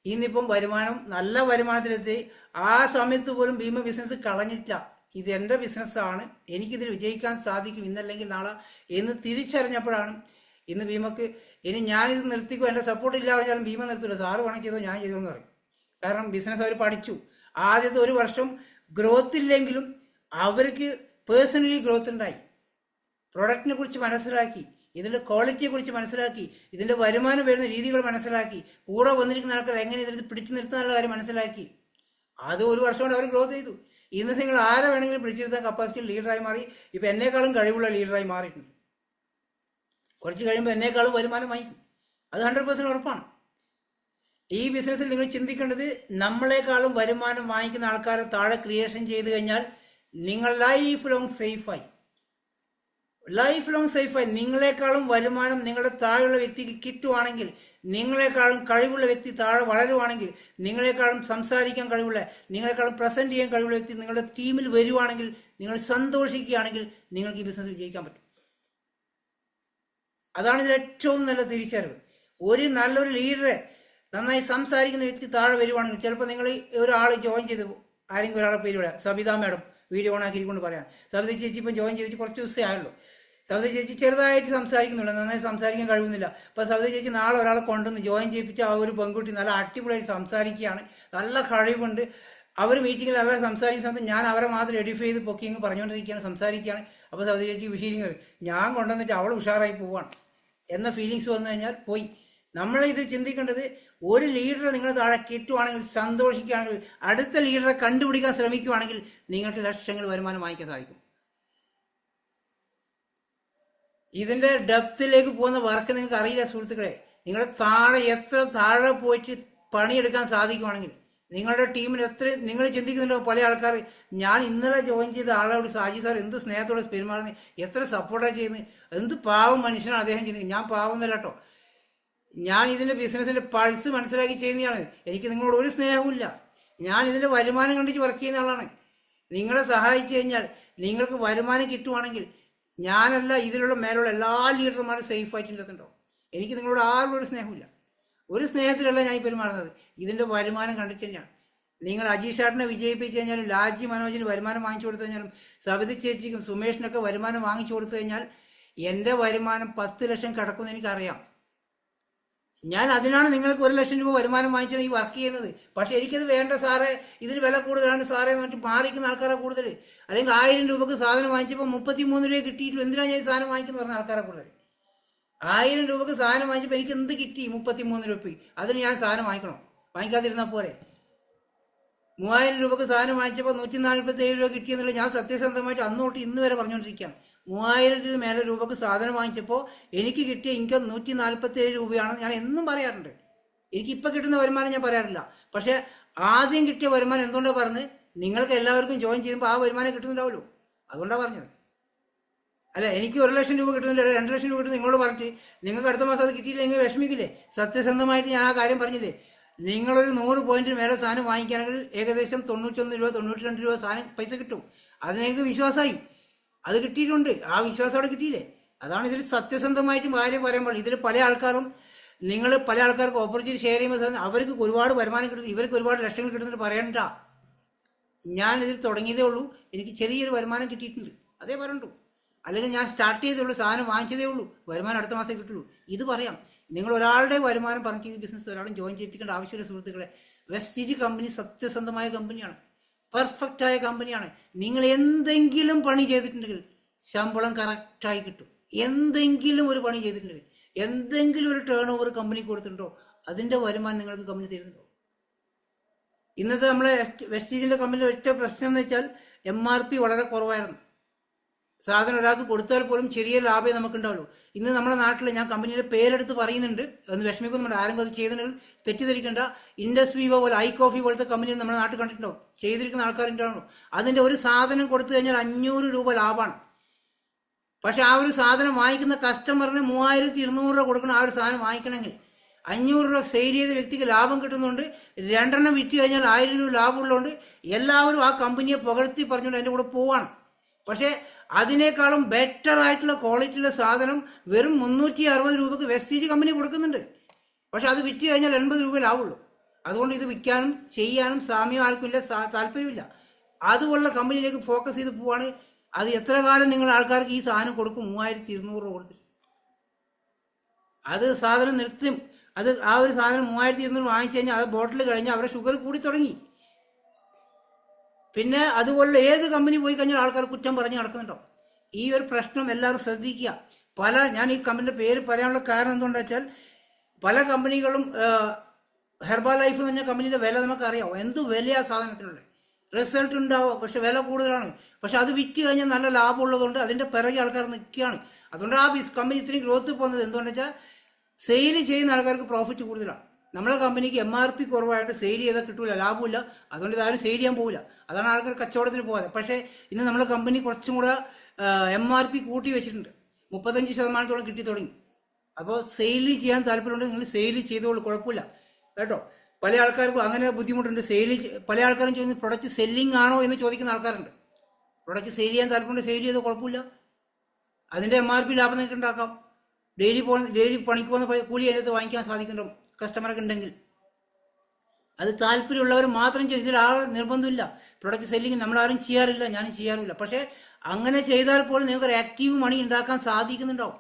ഇന്നിപ്പം നല്ല വരുമാനത്തിലെത്തി. ആ സമയത്ത് പോലും ഭീമ ബിസിനസ് കളഞ്ഞിട്ടില്ല. ഇത് എൻ്റെ ബിസിനസ്സാണ്, എനിക്കിതിൽ വിജയിക്കാൻ സാധിക്കും ഇന്നല്ലെങ്കിൽ നാളെ എന്ന് തിരിച്ചറിഞ്ഞപ്പോഴാണ് ഇന്ന് ഭീമക്ക് ഇനി ഞാനിത് നിർത്തിക്കോ, എൻ്റെ സപ്പോർട്ട് ഇല്ല പറഞ്ഞാലും ഭീമ നിർത്തില്ല. സാറ് പണം ചെയ്തോ, ഞാൻ ചെയ്തോ എന്ന് പറയും. കാരണം ബിസിനസ് അവർ പഠിച്ചു. ആദ്യത്തെ 1 വർഷം ഗ്രോത്ത് ഇല്ലെങ്കിലും അവർക്ക് പേഴ്സണലി ഗ്രോത്ത് ഉണ്ടായി. പ്രൊഡക്റ്റിനെ കുറിച്ച് മനസ്സിലാക്കി, ഇതിൻ്റെ ക്വാളിറ്റിയെ കുറിച്ച് മനസ്സിലാക്കി, ഇതിൻ്റെ വരുമാനം വരുന്ന രീതികൾ മനസ്സിലാക്കി, കൂടെ വന്നിരിക്കുന്ന ആൾക്കാർ എങ്ങനെ ഇതിൽ പിടിച്ചു നിർത്താനുള്ള കാര്യം മനസ്സിലാക്കി. അത് 1 വർഷം കൊണ്ട് അവർ ഗ്രോത്ത് ചെയ്തു. ഇന്ന് നിങ്ങൾ ആരെ വേണമെങ്കിലും പിടിച്ചെടുത്താൻ കപ്പാസിറ്റി ലീഡറായി മാറി. ഇപ്പം എന്നെക്കാളും കഴിവുള്ള ലീഡറായി മാറിയിട്ടുണ്ട്. കുറച്ച് കഴിയുമ്പോൾ എന്നെക്കാളും വരുമാനം വാങ്ങിക്കും. അത് 100% ഉറപ്പാണ്. ഈ ബിസിനസ്സിൽ നിങ്ങൾ ചിന്തിക്കേണ്ടത്, നമ്മളെക്കാളും വരുമാനം വാങ്ങിക്കുന്ന ആൾക്കാരെ താഴെ ക്രിയേഷൻ ചെയ്ത് കഴിഞ്ഞാൽ നിങ്ങൾ ലൈഫ് ലോങ് സേഫായി. നിങ്ങളെക്കാളും വരുമാനം നിങ്ങളുടെ താഴെയുള്ള വ്യക്തിക്ക് കിട്ടുവാണെങ്കിൽ, നിങ്ങളെക്കാളും കഴിവുള്ള വ്യക്തി താഴെ വളരുവാണെങ്കിൽ, നിങ്ങളെക്കാളും സംസാരിക്കാൻ കഴിവുള്ള, നിങ്ങളെക്കാളും പ്രസന്റ് ചെയ്യാൻ കഴിവുള്ള വ്യക്തി നിങ്ങളുടെ ടീമിൽ വരുവാണെങ്കിൽ, നിങ്ങൾ സന്തോഷിക്കുകയാണെങ്കിൽ നിങ്ങൾക്ക് ഈ ബിസിനസ് വിജയിക്കാൻ പറ്റും. അതാണ് ഇതിൽ ഏറ്റവും നല്ല തിരിച്ചറിവ്. നല്ലൊരു ലീഡറെ, നന്നായി സംസാരിക്കുന്ന വ്യക്തി താഴെ വരുവാണെങ്കിൽ, ചിലപ്പോൾ നിങ്ങൾ ഒരാൾ ജോയിൻ ചെയ്ത് ആരെങ്കിലും ഒരാളെ പേര് പറയാം, സബിത മാഡം വീഡിയോ ഓണാക്കിക്കൊണ്ട് പറയാം. സബിത ചേച്ചി ഇപ്പം ജോയിൻ ചെയ്തിട്ട് കുറച്ച് ദിവസമേ ആയുള്ളൂ. സബിത ചേച്ചി ചെറുതായിട്ട് സംസാരിക്കുന്നുള്ളൂ, നന്നായി സംസാരിക്കാൻ കഴിയുന്നില്ല. അപ്പോൾ സബിത ചേച്ചി നാളെ ഒരാളെ കൊണ്ടുവന്ന് ജോയിൻ ചെയ്യിപ്പിച്ച് ആ ഒരു പെൺകുട്ടി നല്ല അടിപൊളിയായി സംസാരിക്കുകയാണ്, നല്ല കഴിവുണ്ട്. അവർ മീറ്റിങ്ങിൽ നല്ല സംസാരിക്കുന്ന സമയത്ത് ഞാൻ അവരെ മാത്രം എഡിഫൈ ചെയ്ത് പൊക്കിങ് പറഞ്ഞുകൊണ്ടിരിക്കുകയാണ്, സംസാരിക്കുകയാണ്. അപ്പോൾ സബിത ചേച്ചി ഫീലിംഗ് ഞാൻ കൊണ്ടുവന്നിട്ട് അവൾ ഉഷാറായി പോവാണ് എന്ന ഫീലിങ്സ് വന്നു കഴിഞ്ഞാൽ പോയി. നമ്മളിത് ചിന്തിക്കേണ്ടത്, ഒരു ലീഡറെ നിങ്ങൾ താഴെ കിട്ടുവാണെങ്കിൽ, സന്തോഷിക്കുകയാണെങ്കിൽ, അടുത്ത ലീഡറെ കണ്ടുപിടിക്കാൻ ശ്രമിക്കുകയാണെങ്കിൽ നിങ്ങൾക്ക് ലക്ഷങ്ങൾ വരുമാനം വാങ്ങിക്കാൻ സാധിക്കും. ഇതിൻ്റെ ഡെപ്തിലേക്ക് പോകുന്ന വർക്ക് നിങ്ങൾക്ക് അറിയില്ല സുഹൃത്തുക്കളെ. നിങ്ങളുടെ എത്ര താഴെ പോയിട്ട് പണിയെടുക്കാൻ സാധിക്കുവാണെങ്കിൽ, നിങ്ങളുടെ ടീമിന് നിങ്ങൾ ചിന്തിക്കുന്നുണ്ടോ? പല ആൾക്കാർ, ഞാൻ ഇന്നലെ ജോയിൻ ചെയ്ത ആളോട് സാജി സാർ എന്ത് സ്നേഹത്തോടെ പെരുമാറുന്നത്, എത്ര സപ്പോർട്ടാണ് ചെയ്യുന്നത്, എന്ത് പാവം മനുഷ്യനാണ് അദ്ദേഹം ചെയ്യുന്നത്. ഞാൻ പാവമൊന്നുമല്ല കേട്ടോ, ഞാൻ ഇതിൻ്റെ ബിസിനസ്സിൻ്റെ പൾസ് മനസ്സിലാക്കി ചെയ്യുന്നതാണ്. എനിക്ക് നിങ്ങളോട് ഒരു സ്നേഹവുമില്ല. ഞാൻ ഇതിൻ്റെ വരുമാനം കണ്ടിട്ട് വർക്ക് ചെയ്യുന്ന ആളാണ്. നിങ്ങളെ സഹായിച്ചു കഴിഞ്ഞാൽ, നിങ്ങൾക്ക് വരുമാനം കിട്ടുവാണെങ്കിൽ, ഞാനല്ല ഇതിലുള്ള മേലുള്ള എല്ലാ ലീഡർമാരും സേഫായിട്ട് എത്തുന്നുണ്ടോ. എനിക്ക് നിങ്ങളോട് ആരും ഒരു സ്നേഹമില്ല, ഒരു സ്നേഹത്തിലല്ല ഞാൻ പെരുമാറുന്നത്. ഇതിൻ്റെ വരുമാനം കണ്ടിട്ട് തന്നെയാണ്. നിങ്ങൾ അജീഷാട്ടിനെ വിജയിപ്പിച്ച് കഴിഞ്ഞാലും, ലാജി മനോജിന് വരുമാനം വാങ്ങിച്ചു കൊടുത്തു കഴിഞ്ഞാലും, സബിത ചേച്ചിക്കും സുമേഷിനൊക്കെ വരുമാനം വാങ്ങിച്ചു കൊടുത്തു കഴിഞ്ഞാൽ എൻ്റെ വരുമാനം 10 ലക്ഷം കിടക്കുമെന്ന് എനിക്കറിയാം. ഞാൻ അതിനാണ് നിങ്ങൾക്ക് 1 ലക്ഷം രൂപ വരുമാനം വാങ്ങിച്ചാണ് ഈ വർക്ക് ചെയ്യുന്നത്. പക്ഷേ എനിക്കത് വേണ്ട സാറേ, ഇതിന് വില കൂടുതലാണ് സാറേ എന്ന് പറഞ്ഞിട്ട് മാറിക്കുന്ന ആൾക്കാരെ കൂടുതൽ. അല്ലെങ്കിൽ 1000 രൂപക്ക് സാധനം വാങ്ങിച്ചപ്പോൾ 33 രൂപ കിട്ടിയിട്ടു, എന്തിനാണ് ഞാൻ ഈ സാധനം വാങ്ങിക്കുന്നു പറഞ്ഞ ആൾക്കാരെ കൂടുതൽ. 1000 രൂപക്ക് സാധനം വാങ്ങിച്ചപ്പോൾ എനിക്ക് എന്ത് കിട്ടി? 33 രൂപ. അതിന് ഞാൻ സാധനം വാങ്ങിക്കണോ? വാങ്ങിക്കാതിരുന്നാൽ പോരെ? 3000 രൂപക്ക് സാധനം വാങ്ങിച്ചപ്പോൾ 147 രൂപ കിട്ടിയെന്നുള്ളത് ഞാൻ സത്യസന്ധമായിട്ട് അന്ന് തൊട്ട് ഇന്ന് വരെ പറഞ്ഞുകൊണ്ടിരിക്കുകയാണ്. 3000 മേലെ രൂപക്ക് സാധനം വാങ്ങിച്ചപ്പോൾ എനിക്ക് കിട്ടിയ ഇൻകം 147 രൂപയാണെന്ന് ഞാൻ എന്നും പറയാറുണ്ട്. എനിക്കിപ്പോൾ കിട്ടുന്ന വരുമാനം ഞാൻ പറയാറില്ല. പക്ഷേ ആദ്യം കിട്ടിയ വരുമാനം എന്തുകൊണ്ടാണ് പറഞ്ഞത്? നിങ്ങൾക്ക് എല്ലാവർക്കും ജോയിൻ ചെയ്യുമ്പോൾ ആ വരുമാനം കിട്ടുന്നുണ്ടാവുമല്ലോ, അതുകൊണ്ടാണ് പറഞ്ഞത്. അല്ല, എനിക്ക് 1 ലക്ഷം രൂപ കിട്ടുന്നില്ല, 2 ലക്ഷം രൂപ കിട്ടും നിങ്ങളോട് പറഞ്ഞിട്ട് നിങ്ങൾക്ക് അടുത്ത മാസം അത് കിട്ടിയില്ല, നിങ്ങൾ വിഷമിക്കില്ലേ? സത്യസന്ധമായിട്ട് ഞാൻ ആ കാര്യം പറഞ്ഞില്ലേ? നിങ്ങളൊരു 100 പോയിന്റിന് മേലെ സാധനം വാങ്ങിക്കുകയാണെങ്കിൽ ഏകദേശം 91 രൂപ 92 രൂപ സാധനം പൈസ കിട്ടും. അത് നിങ്ങൾക്ക് വിശ്വാസമായി, അത് കിട്ടിയിട്ടുണ്ട്. ആ വിശ്വാസം അവിടെ കിട്ടിയില്ലേ? അതാണ് ഇതിൽ സത്യസന്ധമായിട്ട് കാര്യം പറയുമ്പോൾ. ഇതിൽ പല ആൾക്കാർക്ക് ഓപ്പർച്യൂണിറ്റി ഷെയർ ചെയ്യുമ്പോൾ അവർക്ക് ഒരുപാട് വരുമാനം കിട്ടുന്നു, ഇവർക്ക് ഒരുപാട് ലക്ഷങ്ങൾ കിട്ടുന്നുണ്ട് പറയണ്ട. ഞാൻ ഇതിൽ തുടങ്ങിയതേ ഉള്ളൂ, എനിക്ക് ചെറിയൊരു വരുമാനം കിട്ടിയിട്ടുണ്ട്, അതേ പറയണ്ടു. അല്ലെങ്കിൽ ഞാൻ സ്റ്റാർട്ട് ചെയ്തേ ഉള്ളൂ, സാധനം വാങ്ങിച്ചതേ ഉള്ളൂ, വരുമാനം അടുത്ത മാസം കിട്ടുള്ളൂ, ഇത് പറയാം. നിങ്ങൾ ഒരാളുടെ വരുമാനം പറഞ്ഞ് ഈ ബിസിനസ് ഒരാളും ജോയിൻ ചെയ്യിപ്പിക്കേണ്ട ആവശ്യമില്ല സുഹൃത്തുക്കളെ. വെസ്റ്റീജ് കമ്പനി സത്യസന്ധമായ കമ്പനിയാണ്, പെർഫെക്റ്റായ കമ്പനിയാണ്. നിങ്ങൾ എന്തെങ്കിലും പണി ചെയ്തിട്ടുണ്ടെങ്കിൽ ശമ്പളം കറക്റ്റായി കിട്ടും. എന്തെങ്കിലും ഒരു പണി ചെയ്തിട്ടുണ്ടെങ്കിൽ, എന്തെങ്കിലും ഒരു ടേൺ ഓവർ കമ്പനി കൊടുത്തിട്ടുണ്ടോ, അതിൻ്റെ വരുമാനം നിങ്ങൾക്ക് കമ്പനി തരുന്നുണ്ടോ? ഇന്നത്തെ നമ്മളെ വെസ്റ്റീജിൻ്റെ കമ്പനിയുടെ ഒറ്റ പ്രശ്നം എന്ന് വെച്ചാൽ MRP വളരെ കുറവായിരുന്നു. സാധനം ഒരാൾക്ക് കൊടുത്താൽ പോലും ചെറിയ ലാഭമേ നമുക്കുണ്ടാവുള്ളൂ. ഇന്ന് നമ്മുടെ നാട്ടിൽ ഞാൻ കമ്പനിയുടെ പേരെടുത്ത് പറയുന്നുണ്ട്, ഒന്ന് വിഷമിക്കുന്നുണ്ട്, ആരെങ്കിലും അത് ചെയ്തിട്ടുണ്ടെങ്കിൽ തെറ്റിദ്ധരിക്കേണ്ട. ഇൻഡസ് വിവോ പോലെ, ഐ കോഫി പോലത്തെ കമ്പനി നമ്മുടെ നാട്ടിൽ കണ്ടിട്ടുണ്ടാവും, ചെയ്തിരിക്കുന്ന ആൾക്കാരുണ്ടാവുള്ളൂ. അതിൻ്റെ ഒരു സാധനം കൊടുത്തു കഴിഞ്ഞാൽ 500 രൂപ ലാഭമാണ്. പക്ഷെ ആ ഒരു സാധനം വാങ്ങിക്കുന്ന കസ്റ്റമറിന് 3200 രൂപ കൊടുക്കണം. ആ ഒരു സാധനം വാങ്ങിക്കണമെങ്കിൽ 500 രൂപ സെയിൽ ചെയ്ത വ്യക്തിക്ക് ലാഭം കിട്ടുന്നുണ്ട്. 2 എണ്ണം വിറ്റ് കഴിഞ്ഞാൽ 1000 രൂപ ലാഭമുള്ളതുകൊണ്ട് എല്ലാവരും ആ കമ്പനിയെ പുകഴ്ത്തി പറഞ്ഞുകൊണ്ട് അതിൻ്റെ കൂടെ പോവാണ്. പക്ഷേ അതിനേക്കാളും ബെറ്റർ ആയിട്ടുള്ള ക്വാളിറ്റിയുള്ള സാധനം വെറും 360 രൂപക്ക് വെസ്റ്റീജ് കമ്പനി കൊടുക്കുന്നുണ്ട്. പക്ഷെ അത് വിറ്റ് കഴിഞ്ഞാൽ 80 രൂപ ലാഭമുള്ളൂ. അതുകൊണ്ട് ഇത് വിൽക്കാനും ചെയ്യാനും സാമ്യം ആർക്കുമില്ല, താല്പര്യമില്ല. അതുപോലുള്ള കമ്പനിയിലേക്ക് ഫോക്കസ് ചെയ്ത് പോവാണ്. അത് എത്ര കാലം നിങ്ങൾ ആൾക്കാർക്ക് ഈ സാധനം കൊടുക്കും? 3200 രൂപ കൊടുത്തിട്ട് അത് സാധനം നിർത്തും. അത് ആ ഒരു സാധനം 3200 വാങ്ങിച്ചു കഴിഞ്ഞാൽ അത് ബോട്ടിൽ കഴിഞ്ഞാൽ അവരുടെ ഷുഗർ കൂടി തുടങ്ങി. പിന്നെ അതുപോലുള്ള ഏത് കമ്പനി പോയി കഴിഞ്ഞാൽ ആൾക്കാർ കുറ്റം പറഞ്ഞ് നടക്കുന്നുണ്ടോ? ഈ ഒരു പ്രശ്നം എല്ലാവരും ശ്രദ്ധിക്കുക. ഞാൻ ഈ കമ്പനിയുടെ പേര് പറയാനുള്ള കാരണം എന്തുകൊണ്ടാ വെച്ചാൽ പല കമ്പനികളും ഹെർബൽ ലൈഫ് എന്ന് പറഞ്ഞ കമ്പനിയുടെ വില നമുക്കറിയാം, എന്ത് വിലയാ സാധനത്തിനുള്ള. റിസൾട്ട് ഉണ്ടാവുക, പക്ഷെ വില കൂടുതലാണ്. പക്ഷെ അത് വിറ്റ് കഴിഞ്ഞാൽ നല്ല ലാഭമുള്ളതുകൊണ്ട് അതിൻ്റെ പിറകെ ആൾക്കാർ നിൽക്കുകയാണ്. അതുകൊണ്ട് ആ കമ്പനി ഇത്രയും ഗ്രോത്ത് പോകുന്നത് എന്തുകൊണ്ടെന്ന് വെച്ചാൽ സെയിൽ ചെയ്യുന്ന ആൾക്കാർക്ക് പ്രോഫിറ്റ് കൂടുതലാണ്. നമ്മളെ കമ്പനിക്ക് MRP കുറവായിട്ട് സെയിൽ ചെയ്താൽ കിട്ടൂല, ലാഭമില്ല. അതുകൊണ്ട് ഇതാരും സെയിൽ ചെയ്യാൻ പോകില്ല. അതാണ് ആൾക്കാർ കച്ചവടത്തിന് പോകാതെ. പക്ഷേ ഇന്ന് നമ്മളെ കമ്പനി കുറച്ചും കൂടെ MRP കൂട്ടി വെച്ചിട്ടുണ്ട്, 35% കിട്ടി തുടങ്ങി. അപ്പോൾ സെയിൽ ചെയ്യാൻ താല്പര്യമുണ്ട്, നിങ്ങൾ സെയിൽ ചെയ്തോളൂ, കുഴപ്പമില്ല കേട്ടോ. പല ആൾക്കാർക്കും അങ്ങനെ ബുദ്ധിമുട്ടുണ്ട്. പല ആൾക്കാരും ചോദിക്കുന്നത് പ്രൊഡക്റ്റ് സെല്ലിംഗ് ആണോ എന്ന് ചോദിക്കുന്ന ആൾക്കാരുണ്ട്. പ്രൊഡക്റ്റ് സെയിൽ ചെയ്യാൻ താല്പര്യമുണ്ട്, സെയിൽ ചെയ്തോ, കുഴപ്പമില്ല. അതിൻ്റെ MRP ലാഭം നിങ്ങൾക്ക് ഉണ്ടാക്കാം. ഡെയിലി പണിക്ക് പോകുന്ന കൂലി അതിനകത്ത് വാങ്ങിക്കാൻ സാധിക്കുന്നുണ്ടോ കസ്റ്റമറൊക്കെ ഉണ്ടെങ്കിൽ? അത് താല്പര്യമുള്ളവർ മാത്രം ചെയ്യും. ഇതിൽ ആ നിർബന്ധമില്ല. പ്രൊഡക്റ്റ് സെല്ലിങ് നമ്മളാരും ചെയ്യാറില്ല, ഞാനും ചെയ്യാറില്ല. പക്ഷേ അങ്ങനെ ചെയ്താൽ പോലും നിങ്ങൾക്ക് ഒരു ആക്റ്റീവ് മണി ഉണ്ടാക്കാൻ സാധിക്കുന്നുണ്ടാവും.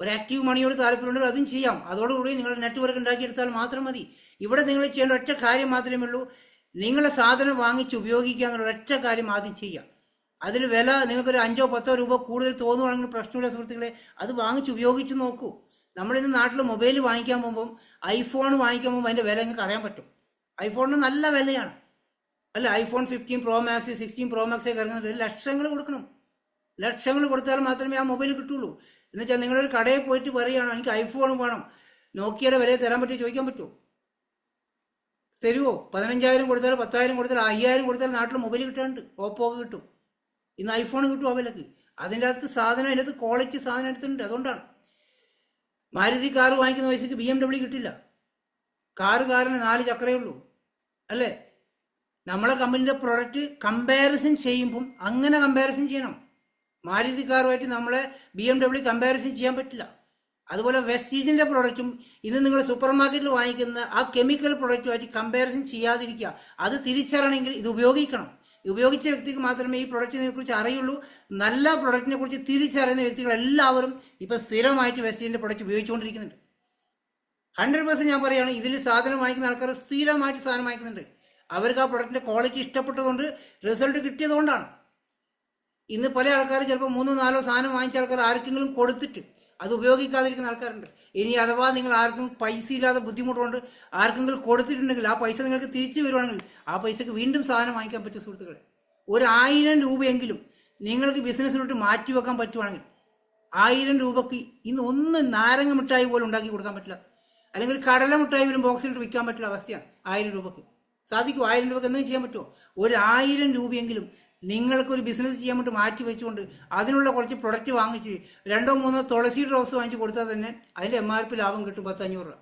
ഒരു ആക്റ്റീവ് മണിയോട് താല്പര്യമുണ്ടെങ്കിൽ അതും ചെയ്യാം. അതോടുകൂടി നിങ്ങൾ നെറ്റ്വർക്ക് ഉണ്ടാക്കിയെടുത്താൽ മാത്രം മതി. ഇവിടെ നിങ്ങൾ ചെയ്യേണ്ട ഒറ്റ കാര്യം മാത്രമേ ഉള്ളൂ, നിങ്ങളെ സാധനം വാങ്ങിച്ച് ഉപയോഗിക്കുക എന്നുള്ള ഒറ്റ കാര്യം ആദ്യം ചെയ്യാം. അതിൽ വില നിങ്ങൾക്കൊരു 5-10 രൂപ കൂടുതൽ തോന്നുവാണെങ്കിൽ പ്രശ്നമില്ല സുഹൃത്തുക്കളെ, അത് വാങ്ങിച്ച് ഉപയോഗിച്ച് നോക്കൂ. നമ്മളിന്ന് നാട്ടിൽ മൊബൈൽ വാങ്ങിക്കാൻ പോകുമ്പം, ഐഫോൺ വാങ്ങിക്കാൻ പോകുമ്പോൾ അതിൻ്റെ വില നിങ്ങൾക്ക് അറിയാൻ പറ്റും. ഐഫോണിന് നല്ല വിലയാണ്, അല്ല? iPhone 15 Pro Max 16 Pro Max ഒക്കെ ഇറങ്ങുന്നുണ്ട്. ലക്ഷങ്ങൾ കൊടുക്കണം. ലക്ഷങ്ങൾ കൊടുത്താൽ മാത്രമേ ആ മൊബൈൽ കിട്ടുള്ളൂ. എന്നുവെച്ചാൽ നിങ്ങളൊരു കടയിൽ പോയിട്ട് പറയുകയാണ് എനിക്ക് ഐഫോൺ വേണം, നോക്കിയയുടെ വില തരാൻ പറ്റുമോ ചോദിക്കാൻ പറ്റുമോ? തരുമോ? 15,000 കൊടുത്താൽ 10,000 കൊടുത്താൽ 5,000 കൊടുത്താൽ നാട്ടിൽ മൊബൈൽ കിട്ടാനുണ്ട്, ഓപ്പോ കിട്ടും. ഇന്ന് ഐഫോൺ കിട്ടും ആ വിലക്ക്. അതിൻ്റെ അകത്ത് സാധനം, അതിൻ്റെ അകത്ത് ക്വാളിറ്റി സാധനം എടുത്തിട്ടുണ്ട്. അതുകൊണ്ടാണ് മാരുതി കാർ വാങ്ങിക്കുന്ന പൈസക്ക് BMW കിട്ടില്ല. കാറിന് 4 ചക്രയേ ഉള്ളൂ, അല്ലേ? നമ്മളെ കമ്പനിയുടെ പ്രൊഡക്റ്റ് കമ്പാരിസൺ ചെയ്യുമ്പം അങ്ങനെ കമ്പാരിസൺ ചെയ്യണം. മാരുതി കാറുമായിട്ട് നമ്മളെ BMW കമ്പാരിസൺ ചെയ്യാൻ പറ്റില്ല. അതുപോലെ വെസ്റ്റീജിൻ്റെ പ്രൊഡക്റ്റും ഇന്ന് നിങ്ങൾ സൂപ്പർ മാർക്കറ്റിൽ വാങ്ങിക്കുന്ന ആ കെമിക്കൽ പ്രൊഡക്റ്റുമായിട്ട് കമ്പാരിസൺ ചെയ്യാതിരിക്കുക. അത് തിരിച്ചറിയണമെങ്കിൽ ഇത് ഉപയോഗിക്കണം. ഉപയോഗിച്ച വ്യക്തിക്ക് മാത്രമേ ഈ പ്രൊഡക്റ്റിനെ കുറിച്ച് അറിയുള്ളൂ. നല്ല പ്രൊഡക്റ്റിനെ കുറിച്ച് തിരിച്ചറിയുന്ന വ്യക്തികൾ എല്ലാവരും ഇപ്പം സ്ഥിരമായിട്ട് വെസ്റ്റീജിൻ്റെ പ്രൊഡക്റ്റ് ഉപയോഗിച്ചുകൊണ്ടിരിക്കുന്നുണ്ട്. 100% ഞാൻ പറയുകയാണ്, ഇതിൽ സാധനം വാങ്ങിക്കുന്ന ആൾക്കാർ സ്ഥിരമായിട്ട് സാധനം വാങ്ങിക്കുന്നുണ്ട്. അവർക്ക് ആ പ്രൊഡക്റ്റിൻ്റെ ക്വാളിറ്റി ഇഷ്ടപ്പെട്ടതുകൊണ്ട്, റിസൾട്ട് കിട്ടിയതുകൊണ്ടാണ്. ഇന്ന് പല ആൾക്കാർ ചിലപ്പോൾ 3-4 സാധനം വാങ്ങിച്ച ആൾക്കാർ ആർക്കെങ്കിലും കൊടുത്തിട്ട് അത് ഉപയോഗിക്കാതിരിക്കുന്ന ആൾക്കാരുണ്ട്. ഇനി അഥവാ നിങ്ങൾ ആർക്കും പൈസ ഇല്ലാതെ ബുദ്ധിമുട്ടുകൊണ്ട് ആർക്കെങ്കിലും കൊടുത്തിട്ടുണ്ടെങ്കിൽ ആ പൈസ നിങ്ങൾക്ക് തിരിച്ചു വരുവാണെങ്കിൽ ആ പൈസക്ക് വീണ്ടും സാധനം വാങ്ങിക്കാൻ പറ്റും സുഹൃത്തുക്കളെ. 1000 രൂപയെങ്കിലും നിങ്ങൾക്ക് ബിസിനസ്സിലോട്ട് മാറ്റി വെക്കാൻ പറ്റുവാണെങ്കിൽ 1000 രൂപയ്ക്ക് ഇന്ന് ഒന്ന് നാരങ്ങ മിഠായി പോലും ഉണ്ടാക്കി കൊടുക്കാൻ പറ്റില്ല, അല്ലെങ്കിൽ ഒരു കടല മിഠായി പോലും ബോക്സിലിട്ട് വിൽക്കാൻ പറ്റില്ല അവസ്ഥയാണ്. 1000 രൂപയ്ക്ക് സാധിക്കും? 1000 രൂപയ്ക്ക് എന്തെങ്കിലും ചെയ്യാൻ പറ്റുമോ? 1000 രൂപയെങ്കിലും നിങ്ങൾക്കൊരു ബിസിനസ് ചെയ്യാൻ വേണ്ടി മാറ്റി വെച്ചുകൊണ്ട് അതിനുള്ള കുറച്ച് പ്രൊഡക്റ്റ് വാങ്ങിച്ച് 2-3 തുളസി ഡ്രോപ്സ് വാങ്ങിച്ച് കൊടുത്താൽ തന്നെ അതിൻ്റെ MRP ലാഭം കിട്ടും 10-500 രൂപ.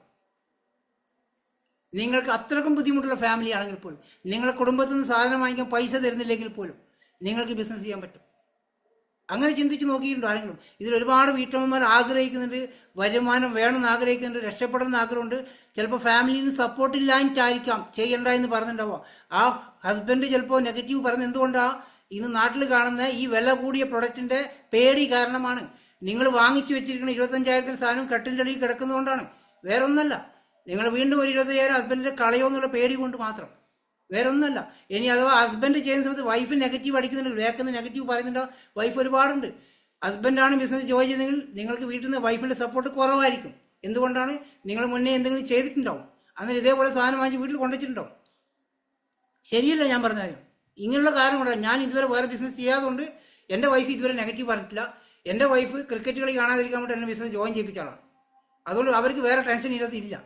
നിങ്ങൾക്ക് അത്രക്കും ബുദ്ധിമുട്ടുള്ള ഫാമിലി ആണെങ്കിൽ പോലും, നിങ്ങളുടെ കുടുംബത്തിൽ നിന്ന് സാധനം വാങ്ങിക്കാൻ പൈസ തരുന്നില്ലെങ്കിൽ പോലും നിങ്ങൾക്ക് ബിസിനസ് ചെയ്യാൻ പറ്റും. അങ്ങനെ ചിന്തിച്ച് നോക്കിയിട്ടുണ്ടോ ആരെങ്കിലും? ഇതിൽ ഒരുപാട് വീട്ടമ്മമാർ ആഗ്രഹിക്കുന്നുണ്ട്, വരുമാനം വേണമെന്ന് ആഗ്രഹിക്കുന്നുണ്ട്, രക്ഷപ്പെടണമെന്ന് ആഗ്രഹമുണ്ട്. ചിലപ്പോൾ ഫാമിലിയിൽ നിന്ന് സപ്പോർട്ട് ഇല്ലാഞ്ഞിട്ടായിരിക്കാം ചെയ്യണ്ട എന്ന് പറഞ്ഞിട്ടുണ്ടാവുക. ആ ഹസ്ബൻഡ് ചിലപ്പോൾ നെഗറ്റീവ് പറഞ്ഞത് എന്തുകൊണ്ടാണ്? ഇന്ന് നാട്ടിൽ കാണുന്ന ഈ വില കൂടിയ പ്രൊഡക്റ്റിൻ്റെ പേടി കാരണമാണ്. നിങ്ങൾ വാങ്ങിച്ചു വെച്ചിരിക്കുന്ന 25,000 സാധനം കട്ടിൻ്റെ അടിയിൽ കിടക്കുന്നതുകൊണ്ടാണ്, വേറെ ഒന്നല്ല. നിങ്ങൾ വീണ്ടും ഒരു 25,000 ഹസ്ബൻഡിൻ്റെ കളയോ എന്നുള്ള പേടി കൊണ്ട് മാത്രം, വേറെ ഒന്നല്ല. ഇനി അഥവാ ഹസ്ബൻഡ് ചെയ്യുന്ന സമയത്ത് വൈഫ് നെഗറ്റീവ് അടിക്കുന്നുണ്ട്, വേക്കുന്ന നെഗറ്റീവ് പറയുന്നുണ്ടോ? വൈഫ് ഒരുപാടുണ്ട്. ഹസ്ബൻഡാണ് ബിസിനസ് ജോയിൻ ചെയ്യുന്നതെങ്കിൽ നിങ്ങൾക്ക് വീട്ടിൽ നിന്ന് വൈഫിൻ്റെ സപ്പോർട്ട് കുറവായിരിക്കും. എന്തുകൊണ്ടാണ്? നിങ്ങൾ മുന്നേ എന്തെങ്കിലും ചെയ്തിട്ടുണ്ടാവും, അങ്ങനെ ഇതേപോലെ സാധനം വാങ്ങിച്ച് വീട്ടിൽ കൊണ്ടുവച്ചിട്ടുണ്ടാവും. ശരിയല്ല ഞാൻ പറഞ്ഞ കാര്യം. ഇങ്ങനെയുള്ള കാരണം കൊണ്ടാണ് ഞാൻ ഇതുവരെ വേറെ ബിസിനസ് ചെയ്യാത്തതുകൊണ്ട് എൻ്റെ വൈഫ് ഇതുവരെ നെഗറ്റീവ് പറഞ്ഞിട്ടില്ല. എൻ്റെ വൈഫ് ക്രിക്കറ്റ് കളി കാണാതിരിക്കാൻ വേണ്ടി എന്നെ ബിസിനസ് ജോയിൻ ചെയ്യിപ്പിച്ച ആളാണ്. അതുകൊണ്ട് അവർക്ക് വേറെ ടെൻഷൻ ഇതിനകത്തില്ല,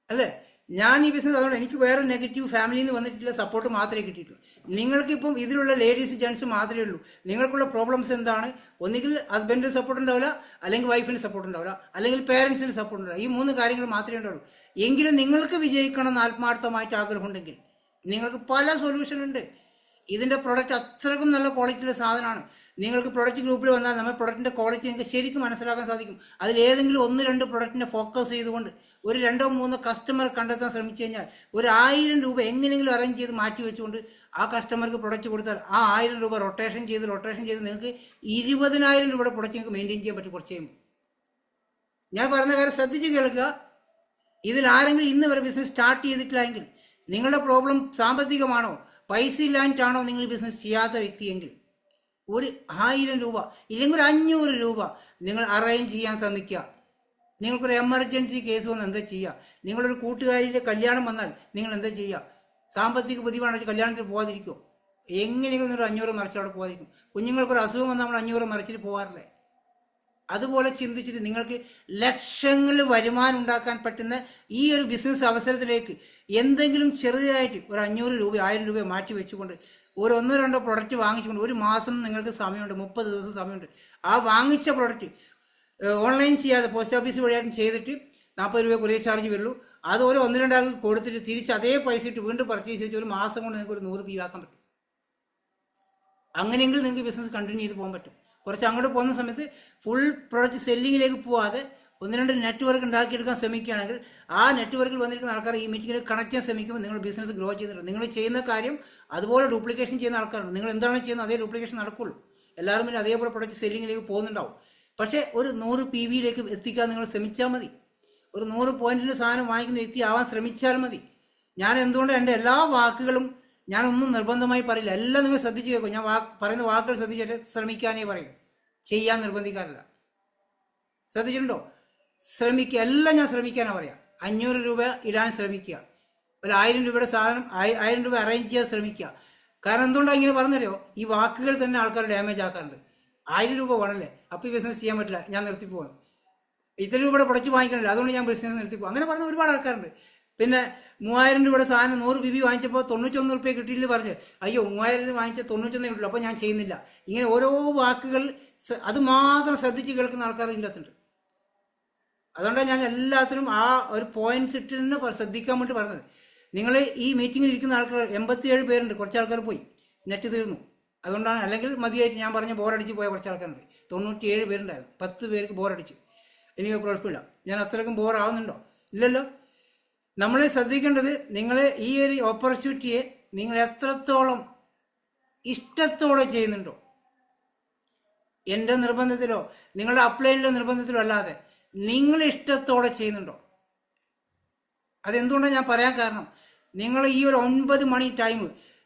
അല്ലേ? ഞാൻ ഈ ബിസിനസ് അതുകൊണ്ട് എനിക്ക് വേറെ നെഗറ്റീവ് ഫാമിലിയിൽ നിന്ന് വന്നിട്ടില്ല, സപ്പോർട്ട് മാത്രമേ കിട്ടിയിട്ടുള്ളൂ. നിങ്ങൾക്കിപ്പം ഇതിലുള്ള ലേഡീസ് ജെൻസ് മാത്രമേ ഉള്ളൂ. നിങ്ങൾക്കുള്ള പ്രോബ്ലംസ് എന്താണ്? ഒന്നുകിൽ ഹസ്ബൻഡിന് സപ്പോർട്ട് ഉണ്ടാവില്ല, അല്ലെങ്കിൽ വൈഫിന് സപ്പോർട്ട് ഉണ്ടാവില്ല, അല്ലെങ്കിൽ പേരൻസിന് സപ്പോർട്ട് ഉണ്ടാവില്ല. ഈ 3 കാര്യങ്ങൾ മാത്രമേ ഉണ്ടാവുള്ളൂ. എങ്കിലും നിങ്ങൾക്ക് വിജയിക്കണം എന്ന് ആത്മാർത്ഥമായിട്ട് ആഗ്രഹമുണ്ടെങ്കിൽ നിങ്ങൾക്ക് പല സൊല്യൂഷൻ ഉണ്ട്. ഇതിൻ്റെ പ്രൊഡക്റ്റ് അത്രക്കും നല്ല ക്വാളിറ്റിയുള്ള സാധനമാണ്. നിങ്ങൾക്ക് പ്രൊഡക്റ്റ് ഗ്രൂപ്പിൽ വന്നാൽ നമ്മൾ പ്രൊഡക്റ്റിൻ്റെ ക്വാളിറ്റി നിങ്ങൾക്ക് ശരിക്കും മനസ്സിലാക്കാൻ സാധിക്കും. അതിലേതെങ്കിലും 1-2 പ്രൊഡക്റ്റിനെ ഫോക്കസ് ചെയ്തുകൊണ്ട് ഒരു 2-3 കസ്റ്റമർ കണ്ടെത്താൻ ശ്രമിച്ചു കഴിഞ്ഞാൽ ഒരു 1000 രൂപ എങ്ങനെയെങ്കിലും അറേഞ്ച് ചെയ്ത് മാറ്റി വെച്ചുകൊണ്ട് ആ കസ്റ്റമർക്ക് പ്രൊഡക്റ്റ് കൊടുത്താൽ ആ 1000 രൂപ റൊട്ടേഷൻ ചെയ്ത് നിങ്ങൾക്ക് 20,000 രൂപയുടെ പ്രൊഡക്റ്റ് നിങ്ങൾക്ക് മെയിൻറ്റെയിൻ ചെയ്യാൻ പറ്റും കുറച്ച് കഴിയുമ്പോൾ. ഞാൻ പറഞ്ഞ കാര്യം ശ്രദ്ധിച്ച് കേൾക്കുക. ഇതിൽ ആരെങ്കിലും ഇന്ന് വരെ ബിസിനസ് സ്റ്റാർട്ട് ചെയ്തിട്ടില്ലെങ്കിൽ, നിങ്ങളുടെ പ്രോബ്ലം സാമ്പത്തികമാണോ, പൈസ ഇല്ലാഞ്ഞിട്ടാണോ നിങ്ങൾ ബിസിനസ് ചെയ്യാത്ത വ്യക്തിയെങ്കിൽ, ഒരു 1000 രൂപ ഇല്ലെങ്കിൽ ഒരു 500 രൂപ നിങ്ങൾ അറേഞ്ച് ചെയ്യാൻ ശ്രമിക്കുക. നിങ്ങൾക്കൊരു എമർജൻസി കേസ് വന്ന് എന്താ ചെയ്യുക? നിങ്ങളൊരു കൂട്ടുകാരിയുടെ കല്യാണം വന്നാൽ നിങ്ങൾ എന്താ ചെയ്യുക? സാമ്പത്തിക ബുദ്ധിമുട്ടാണ്, കല്യാണത്തിൽ പോകാതിരിക്കുമോ? എങ്ങനെയെങ്കിലും ഒരു 500 മറിച്ച് അവിടെ പോകാതിരിക്കും. കുഞ്ഞുങ്ങൾക്കൊരു അസുഖം വന്നാൽ നമ്മൾ 500 മറിച്ചിട്ട് പോകാറില്ലേ? അതുപോലെ ചിന്തിച്ചിട്ട് നിങ്ങൾക്ക് ലക്ഷങ്ങൾ വരുമാനം ഉണ്ടാക്കാൻ പറ്റുന്ന ഈ ഒരു ബിസിനസ് അവസരത്തിലേക്ക് എന്തെങ്കിലും ചെറുതായിട്ട് ഒരു 500 രൂപ 1000 രൂപ മാറ്റി വെച്ചുകൊണ്ട് ഒരു 1-2 പ്രൊഡക്റ്റ് വാങ്ങിച്ചുകൊണ്ട് ഒരു മാസം നിങ്ങൾക്ക് സമയമുണ്ട്, 30 ദിവസം സമയമുണ്ട്. ആ വാങ്ങിച്ച പ്രൊഡക്റ്റ് ഓൺലൈൻ ചെയ്യാതെ പോസ്റ്റ് ഓഫീസ് വഴിയായിട്ട് ചെയ്തിട്ട് 40 രൂപ കൊറിയർ ചാർജ് വരുള്ളൂ. അത് ഒരു 1-2 ആൾക്ക് കൊടുത്തിട്ട് തിരിച്ച് അതേ പൈസ ഇട്ട് വീണ്ടും പർച്ചേസ് ചെയ്തിട്ട് ഒരു മാസം കൊണ്ട് നിങ്ങൾക്ക് ഒരു 100 രൂപ ആക്കാൻ പറ്റും. അങ്ങനെയെങ്കിൽ നിങ്ങൾക്ക് ബിസിനസ് കണ്ടിന്യൂ ചെയ്ത് പോകാൻ പറ്റും. കുറച്ച് അങ്ങോട്ട് പോകുന്ന സമയത്ത് ഫുൾ പ്രൊഡക്റ്റ് സെല്ലിങ്ങിലേക്ക് പോവാതെ 1-2 നെറ്റ്വർക്ക് ഉണ്ടാക്കിയെടുക്കാൻ ശ്രമിക്കുകയാണെങ്കിൽ ആ നെറ്റ്വർക്കിൽ വന്നിരിക്കുന്ന ആൾക്കാർ ഈ മീറ്റിങ്ങിൽ കണക്ട് ചെയ്യാൻ ശ്രമിക്കുമ്പോൾ നിങ്ങൾ ബിസിനസ് ഗ്രോ ചെയ്തിട്ടുണ്ട്. നിങ്ങൾ ചെയ്യുന്ന കാര്യം അതുപോലെ ഡ്യൂപ്ലിക്കേഷൻ ചെയ്യുന്ന ആൾക്കാരുണ്ട്. നിങ്ങൾ എന്താണ് ചെയ്യുന്നത് അതേ ഡ്യൂപ്ലിക്കേഷൻ നടക്കുള്ളൂ. എല്ലാവരും പിന്നെ അതേപോലെ പ്രൊഡക്റ്റ് സെല്ലിങ്ങിലേക്ക് പോകുന്നുണ്ടാവും. പക്ഷേ ഒരു 100 PVയിലേക്ക് എത്തിക്കാൻ നിങ്ങൾ ശ്രമിച്ചാൽ മതി. ഒരു 100 പോയിന്റിൻ്റെ സാധനം വാങ്ങിക്കുന്ന വ്യക്തി ആവാൻ ശ്രമിച്ചാൽ മതി. ഞാൻ എന്തുകൊണ്ട് എൻ്റെ എല്ലാ വാക്കുകളും ഞാനൊന്നും നിർബന്ധമായി പറയില്ല, എല്ലാം നിങ്ങൾ ശ്രദ്ധിച്ച് കേൾക്കും. ഞാൻ പറയുന്ന വാക്കുകൾ ശ്രദ്ധിച്ചിട്ട് ശ്രമിക്കാനേ പറയും, ചെയ്യാൻ നിർബന്ധിക്കാറില്ല. ശ്രദ്ധിച്ചിട്ടുണ്ടോ? ശ്രമിക്കുക, എല്ലാം ഞാൻ ശ്രമിക്കാനാണ് പറയാം. 500 രൂപ ഇടാൻ ശ്രമിക്കുക, ഒരു 1000 രൂപയുടെ സാധനം 1000 രൂപ അറേഞ്ച് ചെയ്യാൻ ശ്രമിക്കുക. കാരണം എന്തുകൊണ്ടാണ് ഇങ്ങനെ പറഞ്ഞല്ലോ? ഈ വാക്കുകൾ തന്നെ ആൾക്കാർ ഡാമേജ് ആക്കാറുണ്ട്. 1000 രൂപ വേണമല്ലേ, അപ്പോൾ ഈ ബിസിനസ് ചെയ്യാൻ പറ്റില്ല, ഞാൻ നിർത്തിപ്പോകുന്നു. ഇത്ര രൂപയുടെ പ്രൊഡക്റ്റ് വാങ്ങിക്കണില്ല, അതുകൊണ്ട് ഞാൻ ബിസിനസ് നിർത്തിപ്പോകും. അങ്ങനെ പറഞ്ഞ ഒരുപാട് ആൾക്കാരുണ്ട്. പിന്നെ 3000 രൂപയുടെ സാധനം 100 PV വാങ്ങിച്ചപ്പോൾ 91 രൂപ കിട്ടിയില്ല പറഞ്ഞ് അയ്യോ 3000 വാങ്ങിച്ച 91 കിട്ടില്ല, അപ്പോൾ ഞാൻ ചെയ്യുന്നില്ല. ഇങ്ങനെ ഓരോ വാക്കുകൾ അത് മാത്രം ശ്രദ്ധിച്ച് കേൾക്കുന്ന ആൾക്കാർ ഇതിൻ്റെ അകത്തുണ്ട്. അതുകൊണ്ടാണ് ഞാൻ എല്ലാത്തിനും ആ ഒരു പോയിന്റ്സ് ഇട്ട് തന്നെ ശ്രദ്ധിക്കാൻ വേണ്ടി പറഞ്ഞത്. നിങ്ങൾ ഈ മീറ്റിങ്ങിൽ ഇരിക്കുന്ന ആൾക്കാർ 87 പേരുണ്ട്. കുറച്ച് ആൾക്കാർ പോയി, നെറ്റ് തീർന്നു. അതുകൊണ്ടാണ്, അല്ലെങ്കിൽ മതിയായിട്ട് ഞാൻ പറഞ്ഞ ബോറടിച്ച് പോയ കുറച്ച് ആൾക്കാരുണ്ട്. 97 പേരുണ്ടായിരുന്നു, 10 പേർക്ക് ബോറടിച്ച്. എനിക്ക് കുഴപ്പമില്ല. ഞാൻ അത്രയ്ക്കും ബോറാവുന്നുണ്ടോ? ഇല്ലല്ലോ. നമ്മൾ ശ്രദ്ധിക്കേണ്ടത് നിങ്ങൾ ഈ ഒരു ഓപ്പർച്യൂണിറ്റിയെ നിങ്ങൾ എത്രത്തോളം ഇഷ്ടത്തോടെ ചെയ്യുന്നുണ്ടോ. എൻ്റെ നിർബന്ധത്തിലോ നിങ്ങളുടെ അപ്ലൈനിലെ നിർബന്ധത്തിലോ അല്ലാതെ നിങ്ങൾ ഇഷ്ടത്തോടെ ചെയ്യുന്നുണ്ടോ. അതെന്തുകൊണ്ടാണ് ഞാൻ പറയാൻ കാരണം, നിങ്ങൾ ഈ ഒരു 9 മണി ടൈം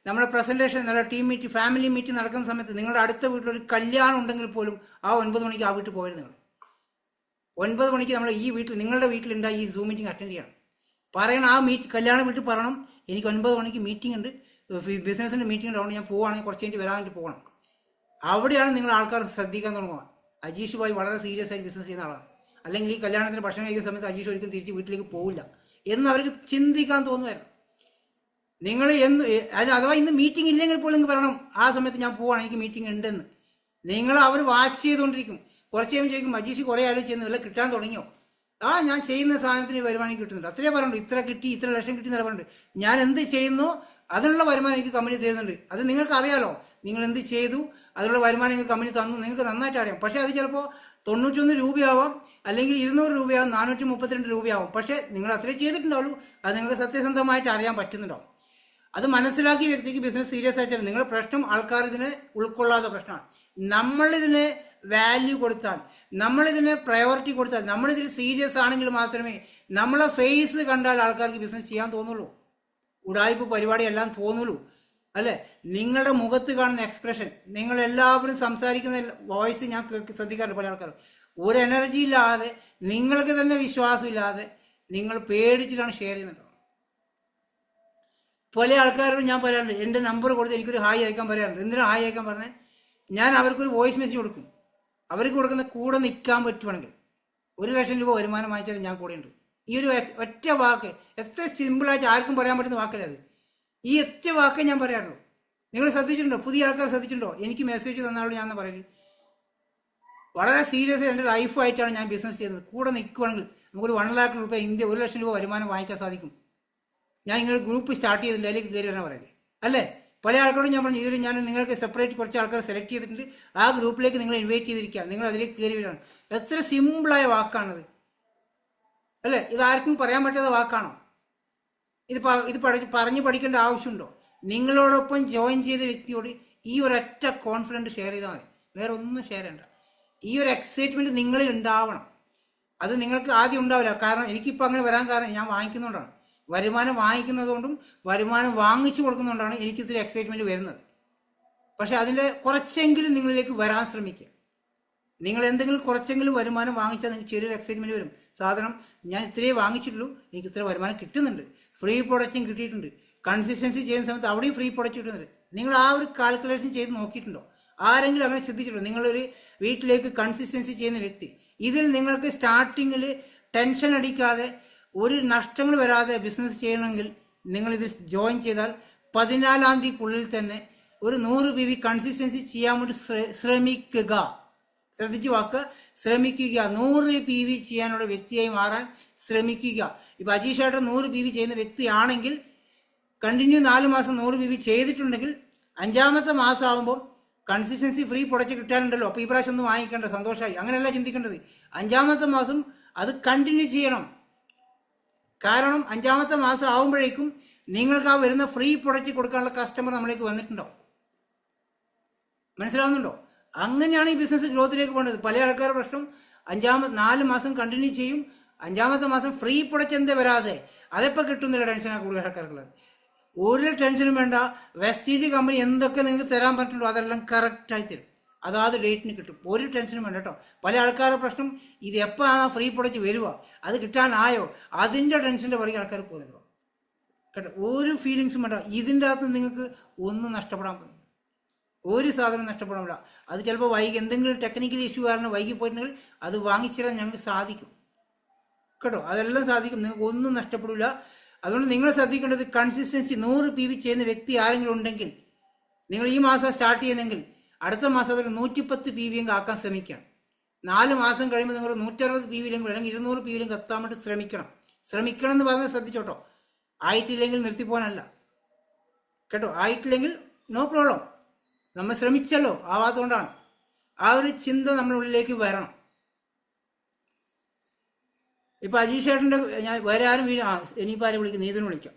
നമ്മുടെ പ്രസൻറ്റേഷൻ, നമ്മുടെ ടീം മീറ്റ്, ഫാമിലി മീറ്റ് നടക്കുന്ന സമയത്ത് നിങ്ങളുടെ അടുത്ത വീട്ടിലൊരു കല്യാണം ഉണ്ടെങ്കിൽ പോലും ആ 9 മണിക്ക് ആ വീട്ടിൽ പോയത് നിങ്ങൾ. 9 മണിക്ക് നമ്മൾ ഈ വീട്ടിൽ നിങ്ങളുടെ വീട്ടിലുണ്ടായി ഈ സൂം മീറ്റിംഗ് അറ്റൻഡ് ചെയ്യണം. പറയണം, ആ കല്യാണ വീട്ടിൽ പറയണം, എനിക്ക് 9 മണിക്ക് മീറ്റിംഗ് ഉണ്ട്, ബിസിനസ്സിൻ്റെ മീറ്റിംഗ് ഉണ്ട്, ഞാൻ പോവുകയാണെങ്കിൽ കുറച്ച് കഴിഞ്ഞിട്ട് വരാനായിട്ട് പോകണം. അവിടെയാണ് നിങ്ങൾ ആൾക്കാർ ശ്രദ്ധിക്കാൻ തുടങ്ങുക. അജീഷ് ഭായ് വളരെ സീരിയസ് ആയി ബിസിനസ് ചെയ്യുന്ന ആളാണ്, അല്ലെങ്കിൽ ഈ കല്യാണത്തിന് ഭക്ഷണം കഴിക്കുന്ന സമയത്ത് അജീഷ് ഒരിക്കലും തിരിച്ച് വീട്ടിലേക്ക് പോവില്ല എന്ന് അവർക്ക് ചിന്തിക്കാൻ തോന്നുമായിരുന്നു. നിങ്ങൾ അഥവാ ഇന്ന് മീറ്റിംഗ് ഇല്ലെങ്കിൽ പോലും പറയണം, ആ സമയത്ത് ഞാൻ പോവാണ്, എനിക്ക് മീറ്റിംഗ് ഉണ്ടെന്ന്. നിങ്ങൾ അവർ വാച്ച് ചെയ്തുകൊണ്ടിരിക്കും. കുറച്ച് കഴിയുമ്പോൾ ചോദിക്കും, അജീഷ് കുറേ ആലോചിച്ചു വല്ല കിട്ടാൻ തുടങ്ങിയോ? ഞാൻ ചെയ്യുന്ന സാധനത്തിന് വരുമാനം കിട്ടുന്നുണ്ട്, അത്രേ പറയുന്നുണ്ട്. ഇത്ര കിട്ടി, ഇത്ര ലക്ഷം കിട്ടി എന്നല്ല പറയുന്നുണ്ട്. ഞാൻ എന്ത് ചെയ്യുന്നു അതിനുള്ള വരുമാനം എനിക്ക് കമ്പനി തരുന്നുണ്ട്. അത് നിങ്ങൾക്ക് അറിയാലോ, നിങ്ങൾ എന്ത് ചെയ്തു അതിനുള്ള വരുമാനം നിങ്ങൾക്ക് കമ്പനി തന്നു, നിങ്ങൾക്ക് നന്നായിട്ട് അറിയാം. പക്ഷേ അത് ചിലപ്പോൾ 91 രൂപയാവാം, അല്ലെങ്കിൽ 200 രൂപയാവും, 432 രൂപയാവും. പക്ഷേ നിങ്ങൾ അത്രേ ചെയ്തിട്ടുണ്ടാവുള്ളൂ. അത് നിങ്ങൾക്ക് സത്യസന്ധമായിട്ട് അറിയാൻ പറ്റുന്നുണ്ടാവും. അത് മനസ്സിലാക്കിയ വ്യക്തിക്ക് ബിസിനസ് സീരിയസ് ആയിട്ട് നിങ്ങളുടെ പ്രശ്നം ആൾക്കാർ ഇതിനെ ഉൾക്കൊള്ളാത്ത പ്രശ്നമാണ്. നമ്മളിതിനെ വാല്യൂ കൊടുത്താൽ, നമ്മളിതിനെ പ്രയോറിറ്റി കൊടുത്താൽ, നമ്മളിതിൽ സീരിയസ് ആണെങ്കിൽ മാത്രമേ നമ്മളെ ഫേസ് കണ്ടാൽ ആൾക്കാർക്ക് ബിസിനസ് ചെയ്യാൻ തോന്നുള്ളൂ, ഉടായ്പ പരിപാടി എല്ലാം തോന്നുള്ളൂ, അല്ലേ? നിങ്ങളുടെ മുഖത്ത് കാണുന്ന എക്സ്പ്രഷൻ, നിങ്ങളെല്ലാവരും സംസാരിക്കുന്ന വോയിസ് ഞാൻ ശ്രദ്ധിക്കാറുണ്ട്. പല ആൾക്കാരും ഒരു എനർജി ഇല്ലാതെ, നിങ്ങൾക്ക് തന്നെ വിശ്വാസമില്ലാതെ, നിങ്ങൾ പേടിച്ചിട്ടാണ് ഷെയർ ചെയ്യുന്നത്. പല ആൾക്കാരോട് ഞാൻ പറയാറുണ്ട്, എൻ്റെ നമ്പർ കൊടുത്ത് എനിക്കൊരു ഹായ് അയക്കാൻ പറയാറുണ്ട്. എന്തിനാണ് ഹായ് അയക്കാൻ പറഞ്ഞത്? ഞാൻ അവർക്കൊരു വോയിസ് മെസ്സേജ് കൊടുക്കും. അവർക്ക് കൊടുക്കുന്ന കൂടെ നിൽക്കാൻ പറ്റുവാണെങ്കിൽ 1 ലക്ഷം രൂപ വരുമാനം വാങ്ങിച്ചാലും ഞാൻ കൂടെയുണ്ട്. ഈ ഒരു ഒറ്റ വാക്ക്, എത്ര സിമ്പിളായിട്ട് ആർക്കും പറയാൻ പറ്റുന്ന വാക്കല്ലേ അത്. ഈ ഒറ്റ വാക്കേ ഞാൻ പറയാറുള്ളൂ. നിങ്ങൾ ശ്രദ്ധിച്ചിട്ടുണ്ടോ? പുതിയ ആൾക്കാർ ശ്രദ്ധിച്ചിട്ടുണ്ടോ? എനിക്ക് മെസ്സേജ് തന്നാലും ഞാൻ പറയല് വളരെ സീരിയസ് എൻ്റെ ലൈഫായിട്ടാണ് ഞാൻ ബിസിനസ് ചെയ്യുന്നത്. കൂടെ നിൽക്കുവാണെങ്കിൽ നമുക്കൊരു 1 ലക്ഷം രൂപ, 1 ലക്ഷം രൂപ വരുമാനം വാങ്ങിക്കാൻ സാധിക്കും. ഞാൻ ഇങ്ങനെ ഗ്രൂപ്പ് സ്റ്റാർട്ട് ചെയ്തിട്ടുണ്ട്, അതിലേക്ക് കയറി വരാൻ പറയല്ലേ, അല്ലേ? പല ആൾക്കാരോടും ഞാൻ പറഞ്ഞു, ഇതിൽ ഞാൻ നിങ്ങൾക്ക് സെപ്പറേറ്റ് കുറച്ച് ആൾക്കാർ സെലക്ട് ചെയ്തിട്ടുണ്ട്, ആ ഗ്രൂപ്പിലേക്ക് നിങ്ങൾ ഇൻവൈറ്റ് ചെയ്തിരിക്കുകയാണ്, നിങ്ങൾ അതിലേക്ക് കയറി വരികയാണ്. എത്ര സിമ്പിളായ വാക്കാണത്, അല്ലേ? ഇതാർക്കും പറയാൻ പറ്റാത്ത വാക്കാണോ? ഇത് പറഞ്ഞ് പഠിക്കേണ്ട ആവശ്യമുണ്ടോ? നിങ്ങളോടൊപ്പം ജോയിൻ ചെയ്ത വ്യക്തിയോട് ഈ ഒരൊറ്റ കോൺഫിഡൻറ്റ് ഷെയർ ചെയ്താൽ മതി, വേറെ ഒന്നും ഷെയർ ചെയ്യണ്ട. ഈ ഒരു എക്സൈറ്റ്മെൻറ്റ് നിങ്ങളിൽ ഉണ്ടാവണം. അത് നിങ്ങൾക്ക് ആദ്യം ഉണ്ടാവില്ല. കാരണം എനിക്കിപ്പോൾ അങ്ങനെ വരാൻ കാരണം ഞാൻ വാങ്ങിക്കുന്നതുകൊണ്ടാണ്. വരുമാനം വാങ്ങിക്കുന്നതുകൊണ്ടും വരുമാനം വാങ്ങിച്ചു കൊടുക്കുന്നതുകൊണ്ടാണ് എനിക്ക് ഇത്തിരി എക്സൈറ്റ്മെൻറ്റ് വരുന്നത്. പക്ഷേ അതിൻ്റെ കുറച്ചെങ്കിലും നിങ്ങളിലേക്ക് വരാൻ ശ്രമിക്കുക. നിങ്ങൾ എന്തെങ്കിലും കുറച്ചെങ്കിലും വരുമാനം വാങ്ങിച്ചാൽ നിങ്ങൾക്ക് ചെറിയൊരു എക്സൈറ്റ്മെൻറ്റ് വരും. സാധനം ഞാൻ ഇത്രയേ വാങ്ങിച്ചിട്ടുള്ളൂ, എനിക്ക് ഇത്ര വരുമാനം കിട്ടുന്നുണ്ട്, ഫ്രീ പ്രൊഡക്റ്റും കിട്ടിയിട്ടുണ്ട്, കൺസിസ്റ്റൻസി ചെയ്യുന്ന സമയത്ത് അവിടെയും ഫ്രീ പ്രൊഡക്റ്റ് കിട്ടുന്നുണ്ട്. നിങ്ങൾ ആ ഒരു കാൽക്കുലേഷൻ ചെയ്ത് നോക്കിയിട്ടുണ്ടോ? ആരെങ്കിലും അങ്ങനെ ശ്രദ്ധിച്ചിട്ടുണ്ടോ? നിങ്ങളൊരു വീട്ടിലേക്ക് കൺസിസ്റ്റൻസി ചെയ്യുന്ന വ്യക്തി, ഇതിൽ നിങ്ങൾക്ക് സ്റ്റാർട്ടിങ്ങിൽ ടെൻഷൻ അടിക്കാതെ, ഒരു നഷ്ടങ്ങൾ വരാതെ ബിസിനസ് ചെയ്യണമെങ്കിൽ നിങ്ങളിത് ജോയിൻ ചെയ്താൽ 14-ാം തീയതിക്കുള്ളിൽ തന്നെ ഒരു 100 PV കൺസിസ്റ്റൻസി ചെയ്യാൻ വേണ്ടി ശ്രമിക്കുക. ശ്രദ്ധിച്ച് വാക്ക്, ശ്രമിക്കുക. 100 PV ചെയ്യാനുള്ള വ്യക്തിയായി മാറാൻ ശ്രമിക്കുക. ഇപ്പം അജീഷ് ഏട്ടൻ 100 PV ചെയ്യുന്ന വ്യക്തിയാണെങ്കിൽ കണ്ടിന്യൂ 4 മാസം 100 PV ചെയ്തിട്ടുണ്ടെങ്കിൽ 5-ാമത്തെ മാസം ആകുമ്പോൾ കൺസിസ്റ്റൻസി ഫ്രീ പ്രൊഡക്റ്റ് കിട്ടാനുണ്ടല്ലോ, അപ്പോൾ ഈ പ്രാവശ്യം ഒന്നും വാങ്ങിക്കേണ്ട, സന്തോഷമായി. അങ്ങനെയല്ല ചിന്തിക്കേണ്ടത്. 5-ാമത്തെ മാസം അത് കണ്ടിന്യൂ ചെയ്യണം. കാരണം 5-ാമത്തെ മാസം ആകുമ്പോഴേക്കും നിങ്ങൾക്ക് ആ വരുന്ന ഫ്രീ പ്രൊഡക്റ്റ് കൊടുക്കാനുള്ള കസ്റ്റമർ നമ്മളിലേക്ക് വന്നിട്ടുണ്ടോ? മനസ്സിലാവുന്നുണ്ടോ? അങ്ങനെയാണ് ഈ ബിസിനസ് ഗ്രോത്തിലേക്ക് പോകേണ്ടത്. പല ആൾക്കാരുടെ പ്രശ്നം 4 മാസം കണ്ടിന്യൂ ചെയ്യും, 5-ാമത്തെ മാസം ഫ്രീ പ്രൊഡക്റ്റ് എന്തേ വരാതെ, അതെപ്പോൾ കിട്ടുന്നില്ല ടെൻഷനാണ് കൂടുതൽ ആൾക്കാർക്കുള്ളത്. ഒരു ടെൻഷനും വേണ്ട. വെസ്റ്റീജ് കമ്പനി എന്തൊക്കെ നിങ്ങൾക്ക് തരാൻ പറ്റുള്ളൂ അതെല്ലാം കറക്റ്റായി തരും, അതാത് ഡേറ്റിന് കിട്ടും. ഒരു ടെൻഷനും വേണ്ട കേട്ടോ. പല ആൾക്കാരുടെ പ്രശ്നം ഇത് എപ്പോൾ ആ ഫ്രീ പ്രൊഡക്റ്റ് വരുക, അത് കിട്ടാനായോ, അതിൻ്റെ ടെൻഷൻ്റെ പുറകെ ആൾക്കാർ പോകുന്നുണ്ടോ കേട്ടോ. ഒരു ഫീലിങ്സും വേണ്ട. ഇതിൻ്റെ അകത്ത് നിങ്ങൾക്ക് ഒന്നും നഷ്ടപ്പെടാൻ പോകുന്നു, ഒരു സാധനം നഷ്ടപ്പെടാനില്ല. അത് ചിലപ്പോൾ എന്തെങ്കിലും ടെക്നിക്കൽ ഇഷ്യൂ കാരണം വൈകി പോയിട്ടുണ്ടെങ്കിൽ അത് വാങ്ങിച്ചിടാൻ ഞങ്ങൾക്ക് സാധിക്കും കേട്ടോ. അതെല്ലാം സാധിക്കും, നിങ്ങൾക്ക് ഒന്നും നഷ്ടപ്പെടില്ല. അതുകൊണ്ട് നിങ്ങൾ ശ്രദ്ധിക്കേണ്ടത് കൺസിസ്റ്റൻസി 100 PV ചെയ്യുന്ന വ്യക്തി ആരെങ്കിലും ഉണ്ടെങ്കിൽ, നിങ്ങൾ ഈ മാസം സ്റ്റാർട്ട് ചെയ്യുന്നെങ്കിൽ അടുത്ത മാസം അതൊരു 110 PV ആക്കാൻ ശ്രമിക്കണം. 4 മാസം കഴിയുമ്പോൾ നിങ്ങൾ 160 PV അല്ലെങ്കിൽ 200 PV എത്താൻ വേണ്ടി ശ്രമിക്കണം എന്ന് പറഞ്ഞാൽ ശ്രദ്ധിച്ചോട്ടോ. ആയിട്ടില്ലെങ്കിൽ നിർത്തിപ്പോകാനല്ല കേട്ടോ. ആയിട്ടില്ലെങ്കിൽ നോ പ്രോബ്ലം, നമ്മൾ ശ്രമിച്ചല്ലോ, ആവാത്തതുകൊണ്ടാണ്. ആ ഒരു ചിന്ത നമ്മളുള്ളിലേക്ക് വരണം. ഇപ്പോൾ അജീഷ് ചേട്ടൻ്റെ ഞാൻ വേറെ ആരും വീഡിയോ ഇനിയിപ്പോൾ ആരും വിളിക്കും, നീതിന് വിളിക്കാം,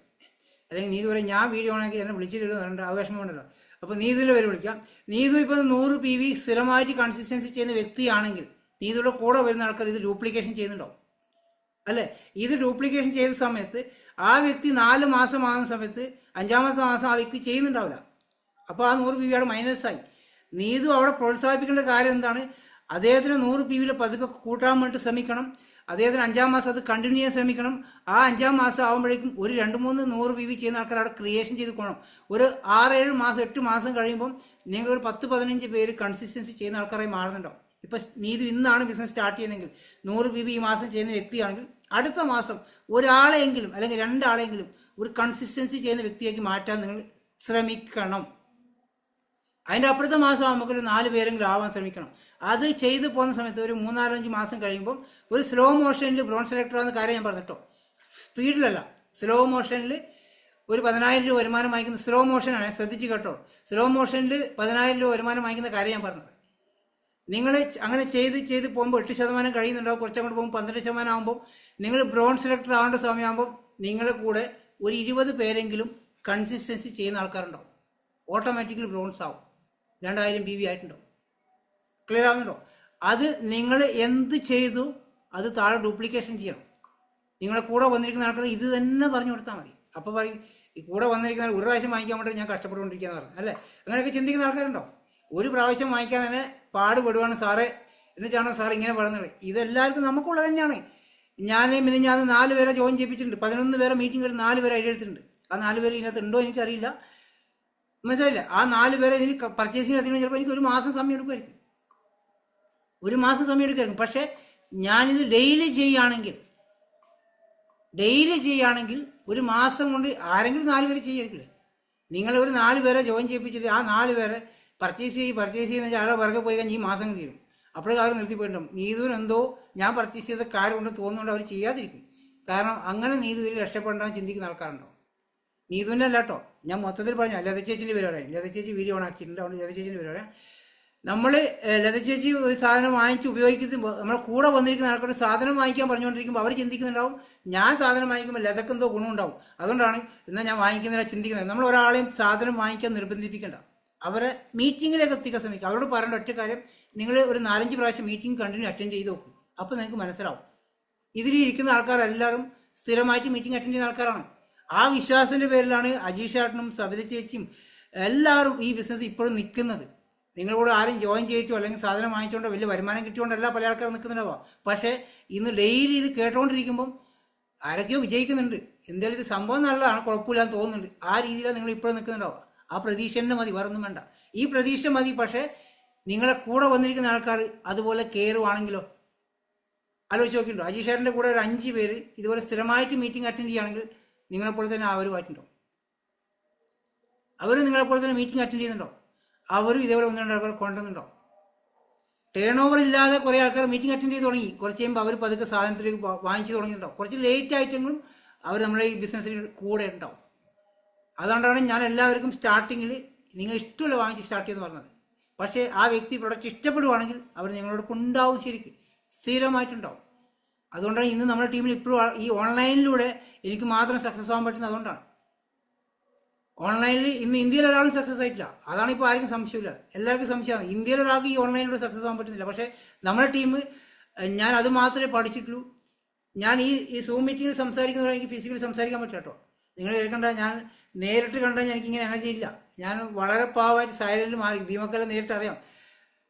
അല്ലെങ്കിൽ നീതു പറയും ഞാൻ വീഡിയോ ആണെങ്കിൽ എന്നെ വിളിച്ചിട്ടില്ല പറഞ്ഞിട്ട് ആവേശം കൊണ്ടല്ലോ. അപ്പോൾ നീതുവിൻ്റെ പേര് വിളിക്കാം. നീതു ഇപ്പോൾ 100 PV സ്ഥിരമായിട്ട് കൺസിസ്റ്റൻസി ചെയ്യുന്ന വ്യക്തിയാണെങ്കിൽ നീതുയുടെ കൂടെ വരുന്ന ആൾക്കാർ ഇത് ഡ്യൂപ്ലിക്കേഷൻ ചെയ്യുന്നുണ്ടോ? അല്ലേ? ഇത് ഡ്യൂപ്ലിക്കേഷൻ ചെയ്ത സമയത്ത് ആ വ്യക്തി 4 മാസം ആകുന്ന സമയത്ത് 5-ാമത്തെ മാസം ആ വ്യക്തി ചെയ്യുന്നുണ്ടാവില്ല. അപ്പോൾ ആ 100 PV അവിടെ മൈനസായി. നീതു അവിടെ പ്രോത്സാഹിപ്പിക്കേണ്ട കാര്യം എന്താണ്? അദ്ദേഹത്തിന് 100 PV പതുക്കെ കൂട്ടാൻ വേണ്ടി ശ്രമിക്കണം. അദ്ദേഹത്തിന് 5-ാം മാസം അത് കണ്ടിന്യൂ ചെയ്യാൻ ശ്രമിക്കണം. ആ 5-ാം മാസം ആകുമ്പോഴേക്കും ഒരു 2-3 100 PV ചെയ്യുന്ന ആൾക്കാർ അവിടെ ക്രിയേഷൻ ചെയ്ത് പോകണം. ഒരു 6-7 മാസം 8 മാസം കഴിയുമ്പം നിങ്ങൾ ഒരു 10-15 പേര് കൺസിസ്റ്റൻസി ചെയ്യുന്ന ആൾക്കാരായി മാറുന്നുണ്ടാവും. ഇപ്പം നീതു ഇന്നാണ് ബിസിനസ് സ്റ്റാർട്ട് ചെയ്യുന്നതെങ്കിൽ 100 PV ഈ മാസം ചെയ്യുന്ന വ്യക്തിയാണെങ്കിൽ അടുത്ത മാസം ഒരാളെങ്കിലും അല്ലെങ്കിൽ 2 ആളെങ്കിലും ഒരു കൺസിസ്റ്റൻസി ചെയ്യുന്ന വ്യക്തിയാക്കി മാറ്റാൻ നിങ്ങൾ ശ്രമിക്കണം. അതിൻ്റെ അപ്പുറത്തെ മാസം നമുക്കൊരു 4 പേരെങ്കിലും ആവാൻ ശ്രമിക്കണം. അത് ചെയ്തു പോകുന്ന സമയത്ത് ഒരു 3-4-5 മാസം കഴിയുമ്പം ഒരു സ്ലോ മോഷനിൽ ബ്രോൺ സെലക്ടർ എന്ന കാര്യം ഞാൻ പറഞ്ഞിട്ടോ, സ്പീഡിലല്ല, സ്ലോ മോഷനിൽ ഒരു 10,000 രൂപ വരുമാനം വാങ്ങിക്കുന്ന സ്ലോ മോഷനാണ്, ശ്രദ്ധിച്ച് കേട്ടോ. സ്ലോ മോഷനിൽ 10,000 രൂപ വരുമാനം വാങ്ങിക്കുന്ന കാര്യം ഞാൻ പറഞ്ഞത്. നിങ്ങൾ അങ്ങനെ ചെയ്ത് പോകുമ്പോൾ 8% കഴിയുന്നുണ്ടാവും. കുറച്ചങ്ങോട്ട് പോകുമ്പോൾ 12% ആകുമ്പോൾ നിങ്ങൾ ബ്രോൺ സെലക്ടർ ആവേണ്ട സമയമാകുമ്പോൾ നിങ്ങളുടെ കൂടെ ഒരു 20 പേരെങ്കിലും കൺസിസ്റ്റൻസി ചെയ്യുന്ന ആൾക്കാരുണ്ടാവും. ഓട്ടോമാറ്റിക്കലി ബ്രോൺസ് ആവും. 2000 PV ആയിട്ടുണ്ടാവും. ക്ലിയർ ആവുന്നുണ്ടോ? അത് നിങ്ങൾ എന്ത് ചെയ്തു അത് താഴെ ഡ്യൂപ്ലിക്കേഷൻ ചെയ്യണം. നിങ്ങളെ കൂടെ വന്നിരിക്കുന്ന ആൾക്കാർ ഇത് തന്നെ പറഞ്ഞു കൊടുത്താൽ മതി. അപ്പോൾ പറയും ഈ കൂടെ വന്നിരിക്കുന്ന ഒരു പ്രാവശ്യം വാങ്ങിക്കാൻ വേണ്ടി ഞാൻ കഷ്ടപ്പെട്ടുകൊണ്ടിരിക്കുകയെന്ന് പറഞ്ഞു അല്ലേ? അങ്ങനെയൊക്കെ ചിന്തിക്കുന്ന ആൾക്കാരുണ്ടോ? ഒരു പ്രാവശ്യം വാങ്ങിക്കാൻ തന്നെ പാടുപെടുവാണ് സാറേ, എന്നിട്ടാണോ സാർ ഇങ്ങനെ പറയുന്നത്? ഇതെല്ലാവർക്കും നമുക്കുള്ളത് തന്നെയാണ്. ഞാൻ 4 പേരെ ജോയിൻ ചെയ്യിപ്പിച്ചിട്ടുണ്ട്. 11 പേരെ മീറ്റിംഗ് കഴിഞ്ഞ് 4 പേരെ എഴുതിയിട്ടുണ്ട്. ആ 4 പേര് ഇതിനകത്ത് ഉണ്ടോ എനിക്കറിയില്ല, മനസ്സിലായില്ല. ആ 4 പേരെ എനിക്ക് പർച്ചേസിങ് എത്തിക്കണം. ചിലപ്പോൾ എനിക്ക് ഒരു മാസം സമയം എടുക്കുമായിരിക്കും, പക്ഷേ ഞാനിത് ഡെയിലി ചെയ്യുകയാണെങ്കിൽ ഒരു മാസം കൊണ്ട് ആരെങ്കിലും 4 പേര് ചെയ്യായിരിക്കില്ലേ? നിങ്ങൾ ഒരു 4 പേരെ ജോയിൻ ചെയ്യിപ്പിച്ചിട്ട് ആ 4 പേരെ പർച്ചേസ് ചെയ്യുന്ന ആളെ പുറകെ പോയി കഴിഞ്ഞാൽ ഈ മാസം തീരും. അപ്പോഴേ അവർ നിർത്തിപ്പോയിട്ടുണ്ടാവും. നീതുവിന് എന്തോ ഞാൻ പർച്ചേസ് ചെയ്ത കാര്യം കൊണ്ട് തോന്നുന്നുണ്ട് അവർ ചെയ്യാതിരിക്കും. കാരണം അങ്ങനെ നീതുവിൽ രക്ഷപ്പെടാൻ ചിന്തിക്കുന്ന ആൾക്കാരുണ്ടാവും. നീതുവിൻ്റെ അല്ല കേട്ടോ, ഞാൻ മൊത്തത്തിൽ പറഞ്ഞു. ലത ചേച്ചിൻ്റെ പരിപാടിയാണ്. ലത ചേച്ചി വീഡിയോ ഓൺ ആക്കിയിട്ടുണ്ട്. അതുകൊണ്ട് ലത ചേച്ചിൻ്റെ പരിപാടിയാണ്. നമ്മൾ ലത ചേച്ചി ഒരു സാധനം വാങ്ങിച്ച് ഉപയോഗിക്കുമ്പോൾ നമ്മളെ കൂടെ വന്നിരിക്കുന്ന ആൾക്കാർ സാധനം വാങ്ങിക്കാൻ പറഞ്ഞുകൊണ്ടിരിക്കുമ്പോൾ അവർ ചിന്തിക്കുന്നുണ്ടാവും ഞാൻ സാധനം വാങ്ങിക്കുമ്പോൾ ലതക്ക് എന്തോ ഗുണമുണ്ടാവും, അതുകൊണ്ടാണ് എന്നാൽ ഞാൻ വാങ്ങിക്കുന്നില്ല ചിന്തിക്കുന്നത്. നമ്മൾ ഒരാളെയും സാധനം വാങ്ങിക്കാൻ നിർബന്ധിപ്പിക്കേണ്ട. അവരെ മീറ്റിങ്ങിലേക്ക് എത്തിക്കാൻ ശ്രമിക്കുക. അവരോട് പറയേണ്ട ഒറ്റ കാര്യം, നിങ്ങൾ ഒരു 4-5 പ്രാവശ്യം മീറ്റിംഗ് കണ്ടിന്യൂ അറ്റൻഡ് ചെയ്ത് നോക്കും. അപ്പോൾ നിങ്ങൾക്ക് മനസ്സിലാവും. ഇതിലിരിക്കുന്ന ആൾക്കാരെല്ലാവരും സ്ഥിരമായിട്ട് മീറ്റിംഗ് അറ്റൻഡ് ചെയ്യുന്ന ആൾക്കാരാണ്. ആ വിശ്വാസത്തിൻ്റെ പേരിലാണ് അജീഷ് ചേട്ടനും സബിത ചേച്ചിയും എല്ലാവരും ഈ ബിസിനസ് ഇപ്പോഴും നിൽക്കുന്നത്. നിങ്ങളോട് ആരും ജോയിൻ ചെയ്യിച്ചോ അല്ലെങ്കിൽ സാധനം വാങ്ങിച്ചുകൊണ്ടോ വലിയ വരുമാനം കിട്ടിയോണ്ടല്ല പല ആൾക്കാരും നിൽക്കുന്നുണ്ടാവുക. പക്ഷേ ഇന്ന് ഡെയിലി ഇത് കേട്ടുകൊണ്ടിരിക്കുമ്പം ആരൊക്കെയോ വിജയിക്കുന്നുണ്ട്. എന്തായാലും ഇത് സംഭവം നല്ലതാണ്, കുഴപ്പമില്ലാന്ന് തോന്നുന്നുണ്ട്. ആ രീതിയിലാണ് നിങ്ങൾ ഇപ്പോഴും നിൽക്കുന്നുണ്ടാവുക. ആ പ്രതീക്ഷ തന്നെ മതി, വേറൊന്നും വേണ്ട. ഈ പ്രതീക്ഷ മതി. പക്ഷേ നിങ്ങളെ കൂടെ വന്നിരിക്കുന്ന ആൾക്കാർ അതുപോലെ കയറുവാണെങ്കിലോ ആലോചിച്ച് നോക്കിയിട്ടുണ്ടോ? അജീഷ് ചേട്ടൻ്റെ കൂടെ ഒരു 5 പേര് ഇതുപോലെ സ്ഥിരമായിട്ട് മീറ്റിംഗ് അറ്റൻഡ് ചെയ്യുകയാണെങ്കിൽ നിങ്ങളെപ്പോലെ തന്നെ അവരുമായിട്ടുണ്ടോ? അവർ നിങ്ങളെപ്പോലെ തന്നെ മീറ്റിംഗ് അറ്റൻഡ് ചെയ്യുന്നുണ്ടോ? അവരും ഇതേപോലെ 1-2 ആൾക്കാർ കൊണ്ടുവന്നുണ്ടോ? ടേൺ ഓവർ ഇല്ലാതെ കുറേ ആൾക്കാർ മീറ്റിംഗ് അറ്റൻഡ് ചെയ്ത് തുടങ്ങി. കുറച്ച് കഴിയുമ്പോൾ അവർ പതുക്കെ സാധനത്തിലേക്ക് വാങ്ങിച്ച് തുടങ്ങിയിട്ടുണ്ടാവും. കുറച്ച് ലേറ്റ് ആയിട്ടെങ്കിലും അവർ നമ്മുടെ ഈ ബിസിനസ്സിൽ കൂടെ ഉണ്ടാവും. അതുകൊണ്ടാണ് ഞാൻ എല്ലാവർക്കും സ്റ്റാർട്ടിങ്ങിൽ നിങ്ങൾ ഇഷ്ടമുള്ള വാങ്ങിച്ച് സ്റ്റാർട്ട് ചെയ്യുമെന്ന് പറഞ്ഞത്. പക്ഷേ ആ വ്യക്തി പ്രൊഡക്റ്റ് ഇഷ്ടപ്പെടുവാണെങ്കിൽ അവർ നിങ്ങളോടൊപ്പം ഉണ്ടാവും, ശരിക്കും സ്ഥിരമായിട്ടുണ്ടാവും. അതുകൊണ്ടാണ് ഇന്ന് നമ്മുടെ ടീമിൽ ഇപ്പോഴും ഈ ഓൺലൈനിലൂടെ എനിക്ക് മാത്രം സക്സസ് ആകാൻ പറ്റുന്നത്. അതുകൊണ്ടാണ് ഓൺലൈനിൽ ഇന്ന് ഇന്ത്യയിൽ ഒരാളും സക്സസ് ആയിട്ടില്ല. അതാണ് ഇപ്പോൾ ആർക്കും സംശയമില്ല, എല്ലാവർക്കും സംശയമാണ്. ഇന്ത്യയിൽ ഒരാൾക്ക് ഈ ഓൺലൈനിലൂടെ സക്സസ് ആകാൻ പറ്റുന്നില്ല. പക്ഷേ നമ്മുടെ ടീം ഞാൻ അത് മാത്രമേ പഠിച്ചിട്ടുള്ളൂ. ഞാൻ ഈ സൂം മീറ്റിങ്ങിൽ സംസാരിക്കുന്നത് എനിക്ക് ഫിസിക്കലി സംസാരിക്കാൻ പറ്റില്ല കേട്ടോ. നിങ്ങൾ കേൾക്കണ്ട, ഞാൻ നേരിട്ട് കണ്ടാൽ എനിക്കിങ്ങനെ എനർജി ഇല്ല. ഞാൻ വളരെ പാവമായിട്ട് സൈലൻറ്റിൽ മാറി. ഭീമക്കെല്ലാം നേരിട്ട് അറിയാം.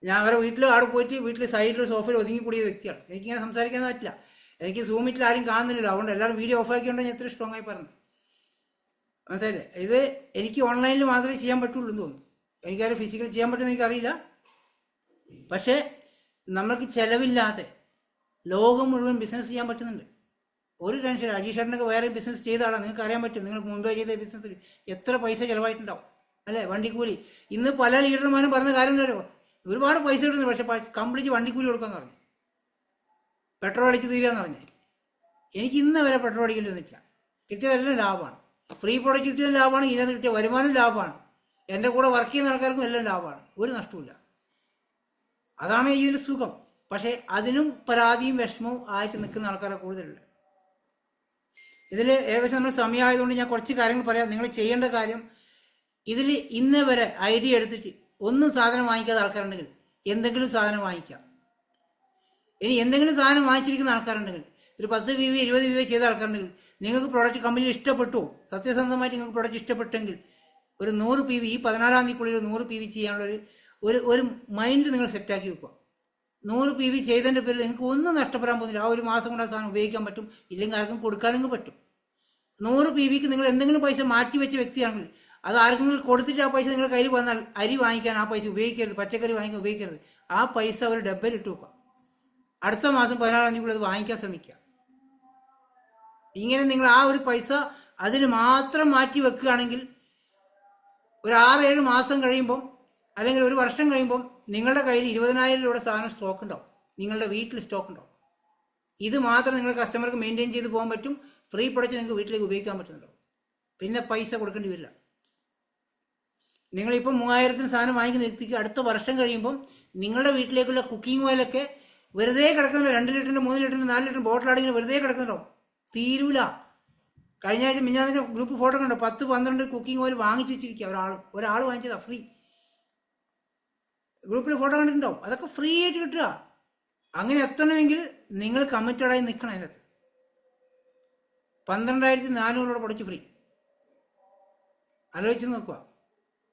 ഞാൻ അവരെ വീട്ടിൽ അവിടെ പോയിട്ട് വീട്ടിൽ സൈഡിൽ സോഫയിൽ ഒതുങ്ങിക്കൂടിയ വ്യക്തിയാണ്. എനിക്കിങ്ങനെ സംസാരിക്കാൻ പറ്റില്ല. എനിക്ക് സൂം മീറ്റിൽ ആരും കാണുന്നില്ല. അതുകൊണ്ട് എല്ലാവരും വീഡിയോ ഓഫ് ആക്കിയോണ്ട് ഞാൻ എത്ര സ്ട്രോങ് ആയി പറഞ്ഞു, മനസ്സിലായില്ലേ? ഇത് എനിക്ക് ഓൺലൈനിൽ മാത്രമേ ചെയ്യാൻ പറ്റുള്ളൂ എന്ന് തോന്നുന്നു. എനിക്കാരും ഫിസിക്കലി ചെയ്യാൻ പറ്റുമെന്ന് എനിക്കറിയില്ല. പക്ഷേ നമ്മൾക്ക് ചിലവില്ലാതെ ലോകം മുഴുവൻ ബിസിനസ് ചെയ്യാൻ പറ്റുന്നുണ്ട്. ഒരു ടെൻഷൻ. അജീഷ് ചേട്ടനൊക്കെ വേറെ ബിസിനസ് ചെയ്ത ആളാണ്. നിങ്ങൾക്ക് അറിയാൻ പറ്റും. നിങ്ങൾ മുൻപേ ചെയ്ത ബിസിനസ്സിൽ എത്ര പൈസ ചിലവായിട്ടുണ്ടാവും അല്ലേ? വണ്ടിക്കൂലി. ഇന്ന് പല ലീഡർമാരും പറഞ്ഞ കാര്യം ഉണ്ടല്ലോ, ഒരുപാട് പൈസ കിട്ടുന്നു, പക്ഷേ കംപ്ലീറ്റ് വണ്ടിക്കൂലി കൊടുക്കാമെന്ന് പറഞ്ഞു, പെട്രോൾ അടിച്ച് തീരാന്ന് പറഞ്ഞു. എനിക്ക് ഇന്ന് വരെ പെട്രോൾ അടിക്കേണ്ടി വന്നിട്ടില്ല. കിട്ടിയതെല്ലാം ലാഭമാണ്. ഫ്രീ പ്രോഡക്റ്റ് കിട്ടിയതും ലാഭമാണ്, ഇതിനകത്ത് കിട്ടിയ വരുമാനം ലാഭമാണ്. എൻ്റെ കൂടെ വർക്ക് ചെയ്യുന്ന ആൾക്കാർക്കും എല്ലാം ലാഭമാണ്, ഒരു നഷ്ടവുമില്ല. അതാണ് ഈ ഒരു സുഖം. പക്ഷേ അതിനും പരാതിയും വിഷമവും ആയിട്ട് നിൽക്കുന്ന ആൾക്കാരെ കൂടുതലുണ്ട്. ഇതിൽ ഏകദേശം നമ്മൾ സമയമായതുകൊണ്ട് ഞാൻ കുറച്ച് കാര്യങ്ങൾ പറയാം. നിങ്ങൾ ചെയ്യേണ്ട കാര്യം, ഇതിൽ ഇന്ന് വരെ ഐഡിയ എടുത്തിട്ട് ഒന്നും സാധനം വാങ്ങിക്കാത്ത ആൾക്കാരുണ്ടെങ്കിൽ എന്തെങ്കിലും സാധനം വാങ്ങിക്കാം. ഇനി എന്തെങ്കിലും സാധനം വാങ്ങിച്ചിരിക്കുന്ന ആൾക്കാരുണ്ടെങ്കിൽ ഒരു 10 PV 20 PV ചെയ്ത ആൾക്കാരുണ്ടെങ്കിൽ നിങ്ങൾക്ക് പ്രോഡക്റ്റ് കമ്പനിയിൽ ഇഷ്ടപ്പെട്ടു, സത്യസന്ധമായിട്ട് നിങ്ങൾക്ക് പ്രോഡക്റ്റ് ഇഷ്ടപ്പെട്ടെങ്കിൽ ഒരു 100 PV ഈ 14-ാം തീയതിക്കുള്ളിൽ 100 PV ചെയ്യാനുള്ള ഒരു മൈൻഡ് നിങ്ങൾ സെറ്റാക്കി വെക്കുക. 100 PV ചെയ്തതിൻ്റെ പേരിൽ നിങ്ങൾക്ക് ഒന്നും നഷ്ടപ്പെടാൻ പോകുന്നില്ല. ആ ഒരു മാസം കൊണ്ട് ആ സാധനം ഉപയോഗിക്കാൻ പറ്റും, ഇല്ലെങ്കിൽ ആർക്കും കൊടുക്കാനെങ്കിൽ പറ്റും. 100 PVക്ക് നിങ്ങൾ എന്തെങ്കിലും പൈസ മാറ്റി വെച്ച വ്യക്തിയാണെങ്കിൽ അത് ആർക്കെങ്കിലും കൊടുത്തിട്ട് ആ പൈസ നിങ്ങളുടെ കയ്യിൽ വന്നാൽ അരി വാങ്ങിക്കാൻ ആ പൈസ ഉപയോഗിക്കരുത്, പച്ചക്കറി വാങ്ങിക്കാൻ ഉപയോഗിക്കരുത്. ആ പൈസ ഒരു ഡബ്ബയിൽ ഇട്ട് വെക്കുക. അടുത്ത മാസം 14-ാം തീയതി അത് വാങ്ങിക്കാൻ ശ്രമിക്കുക. ഇങ്ങനെ നിങ്ങൾ ആ ഒരു പൈസ അതിന് മാത്രം മാറ്റി വെക്കുകയാണെങ്കിൽ ഒരു 6-7 മാസം കഴിയുമ്പം അല്ലെങ്കിൽ ഒരു വർഷം കഴിയുമ്പം നിങ്ങളുടെ കയ്യിൽ 20,000 രൂപയുടെ സാധനം സ്റ്റോക്ക് ഉണ്ടാവും, നിങ്ങളുടെ വീട്ടിൽ സ്റ്റോക്ക് ഉണ്ടാവും. ഇത് മാത്രം നിങ്ങൾ കസ്റ്റമർക്ക് മെയിൻറ്റെയിൻ ചെയ്ത് പോകാൻ പറ്റും. ഫ്രീ പ്രൊഡക്റ്റ് നിങ്ങൾക്ക് വീട്ടിലേക്ക് ഉപയോഗിക്കാൻ പറ്റുന്നുണ്ടാവും. പിന്നെ പൈസ കൊടുക്കേണ്ടി വരില്ല. നിങ്ങളിപ്പോൾ 3000-ന് സാധനം വാങ്ങിക്കുന്ന വ്യക്തിക്ക് അടുത്ത വർഷം കഴിയുമ്പം നിങ്ങളുടെ വീട്ടിലേക്കുള്ള കുക്കിംഗ് ഓയിലൊക്കെ വെറുതെ കിടക്കുന്ന 2 ലിറ്ററിൻ്റെ 3 ലിറ്ററിൻ്റെ 4 ലിറ്ററിൻ്റെ ബോട്ടിലാണെങ്കിൽ വെറുതെ കിടക്കുന്നുണ്ടാവും, തീരൂല. കഴിഞ്ഞ ആഴ്ച മിഞ്ഞാന്നിൻ്റെ ഗ്രൂപ്പ് ഫോട്ടോ കണ്ടോ, 10-12 കുക്കിംഗ് ഓയിൽ വാങ്ങിച്ചു വെച്ചിരിക്കുക. ഒരാൾ വാങ്ങിച്ചതാ ഫ്രീ. ഗ്രൂപ്പിൽ ഫോട്ടോ കണ്ടിട്ടുണ്ടാവും. അതൊക്കെ ഫ്രീ ആയിട്ട് കിട്ടുക. അങ്ങനെ എത്തണമെങ്കിൽ നിങ്ങൾ കമ്മിറ്റഡായി നിൽക്കണം. അതിനകത്ത് 12,400 രൂപ പൊടിച്ച് ഫ്രീ. ആലോചിച്ച് നോക്കുക.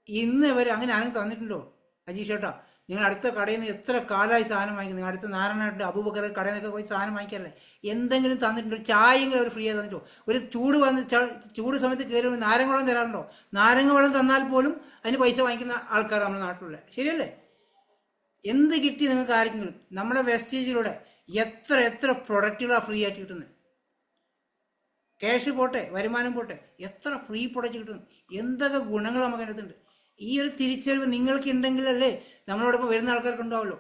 ഇന്ന് വരെ അങ്ങനെ ആരും തന്നിട്ടുണ്ടോ? അജീഷ് ചേട്ടാ, നിങ്ങൾ അടുത്ത കടയിൽ നിന്ന് എത്ര കാലമായി സാധനം വാങ്ങിക്കുന്നത്? നിങ്ങൾ അടുത്ത നാരായണ അബൂബക്കർ കടയിൽ നിന്നൊക്കെ പോയി സാധനം വാങ്ങിക്കാറില്ലേ? എന്തെങ്കിലും തന്നിട്ടുണ്ടോ? ചായയെങ്കിലും അവർ ഫ്രീ ആയി തന്നിട്ടോ? ഒരു ചൂട് സമയത്ത് കയറി നാരങ്ങ വെള്ളം തരാറുണ്ടോ? നാരങ്ങ വെള്ളം തന്നാൽ പോലും അതിന് പൈസ വാങ്ങിക്കുന്ന ആൾക്കാർ നമ്മുടെ നാട്ടിലുള്ള, ശരിയല്ലേ? എന്ത് കിട്ടി നിങ്ങൾക്ക് ആരെങ്കിലും? നമ്മുടെ വെസ്റ്റേജിലൂടെ എത്ര പ്രൊഡക്റ്റുകളാണ് ഫ്രീ ആയിട്ട് കിട്ടുന്നത്. ക്യാഷ് പോട്ടെ, വരുമാനം പോട്ടെ, എത്ര ഫ്രീ പ്രൊഡക്റ്റ് കിട്ടുന്നു. എന്തൊക്കെ ഗുണങ്ങൾ നമുക്ക് അതിനകത്തുണ്ട്. ഈ ഒരു തിരിച്ചറിവ് നിങ്ങൾക്ക് ഉണ്ടെങ്കിലല്ലേ നമ്മളോടൊപ്പം വരുന്ന ആൾക്കാർക്ക് ഉണ്ടാവുമല്ലോ.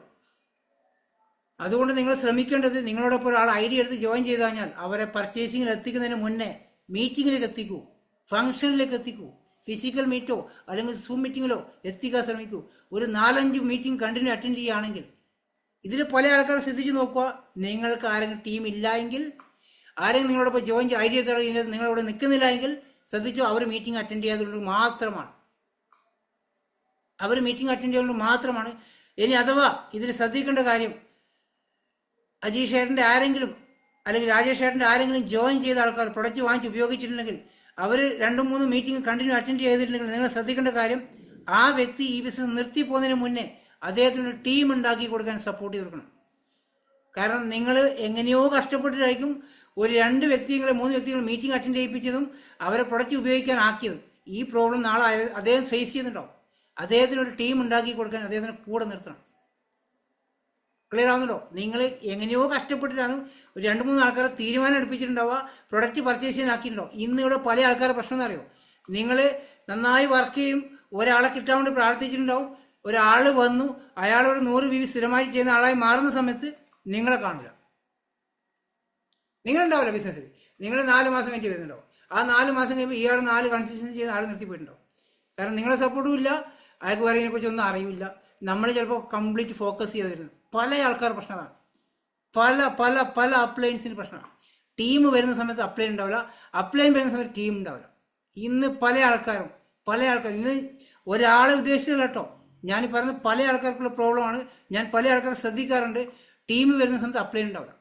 അതുകൊണ്ട് നിങ്ങൾ ശ്രമിക്കേണ്ടത്, നിങ്ങളോടൊപ്പം ഒരാൾ ഐഡിയ എടുത്ത് ജോയിൻ ചെയ്ത് കഴിഞ്ഞാൽ അവരെ പർച്ചേസിങ്ങിൽ എത്തിക്കുന്നതിന് മുന്നേ മീറ്റിങ്ങിലേക്ക് എത്തിക്കൂ, ഫംഗ്ഷനിലേക്ക് എത്തിക്കൂ, ഫിസിക്കൽ മീറ്റോ അല്ലെങ്കിൽ സൂം മീറ്റിങ്ങിലോ എത്തിക്കാൻ ശ്രമിക്കൂ. ഒരു 4-5 മീറ്റിംഗ് കണ്ടിന്യൂ അറ്റൻഡ് ചെയ്യുകയാണെങ്കിൽ, ഇതിൽ പല ആൾക്കാർ ശ്രദ്ധിച്ച് നോക്കുക. നിങ്ങൾക്ക് ആരെങ്കിലും ടീം ഇല്ല എങ്കിൽ, ആരെങ്കിലും നിങ്ങളോടൊപ്പം ജോയിൻ ഐഡിയ എടുത്ത് നിങ്ങളോട് നിൽക്കുന്നില്ല എങ്കിൽ ശ്രദ്ധിച്ചോ, അവർ മീറ്റിംഗ് അറ്റൻഡ് ചെയ്യാതുകൊണ്ട് മാത്രമാണ്. മാത്രമാണ്. ഇനി അഥവാ ഇതിൽ ശ്രദ്ധിക്കേണ്ട കാര്യം, അജീഷ് ചേട്ടൻ്റെ ആരെങ്കിലും അല്ലെങ്കിൽ രാജേഷ് ചേട്ടൻ്റെ ആരെങ്കിലും ജോയിൻ ചെയ്ത ആൾക്കാർ പ്രൊഡക്റ്റ് വാങ്ങിച്ച് ഉപയോഗിച്ചിട്ടുണ്ടെങ്കിൽ, അവർ 2-3 മീറ്റിംഗ് കണ്ടിന്യൂ അറ്റൻഡ് ചെയ്തിട്ടുണ്ടെങ്കിൽ നിങ്ങൾ ശ്രദ്ധിക്കേണ്ട കാര്യം, ആ വ്യക്തി ഈ ബിസിനസ് നിർത്തി പോകുന്നതിന് മുന്നേ അദ്ദേഹത്തിന് ടീം ഉണ്ടാക്കി കൊടുക്കാൻ സപ്പോർട്ട് ചെയ്ത് കൊടുക്കണം. കാരണം നിങ്ങൾ എങ്ങനെയോ കഷ്ടപ്പെട്ടിട്ടായിരിക്കും ഒരു 2 വ്യക്തികളെ 3 വ്യക്തികൾ മീറ്റിംഗ് അറ്റൻഡ് ചെയ്യിപ്പിച്ചതും അവരെ പ്രൊഡക്റ്റ് ഉപയോഗിക്കാൻ ആക്കിയതും. ഈ പ്രോബ്ലം നാളെ അദ്ദേഹം ഫേസ് ചെയ്യുന്നുണ്ടാവും. അദ്ദേഹത്തിനൊരു ടീം ഉണ്ടാക്കി കൊടുക്കാൻ അദ്ദേഹത്തിന് കൂടെ നിർത്തണം. ക്ലിയർ ആവുന്നുണ്ടോ? നിങ്ങൾ എങ്ങനെയോ കഷ്ടപ്പെട്ടിട്ടാണ് ഒരു 2-3 ആൾക്കാരെ തീരുമാനം എടുപ്പിച്ചിട്ടുണ്ടാവുക, പ്രൊഡക്റ്റ് പർച്ചേസ് ചെയ്യാനാക്കിയിട്ടുണ്ടാവും. ഇന്ന് ഇവിടെ പല ആൾക്കാരുടെ പ്രശ്നം എന്ന് അറിയോ, നിങ്ങൾ നന്നായി വർക്ക് ചെയ്യും, ഒരാളെ കിട്ടാൻ വേണ്ടി പ്രാർത്ഥിച്ചിട്ടുണ്ടാവും, ഒരാൾ വന്നു, അയാളൊരു 100 PV സ്ഥിരമായി ചെയ്യുന്ന ആളായി മാറുന്ന സമയത്ത് നിങ്ങളെ കാണില്ല, നിങ്ങളുണ്ടാവില്ല ബിസിനസ്സിൽ. നിങ്ങൾ 4 മാസം കഴിഞ്ഞ് വരുന്നുണ്ടാവും. ആ 4 മാസം കഴിയുമ്പോൾ ഇയാൾ 4 കൺസിസ്റ്റൻസി ചെയ്യുന്ന ആൾ നിർത്തിപ്പോയിട്ടുണ്ടാവും. കാരണം നിങ്ങളെ സപ്പോർട്ടും ഇല്ല, അയാൾക്ക് പറയുന്നതിനെ കുറിച്ചൊന്നും അറിയില്ല. നമ്മൾ ചിലപ്പോൾ കംപ്ലീറ്റ് ഫോക്കസ് ചെയ്ത് വരുന്നത് പല ആൾക്കാർ പ്രശ്നമാണ്. പല അപ്ലയൻസിന് പ്രശ്നമാണ്. ടീം വരുന്ന സമയത്ത് അപ്ലൈൻ ഉണ്ടാവില്ല, അപ്ലൈൻ വരുന്ന സമയത്ത് ടീം ഉണ്ടാവില്ല. ഇന്ന് പല ആൾക്കാരും ഇന്ന് ഒരാളെ ഉദ്ദേശിച്ചില്ല കേട്ടോ, ഞാൻ പറയുന്നത് പല ആൾക്കാർക്കുള്ള പ്രോബ്ലമാണ്. ഞാൻ പല ആൾക്കാരെ ശ്രദ്ധിക്കാറുണ്ട്. ടീം വരുന്ന സമയത്ത് അപ്ലൈൻ ഉണ്ടാവില്ല,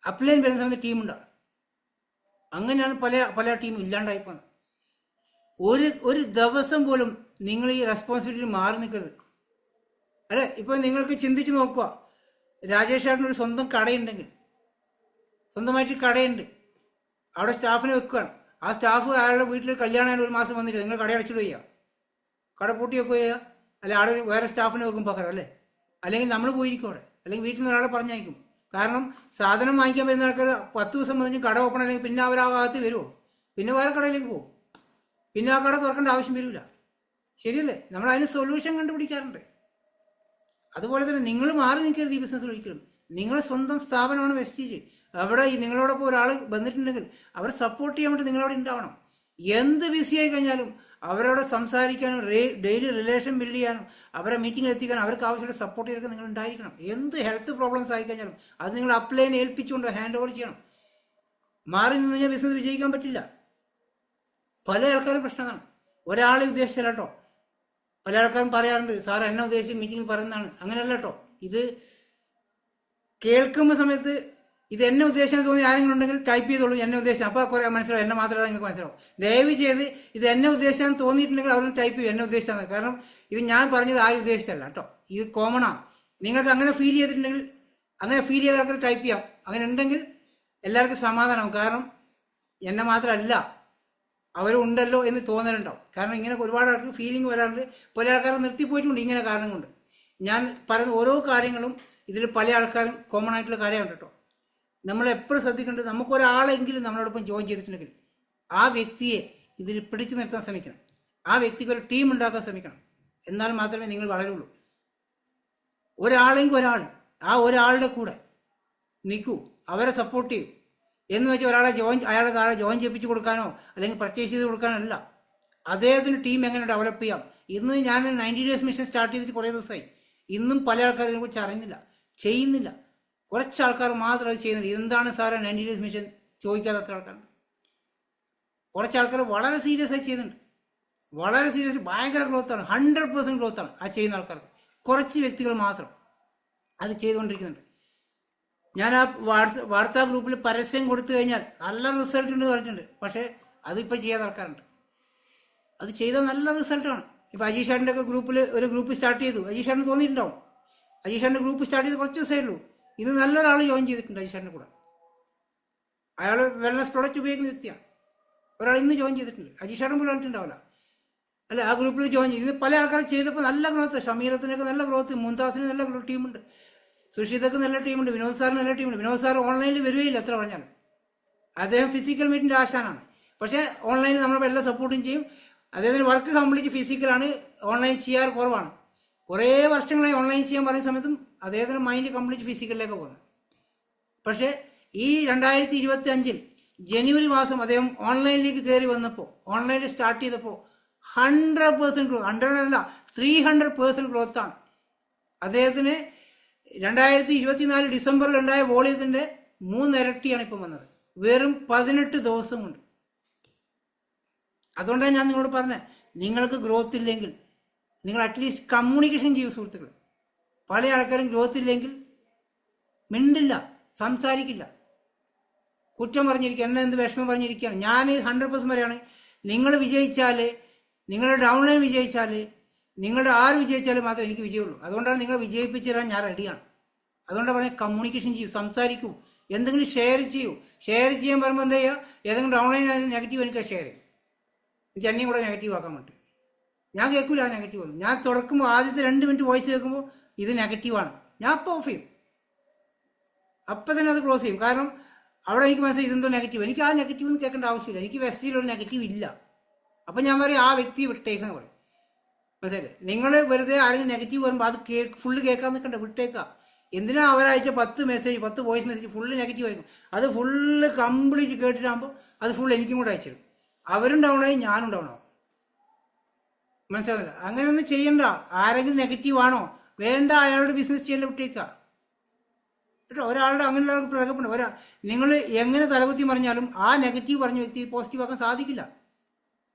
അപ്ലൈൻ വരുന്ന സമയത്ത് ടീം ഉണ്ടാവില്ല. അങ്ങനെയാണ് പല ടീം ഇല്ലാണ്ടായി പോകുന്നത്. ഒരു ദിവസം പോലും നിങ്ങൾ ഈ റെസ്പോൺസിബിലിറ്റി മാറി നിൽക്കരുത്. അല്ലെ, ഇപ്പൊ നിങ്ങൾക്ക് ചിന്തിച്ച് നോക്കുക, രാജേഷ് ചേട്ടന് ഒരു സ്വന്തം കടയുണ്ടെങ്കിൽ, സ്വന്തമായിട്ട് കടയുണ്ട്, അവിടെ സ്റ്റാഫിനെ വെക്കുകയാണ്. ആ സ്റ്റാഫ് അയാളുടെ വീട്ടിൽ കല്യാണം 1 മാസം വന്നിട്ട് നിങ്ങൾ കട അടച്ചിട്ട് ചെയ്യുക, കട പൂട്ടി വെക്കുക ചെയ്യുക, അല്ലെ അവിടെ വേറെ സ്റ്റാഫിനെ വെക്കും പകരം, അല്ലേ? അല്ലെങ്കിൽ നമ്മൾ പോയിരിക്കും അവിടെ, അല്ലെങ്കിൽ വീട്ടിൽ നിന്ന് ഒരാളെ പറഞ്ഞയക്കും. കാരണം സാധനം വാങ്ങിക്കാൻ വരുന്ന ആൾക്കാർ 10 ദിവസം വന്നിട്ട് കട ഓപ്പൺ അല്ലെങ്കിൽ പിന്നെ അവർ ആ ഭാഗത്ത് വരുമോ? പിന്നെ വേറെ കടയിലേക്ക് പോകും, പിന്നെ ആ കട തുറക്കേണ്ട ആവശ്യം വരില്ല. ശരിയല്ലേ? നമ്മൾ അതിന് സൊല്യൂഷൻ കണ്ടുപിടിക്കാറുണ്ട്. അതുപോലെ തന്നെ നിങ്ങൾ മാറി നിൽക്കരുത് ഈ ബിസിനസ് ഒരിക്കലും. നിങ്ങളുടെ സ്വന്തം സ്ഥാപനമാണ് വെസ്റ്റീജ്. അവിടെ നിങ്ങളോടൊപ്പം ഒരാൾ വന്നിട്ടുണ്ടെങ്കിൽ അവരെ സപ്പോർട്ട് ചെയ്യാൻ വേണ്ടി നിങ്ങളവിടെ ഉണ്ടാവണം. എന്ത് ബിസി ആയി കഴിഞ്ഞാലും അവരോട് സംസാരിക്കാനും ഡെയിലി റിലേഷൻ ബിൽഡ് ചെയ്യാനും അവരെ മീറ്റിങ്ങിൽ എത്തിക്കാനും അവർക്ക് ആവശ്യമുള്ള സപ്പോർട്ട് ചെയ്തൊക്കെ നിങ്ങൾ ഉണ്ടായിരിക്കണം. എന്ത് ഹെൽത്ത് പ്രോബ്ലംസ് ആയിക്കഴിഞ്ഞാലും അത് നിങ്ങൾ അപ്ലൈനെ ഏൽപ്പിച്ചുകൊണ്ട് ഹാൻഡ് ഓവർ ചെയ്യണം. മാറി നിന്ന് കഴിഞ്ഞാൽ ബിസിനസ് വിജയിക്കാൻ പറ്റില്ല. പല ആൾക്കാരും പ്രശ്നമാണ്. ഒരാളെ ഉദ്ദേശിച്ചല്ല കേട്ടോ. പല ആൾക്കാരും പറയാറുണ്ട്, സാർ എന്നെ ഉദ്ദേശിച്ച് മീറ്റിംഗ് പറയുന്നതാണ്. അങ്ങനെയല്ല കേട്ടോ. ഇത് കേൾക്കുമ്പോൾ സമയത്ത് ഇത് എന്നെ ഉദ്ദേശിച്ചാൽ തോന്നി ആരെങ്കിലും ഉണ്ടെങ്കിൽ ടൈപ്പ് ചെയ്തോളൂ, എന്നെ ഉദ്ദേശിച്ചാൽ. അപ്പോൾ കുറേ മനസ്സിലാവും, എന്നെ മാത്രമേ നിങ്ങൾക്ക് മനസ്സിലാവും. ദയവ് ചെയ്ത് ഇത് എന്നെ ഉദ്ദേശിച്ചാൽ തോന്നിയിട്ടുണ്ടെങ്കിൽ അവരൊന്ന് ടൈപ്പ് ചെയ്യും എന്നെ ഉദ്ദേശിച്ചാൽ. കാരണം ഇത് ഞാൻ പറഞ്ഞത് ആരും ഉദ്ദേശിച്ചല്ല കേട്ടോ, ഇത് കോമണാണ്. നിങ്ങൾക്ക് അങ്ങനെ ഫീൽ ചെയ്തിട്ടുണ്ടെങ്കിൽ, അങ്ങനെ ഫീൽ ചെയ്ത ആൾക്കാർ ടൈപ്പ് ചെയ്യാം. അങ്ങനെ ഉണ്ടെങ്കിൽ എല്ലാവർക്കും സമാധാനമാവും. കാരണം എന്നെ മാത്രമല്ല, അവരുണ്ടല്ലോ എന്ന് തോന്നലുണ്ടാവും. കാരണം ഇങ്ങനെ ഒരുപാട് ആൾക്ക് ഫീലിംഗ് വരാറുണ്ട്. പല ആൾക്കാരും നിർത്തിപ്പോയിട്ടുണ്ട് ഇങ്ങനെ കാരണം കൊണ്ട്. ഞാൻ പറയുന്ന ഓരോ കാര്യങ്ങളും ഇതിൽ പല ആൾക്കാരും കോമൺ ആയിട്ടുള്ള കാര്യമാണ് കേട്ടോ. നമ്മൾ എപ്പോഴും ശ്രദ്ധിക്കേണ്ടത്, നമുക്കൊരാളെങ്കിലും നമ്മളോടൊപ്പം ജോയിൻ ചെയ്തിട്ടുണ്ടെങ്കിൽ ആ വ്യക്തിയെ ഇതിൽ പിടിച്ചു നിർത്താൻ ശ്രമിക്കണം. ആ വ്യക്തിക്ക് ഒരു ടീം ഉണ്ടാക്കാൻ ശ്രമിക്കണം. എന്നാൽ മാത്രമേ നിങ്ങൾ വളരുള്ളൂ. ഒരാൾ ആ ഒരാളുടെ കൂടെ നിൽക്കൂ, അവരെ സപ്പോർട്ട് ചെയ്യൂ. എന്ന് വെച്ചാൽ അയാളെ താഴെ ജോയിൻ ചെയ്യിപ്പിച്ച് കൊടുക്കാനോ അല്ലെങ്കിൽ പർച്ചേസ് ചെയ്ത് കൊടുക്കാനോ അല്ല. അദ്ദേഹത്തിന് ടീം എങ്ങനെ ഡെവലപ്പ് ചെയ്യാം. ഇന്ന് ഞാൻ 90 ഡേയ്സ് മിഷൻ സ്റ്റാർട്ട് ചെയ്തിട്ട് കുറേ ദിവസമായി. ഇന്നും പല ആൾക്കാരും ഇതിനെക്കുറിച്ച് അറിയുന്നില്ല, ചെയ്യുന്നില്ല. കുറച്ച് ആൾക്കാർ മാത്രം അത് ചെയ്യുന്നുണ്ട്. എന്താണ് സാറേ 90 ഡേയ്സ് മിഷൻ ചോദിക്കാത്ത ആൾക്കാരുണ്ട്. കുറച്ച് ആൾക്കാർ വളരെ സീരിയസ് ആയി ചെയ്യുന്നുണ്ട്. വളരെ സീരിയസ്, ഭയങ്കര ഗ്രോത്താണ്, 100% ഗ്രോത്താണ് ആ ചെയ്യുന്ന ആൾക്കാർക്ക്. കുറച്ച് വ്യക്തികൾ മാത്രം അത് ചെയ്തുകൊണ്ടിരിക്കുന്നുണ്ട്. ഞാൻ ആ വാർത്താ ഗ്രൂപ്പിൽ പരസ്യം കൊടുത്തു കഴിഞ്ഞാൽ നല്ല റിസൾട്ട് ഉണ്ട് പറഞ്ഞിട്ടുണ്ട്. പക്ഷേ അതിപ്പോൾ ചെയ്യാത്ത ആൾക്കാരുണ്ട്. അത് ചെയ്താൽ നല്ല റിസൾട്ടാണ്. ഇപ്പോൾ അജീഷാടിൻ്റെ ഒക്കെ ഗ്രൂപ്പിൽ ഒരു ഗ്രൂപ്പ് സ്റ്റാർട്ട് ചെയ്തു. അജീഷാടിന് തോന്നിയിട്ടുണ്ടാവും. അജീഷാടിൻ്റെ ഗ്രൂപ്പ് സ്റ്റാർട്ട് ചെയ്ത് കുറച്ച് ദിവസമേ ഉള്ളൂ. ഇന്ന് നല്ലൊരാൾ ജോയിൻ ചെയ്തിട്ടുണ്ട് അജീഷാടിൻ്റെ കൂടെ. അയാൾ വെൽനസ് പ്രോഡക്റ്റ് ഉപയോഗിക്കുന്ന വ്യക്തിയാണ്. ഒരാൾ ഇന്ന് ജോയിൻ ചെയ്തിട്ടുണ്ട്. അജീഷാടും പോലും പറഞ്ഞിട്ടുണ്ടാവില്ല. അല്ല, ആ ഗ്രൂപ്പിൽ ജോയിൻ ചെയ്ത് പല ആൾക്കാർ ചെയ്തപ്പോൾ നല്ല ഗ്രോത്ത്. ഷമീറത്തിനൊക്കെ നല്ല ഗ്രോത്ത്, മുംതാസിന് നല്ല ടീമുണ്ട്, സുഷിതക്ക് നല്ല ടീമുണ്ട്, വിനോദ് സാറിന് നല്ല ടീമുണ്ട്. വിനോദ് സാർ ഓൺലൈനിൽ വരികയില്ല എത്ര പറഞ്ഞാലും. അദ്ദേഹം ഫിസിക്കൽ മീറ്റിൻ്റെ ആശാനാണ്. പക്ഷേ ഓൺലൈനിൽ നമ്മൾ എല്ലാം സപ്പോർട്ടും ചെയ്യും. അദ്ദേഹത്തിന് വർക്ക് കംപ്ലീറ്റ് ഫിസിക്കലാണ്, ഓൺലൈൻ ചെയ്യാറ് കുറവാണ്. കുറേ വർഷങ്ങളായി ഓൺലൈൻ ചെയ്യാൻ പറയുന്ന സമയത്തും അദ്ദേഹത്തിന് മൈൻഡ് കംപ്ലീറ്റ് ഫിസിക്കലിലേക്ക് പോകുന്നത്. പക്ഷേ ഈ 2025 ജനുവരി മാസം അദ്ദേഹം ഓൺലൈനിലേക്ക് കയറി വന്നപ്പോൾ, ഓൺലൈനിൽ സ്റ്റാർട്ട് ചെയ്തപ്പോൾ 100% ഗ്രോത്ത്, 100 അല്ല 300% ഗ്രോത്താണ്. അദ്ദേഹത്തിന് 2024 ഡിസംബറിൽ ഉണ്ടായ വോളിയത്തിൻ്റെ 3 ഇരട്ടിയാണ് ഇപ്പം വന്നത്, വെറും 18 ദിവസം കൊണ്ട്. അതുകൊണ്ടാണ് ഞാൻ നിങ്ങളോട് പറഞ്ഞത്, നിങ്ങൾക്ക് ഗ്രോത്ത് ഇല്ലെങ്കിൽ നിങ്ങൾ അറ്റ്ലീസ്റ്റ് കമ്മ്യൂണിക്കേഷൻ ചെയ്യൂ സുഹൃത്തുക്കൾ. പല ആൾക്കാരും ഗ്രോത്ത് ഇല്ലെങ്കിൽ മിണ്ടില്ല, സംസാരിക്കില്ല, കുറ്റം പറഞ്ഞിരിക്കുക, എന്നെ എന്ത് വിഷമം പറഞ്ഞിരിക്കുകയാണ്. ഞാൻ 100% പറയാണ്, നിങ്ങൾ വിജയിച്ചാൽ, നിങ്ങളുടെ ഡൗൺലൈൻ വിജയിച്ചാൽ, നിങ്ങളുടെ ആര് വിജയിച്ചാലും മാത്രമേ എനിക്ക് വിജയമുള്ളൂ. അതുകൊണ്ടാണ് നിങ്ങൾ വിജയിപ്പിച്ചു തരാൻ ഞാൻ റെഡിയാണ്. അതുകൊണ്ടാണ് പറഞ്ഞാൽ കമ്മ്യൂണിക്കേഷൻ ചെയ്യൂ, സംസാരിക്കൂ, എന്തെങ്കിലും ഷെയർ ചെയ്യൂ. ഷെയർ ചെയ്യാൻ പറയുമ്പോൾ എന്താ ചെയ്യുക, ഏതെങ്കിലും ഡൗൺലൈൻ നെഗറ്റീവ് എനിക്ക് ഷെയർ ചെയ്യും. എനിക്ക് എന്നെയും കൂടെ നെഗറ്റീവ് ആക്കാൻ വേണ്ടി ഞാൻ കേൾക്കില്ല. ആ നെഗറ്റീവ് ഒന്നും ഞാൻ തുടക്കുമ്പോൾ ആദ്യത്തെ 2 മിനിറ്റ് വോയിസ് കേൾക്കുമ്പോൾ ഇത് നെഗറ്റീവാണ്, ഞാൻ അപ്പോൾ ഓഫ് ചെയ്യും. അപ്പം തന്നെ അത് ക്ലോസ് ചെയ്യും. കാരണം അവിടെ എനിക്ക് മനസ്സിലായി ഇതെന്തോ നെഗറ്റീവ്. എനിക്ക് ആ നെഗറ്റീവ് ഒന്നും കേൾക്കേണ്ട ആവശ്യമില്ല. എനിക്ക് വെസ്റ്റിലൊരു നെഗറ്റീവ് ഇല്ല. അപ്പം ഞാൻ പറയും ആ വ്യക്തി വിട്ടേക്കെന്ന് പറയും. മനസ്സിലായില്ലേ? നിങ്ങൾ വെറുതെ ആരെങ്കിലും നെഗറ്റീവ് വരുമ്പോൾ അത് ഫുള്ള് കേൾക്കാൻ നിൽക്കണ്ട, വിട്ടേക്കാം. എന്തിനാ അവരയച്ച 10 message, 10 voice message full negative ആയിരിക്കും. അത് ഫുള്ള് കംപ്ലീറ്റ് കേട്ടിട്ടാകുമ്പോൾ അത് ഫുള്ള് എനിക്കും കൂടെ അയച്ചിരും. അവരും ഡൗൺ ആയി, ഞാനും ഡൗൺ ആവും. മനസ്സിലാവില്ല? അങ്ങനെയൊന്നും ചെയ്യണ്ട. ആരെങ്കിലും നെഗറ്റീവ് ആണോ വേണ്ട, അയാളുടെ ബിസിനസ് ചെയ്യേണ്ട വിട്ടേക്കുക കേട്ടോ. ഒരാളുടെ അങ്ങനെയുള്ള പ്രകടനം നിങ്ങൾ എങ്ങനെ തലകുത്തി പറഞ്ഞാലും ആ നെഗറ്റീവ് പറഞ്ഞ വ്യക്തി പോസിറ്റീവ് ആക്കാൻ സാധിക്കില്ല.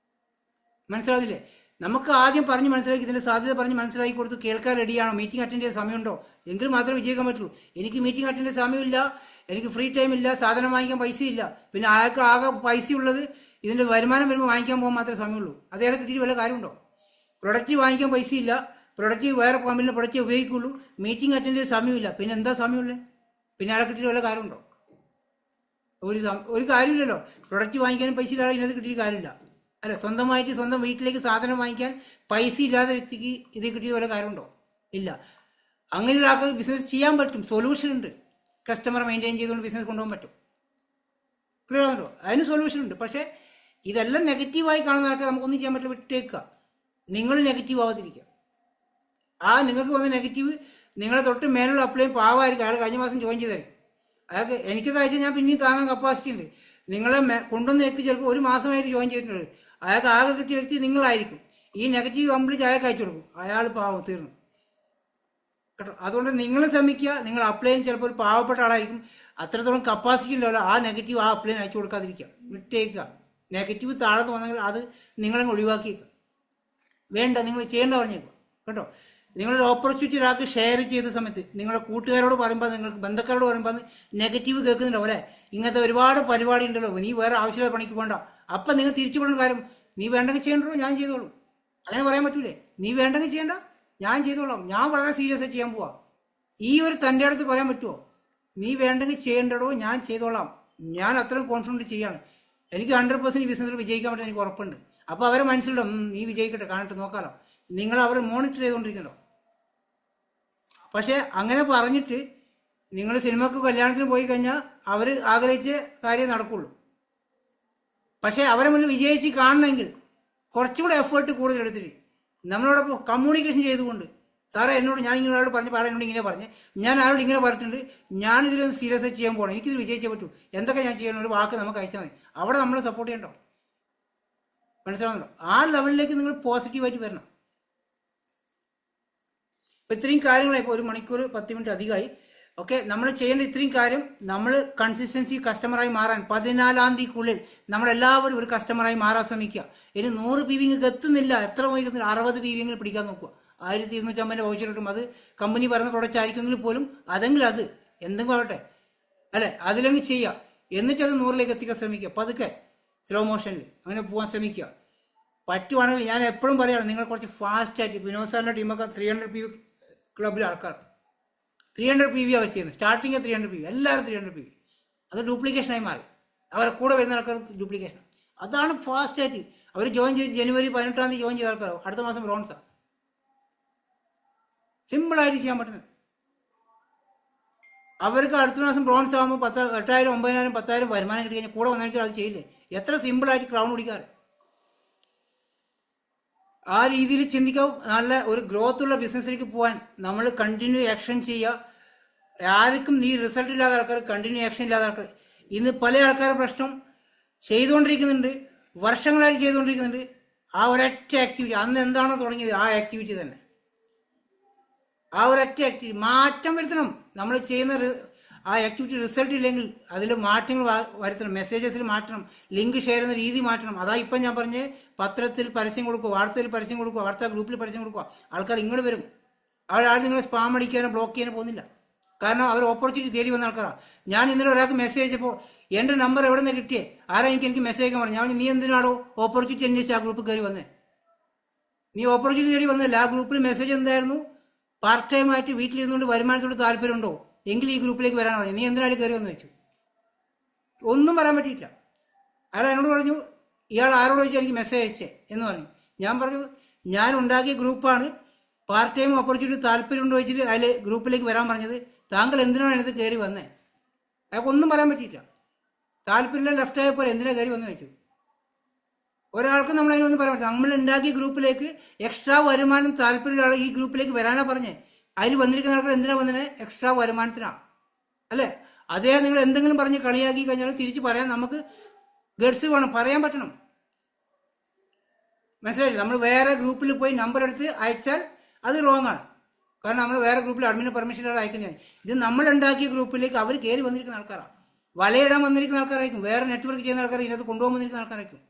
മനസ്സിലാവില്ലേ? നമുക്ക് ആദ്യം പറഞ്ഞ് മനസ്സിലാക്കി, ഇതിൻ്റെ സാധ്യത പറഞ്ഞ് മനസ്സിലാക്കി കൊടുത്ത് കേൾക്കാൻ റെഡിയാണോ, മീറ്റിംഗ് അറ്റൻഡ് ചെയ്യാൻ സമയമുണ്ടോ, എങ്കിൽ മാത്രമേ വിജയിക്കാൻ പറ്റുള്ളൂ. എനിക്ക് മീറ്റിംഗ് അറ്റൻഡ് ചെയ്യാൻ സമയമില്ല, എനിക്ക് ഫ്രീ ടൈം ഇല്ല, സാധനം വാങ്ങിക്കാൻ പൈസ ഇല്ല, പിന്നെ ആൾക്ക് ആകെ പൈസ ഉള്ളത് ഇതിൻ്റെ വരുമാനം വരുമ്പോൾ വാങ്ങിക്കാൻ പോകാൻ മാത്രമേ സമയമുള്ളൂ. അദ്ദേഹത്തെ കിട്ടിയിട്ട് വല്ല കാര്യമുണ്ടോ? പ്രൊഡക്റ്റ് വാങ്ങിക്കാൻ പൈസ ഇല്ല, പ്രൊഡക്റ്റ് വേറെ കമ്പനിയിലെ പ്രൊഡക്റ്റ് ഉപയോഗിക്കുള്ളൂ, മീറ്റിംഗ് അറ്റൻഡ് ചെയ്യാൻ സമയമില്ല, പിന്നെ എന്താ സമയമുള്ളത്? പിന്നെ ആളെ കിട്ടിയിട്ട് വല്ല കാര്യമുണ്ടോ? ഒരു കാര്യമില്ലല്ലോ. പ്രൊഡക്റ്റ് വാങ്ങിക്കാനും പൈസ ഇല്ലാതെ ഇതിനകത്ത് കിട്ടിയിട്ട് കാര്യമില്ല. അല്ല, സ്വന്തമായിട്ട് സ്വന്തം വീട്ടിലേക്ക് സാധനം വാങ്ങിക്കാൻ പൈസ ഇല്ലാത്ത വ്യക്തിക്ക് ഇത് കിട്ടിയ വല്ല കാര്യമുണ്ടോ? ഇല്ല. അങ്ങനെയുള്ള ആൾക്ക് ബിസിനസ് ചെയ്യാൻ പറ്റും, സൊല്യൂഷൻ ഉണ്ട്. കസ്റ്റമറെ മെയിൻറ്റെയിൻ ചെയ്തുകൊണ്ട് ബിസിനസ് കൊണ്ടുപോകാൻ പറ്റും. ക്ലിയർ ആണല്ലോ? അതിന് സൊല്യൂഷൻ ഉണ്ട്. പക്ഷേ ഇതെല്ലാം നെഗറ്റീവായി കാണുന്ന ആൾക്കാർ നമുക്കൊന്നും ചെയ്യാൻ പറ്റില്ല, വിട്ടേക്കുക. നിങ്ങൾ നെഗറ്റീവ് ആവാതിരിക്കുക. ആ നിങ്ങൾക്ക് വന്ന നെഗറ്റീവ് നിങ്ങളെ തൊട്ട് മേലുള്ള അപ്ലൈ പാവമായിരിക്കും. അയാൾ കഴിഞ്ഞ മാസം ജോയിൻ ചെയ്തായിരിക്കും. അയാൾക്ക് എനിക്കൊക്കെ അയച്ചാൽ ഞാൻ പിന്നെയും താങ്ങാൻ കപ്പാസിറ്റി ഉണ്ട്. നിങ്ങളെ കൊണ്ടുവന്ന വ്യക്തി ചിലപ്പോൾ 1 മാസമായിട്ട് ജോയിൻ ചെയ്തിട്ടുണ്ട്. അയാൾക്ക് ആകെ കിട്ടിയ വ്യക്തി നിങ്ങളായിരിക്കും. ഈ നെഗറ്റീവ് കംപ്ലീറ്റ് അയാൾക്ക് അയച്ചു കൊടുക്കും. അയാൾ പാവം തീർന്നു കേട്ടോ. അതുകൊണ്ട് നിങ്ങൾ ശ്രമിക്കുക. നിങ്ങൾ അപ്ലൈൻ ചിലപ്പോൾ ഒരു പാവപ്പെട്ട ആളായിരിക്കും, അത്രത്തോളം കപ്പാസിറ്റി ഉണ്ടാവില്ല. ആ നെഗറ്റീവ് ആ അപ്ലൈൻ അയച്ചു കൊടുക്കാതിരിക്കുക, വിട്ടേക്കുക. നെഗറ്റീവ് താഴ്ന്നു വന്നെങ്കിൽ അത് നിങ്ങളങ്ങ് ഒഴിവാക്കിയേക്കുക. വേണ്ട, നിങ്ങൾ ചെയ്യേണ്ട പറഞ്ഞേക്കുക കേട്ടോ. നിങ്ങളൊരു ഓപ്പർച്യൂണിറ്റി ഒരാൾക്ക് ഷെയർ ചെയ്ത സമയത്ത് നിങ്ങളുടെ കൂട്ടുകാരോട് പറയുമ്പോൾ, നിങ്ങൾക്ക് ബന്ധക്കാരോട് പറയുമ്പോൾ നെഗറ്റീവ് കേൾക്കുന്നുണ്ടോ, അല്ലേ ഇങ്ങനത്തെ ഒരുപാട് പരിപാടി ഉണ്ടല്ലോ, നീ വേറെ ആവശ്യമില്ല പണിക്ക് പോകണ്ട, അപ്പം നിങ്ങൾ തിരിച്ചു കൊടുക്കുന്ന കാര്യം, നീ വേണ്ടെങ്കിൽ ചെയ്യണ്ടോ, ഞാൻ ചെയ്തോളൂ. അങ്ങനെ പറയാൻ പറ്റൂലേ? നീ വേണ്ടെങ്കിൽ ചെയ്യണ്ട, ഞാൻ ചെയ്തോളാം, ഞാൻ വളരെ സീരിയസ് ആയി ചെയ്യാൻ പോവാം. ഈ ഒരു തൻ്റെ അടുത്ത് പറയാൻ പറ്റുമോ? നീ വേണ്ടെങ്കിൽ ചെയ്യേണ്ടടോ, ഞാൻ ചെയ്തോളാം, ഞാൻ അത്രയും കോൺഫിഡൻറ്റ് ചെയ്യാണ്, എനിക്ക് 100% ഈ ബിസിനസ്സിൽ വിജയിക്കാൻ പറ്റും, എനിക്ക് ഉറപ്പുണ്ട്. അപ്പോൾ അവരെ മനസ്സിലുണ്ടോ, നീ വിജയിക്കട്ടെ, കാണട്ടെ, നോക്കാലോ. നിങ്ങൾ അവർ മോണിറ്റർ ചെയ്തുകൊണ്ടിരിക്കണോ? പക്ഷേ അങ്ങനെ പറഞ്ഞിട്ട് നിങ്ങൾ സിനിമക്ക് കല്യാണത്തിന് പോയി കഴിഞ്ഞാൽ അവർ ആഗ്രഹിച്ച കാര്യം നടക്കുള്ളൂ. പക്ഷേ അവരെ മുന്നിൽ വിജയിച്ച് കാണണമെങ്കിൽ കുറച്ചുകൂടെ എഫേർട്ട് കൂടുതൽ എടുത്തിട്ട് നമ്മളോടൊപ്പം കമ്മ്യൂണിക്കേഷൻ ചെയ്തുകൊണ്ട്, സാറേ എന്നോട് ഞാൻ ഇങ്ങനെ ഒരാളോട് പറഞ്ഞപ്പോൾ ആൾ എന്നോട് ഇങ്ങനെ പറഞ്ഞ്, ഞാൻ ആളോട് ഇങ്ങനെ പറഞ്ഞിട്ടുണ്ട്, ഞാനിതിലൊന്ന് സീരിയസ് ചെയ്യാൻ പോകണം, എനിക്കിത് വിജയിച്ചേ പറ്റൂ, എന്തൊക്കെ ഞാൻ ചെയ്യണം, ഒരു വാക്ക് നമുക്ക് അയച്ചാൽ മതി. അവിടെ നമ്മൾ സപ്പോർട്ട് ചെയ്യണ്ടോ? മനസ്സിലാവുന്നുണ്ടോ? ആ ലെവലിലേക്ക് നിങ്ങൾ പോസിറ്റീവായിട്ട് വരണം. അപ്പോൾ ഇത്രയും കാര്യങ്ങളായി, ഇപ്പോൾ 1 മണിക്കൂർ 10 മിനിറ്റ് അധികമായി. ഓക്കെ, നമ്മൾ ചെയ്യേണ്ട ഇത്രയും കാര്യം, നമ്മൾ കൺസിസ്റ്റൻസി കസ്റ്റമറായി മാറാൻ 14-ാം തീയതിക്കുള്ളിൽ നമ്മളെല്ലാവരും ഒരു കസ്റ്റമറായി മാറാൻ ശ്രമിക്കുക. ഇനി 100 PV നിങ്ങൾക്ക് എത്തുന്നില്ല, എത്ര പോയിക്കുന്നില്ല, 60 PV എങ്കിലും പിടിക്കാൻ നോക്കുക. 1250 വൗച്ചർ കിട്ടും. അത് കമ്പനി പറയുന്ന പ്രൊഡക്റ്റ് ആയിരിക്കുമെങ്കിൽ പോലും അതെങ്കിലും അത് എന്തെങ്കിലും ആവട്ടെ അല്ലേ, അതിലെങ്കിൽ ചെയ്യുക. എന്നിട്ട് അത് 100ലേക്ക് എത്തിക്കാൻ ശ്രമിക്കുക. പതുക്കെ സ്ലോ മോഷനിൽ അങ്ങനെ പോകാൻ ശ്രമിക്കുക. പറ്റുവാണെങ്കിൽ ഞാൻ എപ്പോഴും പറയുകയാണ്, നിങ്ങൾ കുറച്ച് ഫാസ്റ്റായിട്ട്, വിനോദ് സാറിൻ്റെ ടീമൊക്കെ 300 PV ക്ലബിലെ ആൾക്കാർ 300 PV അവർ ചെയ്യുന്നത്. സ്റ്റാർട്ടിങ് 300 PV, എല്ലാവരും 300 PV. അത് ഡ്യൂപ്ലിക്കേഷനായി മാറി. അവരെ കൂടെ വരുന്ന ആൾക്കാർ ഡ്യൂപ്ലിക്കേഷൻ. അതാണ് ഫാസ്റ്റായിട്ട് അവർ ജോയിൻ ചെയ്ത് ജനുവരി 18-ാം തീയതി ജോയിൻ ചെയ്ത ആൾക്കാരാവും. അടുത്ത മാസം ബ്രോൺസാണ്. സിമ്പിളായിട്ട് ചെയ്യാൻ പറ്റുന്നത്. അവർക്ക് അടുത്ത മാസം ബ്രോൺസ് ആകുമ്പോൾ 8,000, 9,000, 10,000 വരുമാനം കിട്ടി കഴിഞ്ഞാൽ കൂടെ വന്നെങ്കിൽ അത് ചെയ്യില്ലേ? എത്ര സിമ്പിളായിട്ട് ക്രൗൺ പിടിക്കാറ്. ആ രീതിയിൽ ചിന്തിക്കാവും. നല്ല ഒരു ഗ്രോത്ത് ഉള്ള ബിസിനസ്സിലേക്ക് പോകാൻ നമ്മൾ കണ്ടിന്യൂ ആക്ഷൻ ചെയ്യുക. ആർക്കും ഈ റിസൾട്ട് ഇല്ലാത്ത ആൾക്കാർ, കണ്ടിന്യൂ ആക്ഷൻ ഇല്ലാത്ത ആൾക്കാർ, ഇന്ന് പല ആൾക്കാരുടെ പ്രശ്നം ചെയ്തുകൊണ്ടിരിക്കുന്നുണ്ട്, വർഷങ്ങളായിട്ട് ചെയ്തുകൊണ്ടിരിക്കുന്നുണ്ട്. ആ ഒരൊറ്റ ആക്ടിവിറ്റി, അന്ന് എന്താണോ തുടങ്ങിയത് ആ ആക്ടിവിറ്റി തന്നെ, ആ ഒരൊറ്റ ആക്ടിവിറ്റി മാറ്റം വരുത്തണം. നമ്മൾ ചെയ്യുന്ന ആ ആക്ടിവിറ്റി റിസൾട്ട് ഇല്ലെങ്കിൽ അതിൽ മാറ്റങ്ങൾ വരുത്തണം. മെസ്സേജസിൽ മാറ്റണം, ലിങ്ക് ഷെയർ ചെയ്യുന്ന രീതി മാറ്റണം. അതാ ഇപ്പം ഞാൻ പറഞ്ഞ്, പത്രത്തിൽ പരസ്യം കൊടുക്കുക, വാർത്തയിൽ പരസ്യം കൊടുക്കുക, വാർത്താ ഗ്രൂപ്പിൽ പരസ്യം കൊടുക്കുക. ആൾക്കാർ ഇങ്ങോട്ട് വരും. അവരാരും നിങ്ങളെ സ്പാം അടിക്കാനോ ബ്ലോക്ക് ചെയ്യാനോ പോകുന്നില്ല. കാരണം അവർ ഓപ്പർച്യൂണിറ്റി തേടി വന്ന ആൾക്കാരാണ്. ഞാൻ ഇന്നലെ ഒരാൾക്ക് മെസ്സേജ് അയച്ചപ്പോൾ എൻ്റെ നമ്പർ എവിടെ നിന്ന് കിട്ടിയേ, ആരാ എനിക്ക് മെസ്സേജ് അയക്കാൻ പറഞ്ഞു. ഞാൻ നീ എന്തിനാണോ ഓപ്പർച്യൂണിറ്റി അന്വേഷിച്ച് ആ ഗ്രൂപ്പ് കയറി വന്നേ? നീ ഓപ്പർച്യൂണിറ്റി തേടി വന്നല്ല. ആ ഗ്രൂപ്പിൽ മെസ്സേജ് എന്തായിരുന്നു? പാർട്ട് ടൈം ആയിട്ട് വീട്ടിലിരുന്നുകൊണ്ട് വരുമാനത്തോട് താല്പര്യമുണ്ടോ എങ്കിൽ ഈ ഗ്രൂപ്പിലേക്ക് വരാൻ പറഞ്ഞു. നീ എന്തിനാലും കയറി വന്ന് വെച്ചു. ഒന്നും പറയാൻ പറ്റിയില്ല. അയാൾ എന്നോട് പറഞ്ഞു, ഇയാൾ ആരോട് ചോദിച്ചാൽ എനിക്ക് മെസ്സേജ് അയച്ചേ എന്ന് പറഞ്ഞു. ഞാൻ പറഞ്ഞു, ഞാൻ ഉണ്ടാക്കിയ ഗ്രൂപ്പാണ്, പാർട്ട് ടൈം ഓപ്പർച്യൂണിറ്റി താല്പര്യമുണ്ടോ വെച്ചിട്ട് അതിൽ ഗ്രൂപ്പിലേക്ക് വരാൻ പറഞ്ഞത്. താങ്കൾ എന്തിനാണ് അതിനകത്ത് കയറി വന്നേ? അയാൾക്ക് ഒന്നും പറയാൻ പറ്റിയില്ല. താല്പര്യമില്ല, ലെഫ്റ്റ് ആയപ്പോൾ എന്തിനാണ് കയറി വന്ന് വെച്ചു. ഒരാൾക്ക് നമ്മൾ അതിനൊന്നും പറയാൻ പറ്റില്ല. നമ്മൾ ഉണ്ടാക്കിയ ഗ്രൂപ്പിലേക്ക് എക്സ്ട്രാ വരുമാനം താല്പര്യമുള്ള ഈ ഗ്രൂപ്പിലേക്ക് വരാനാ പറഞ്ഞേ. അതിൽ വന്നിരിക്കുന്ന ആൾക്കാർ എന്തിനാണ് വന്നത്? എക്സ്ട്രാ വരുമാനത്തിനാണ് അല്ലേ? അദ്ദേഹം നിങ്ങൾ എന്തെങ്കിലും പറഞ്ഞ് കളിയാക്കി കഴിഞ്ഞാൽ തിരിച്ച് പറയാൻ നമുക്ക് ഗഡ്സ് വേണം, പറയാൻ പറ്റണം. മനസ്സിലായില്ലേ? നമ്മൾ വേറെ ഗ്രൂപ്പിൽ പോയി നമ്പർ എടുത്ത് അയച്ചാൽ അത് റോങ് ആണ്. കാരണം നമ്മൾ വേറെ ഗ്രൂപ്പിൽ അഡ്മിന് പെർമിഷൻ ഇല്ലാതെ അയക്കുന്നത്. ഇത് നമ്മൾ ഉണ്ടാക്കിയ ഗ്രൂപ്പിലേക്ക് അവർ കയറി വന്നിരിക്കുന്ന ആൾക്കാരാണ്. വലയിടാൻ വന്നിരിക്കുന്ന ആൾക്കാരായിരിക്കും, വേറെ നെറ്റ്വർക്ക് ചെയ്യുന്ന ആൾക്കാർ, ഇതിനകത്ത് കൊണ്ടുപോകാൻ വന്നിരിക്കുന്ന ആൾക്കാരായിരിക്കും.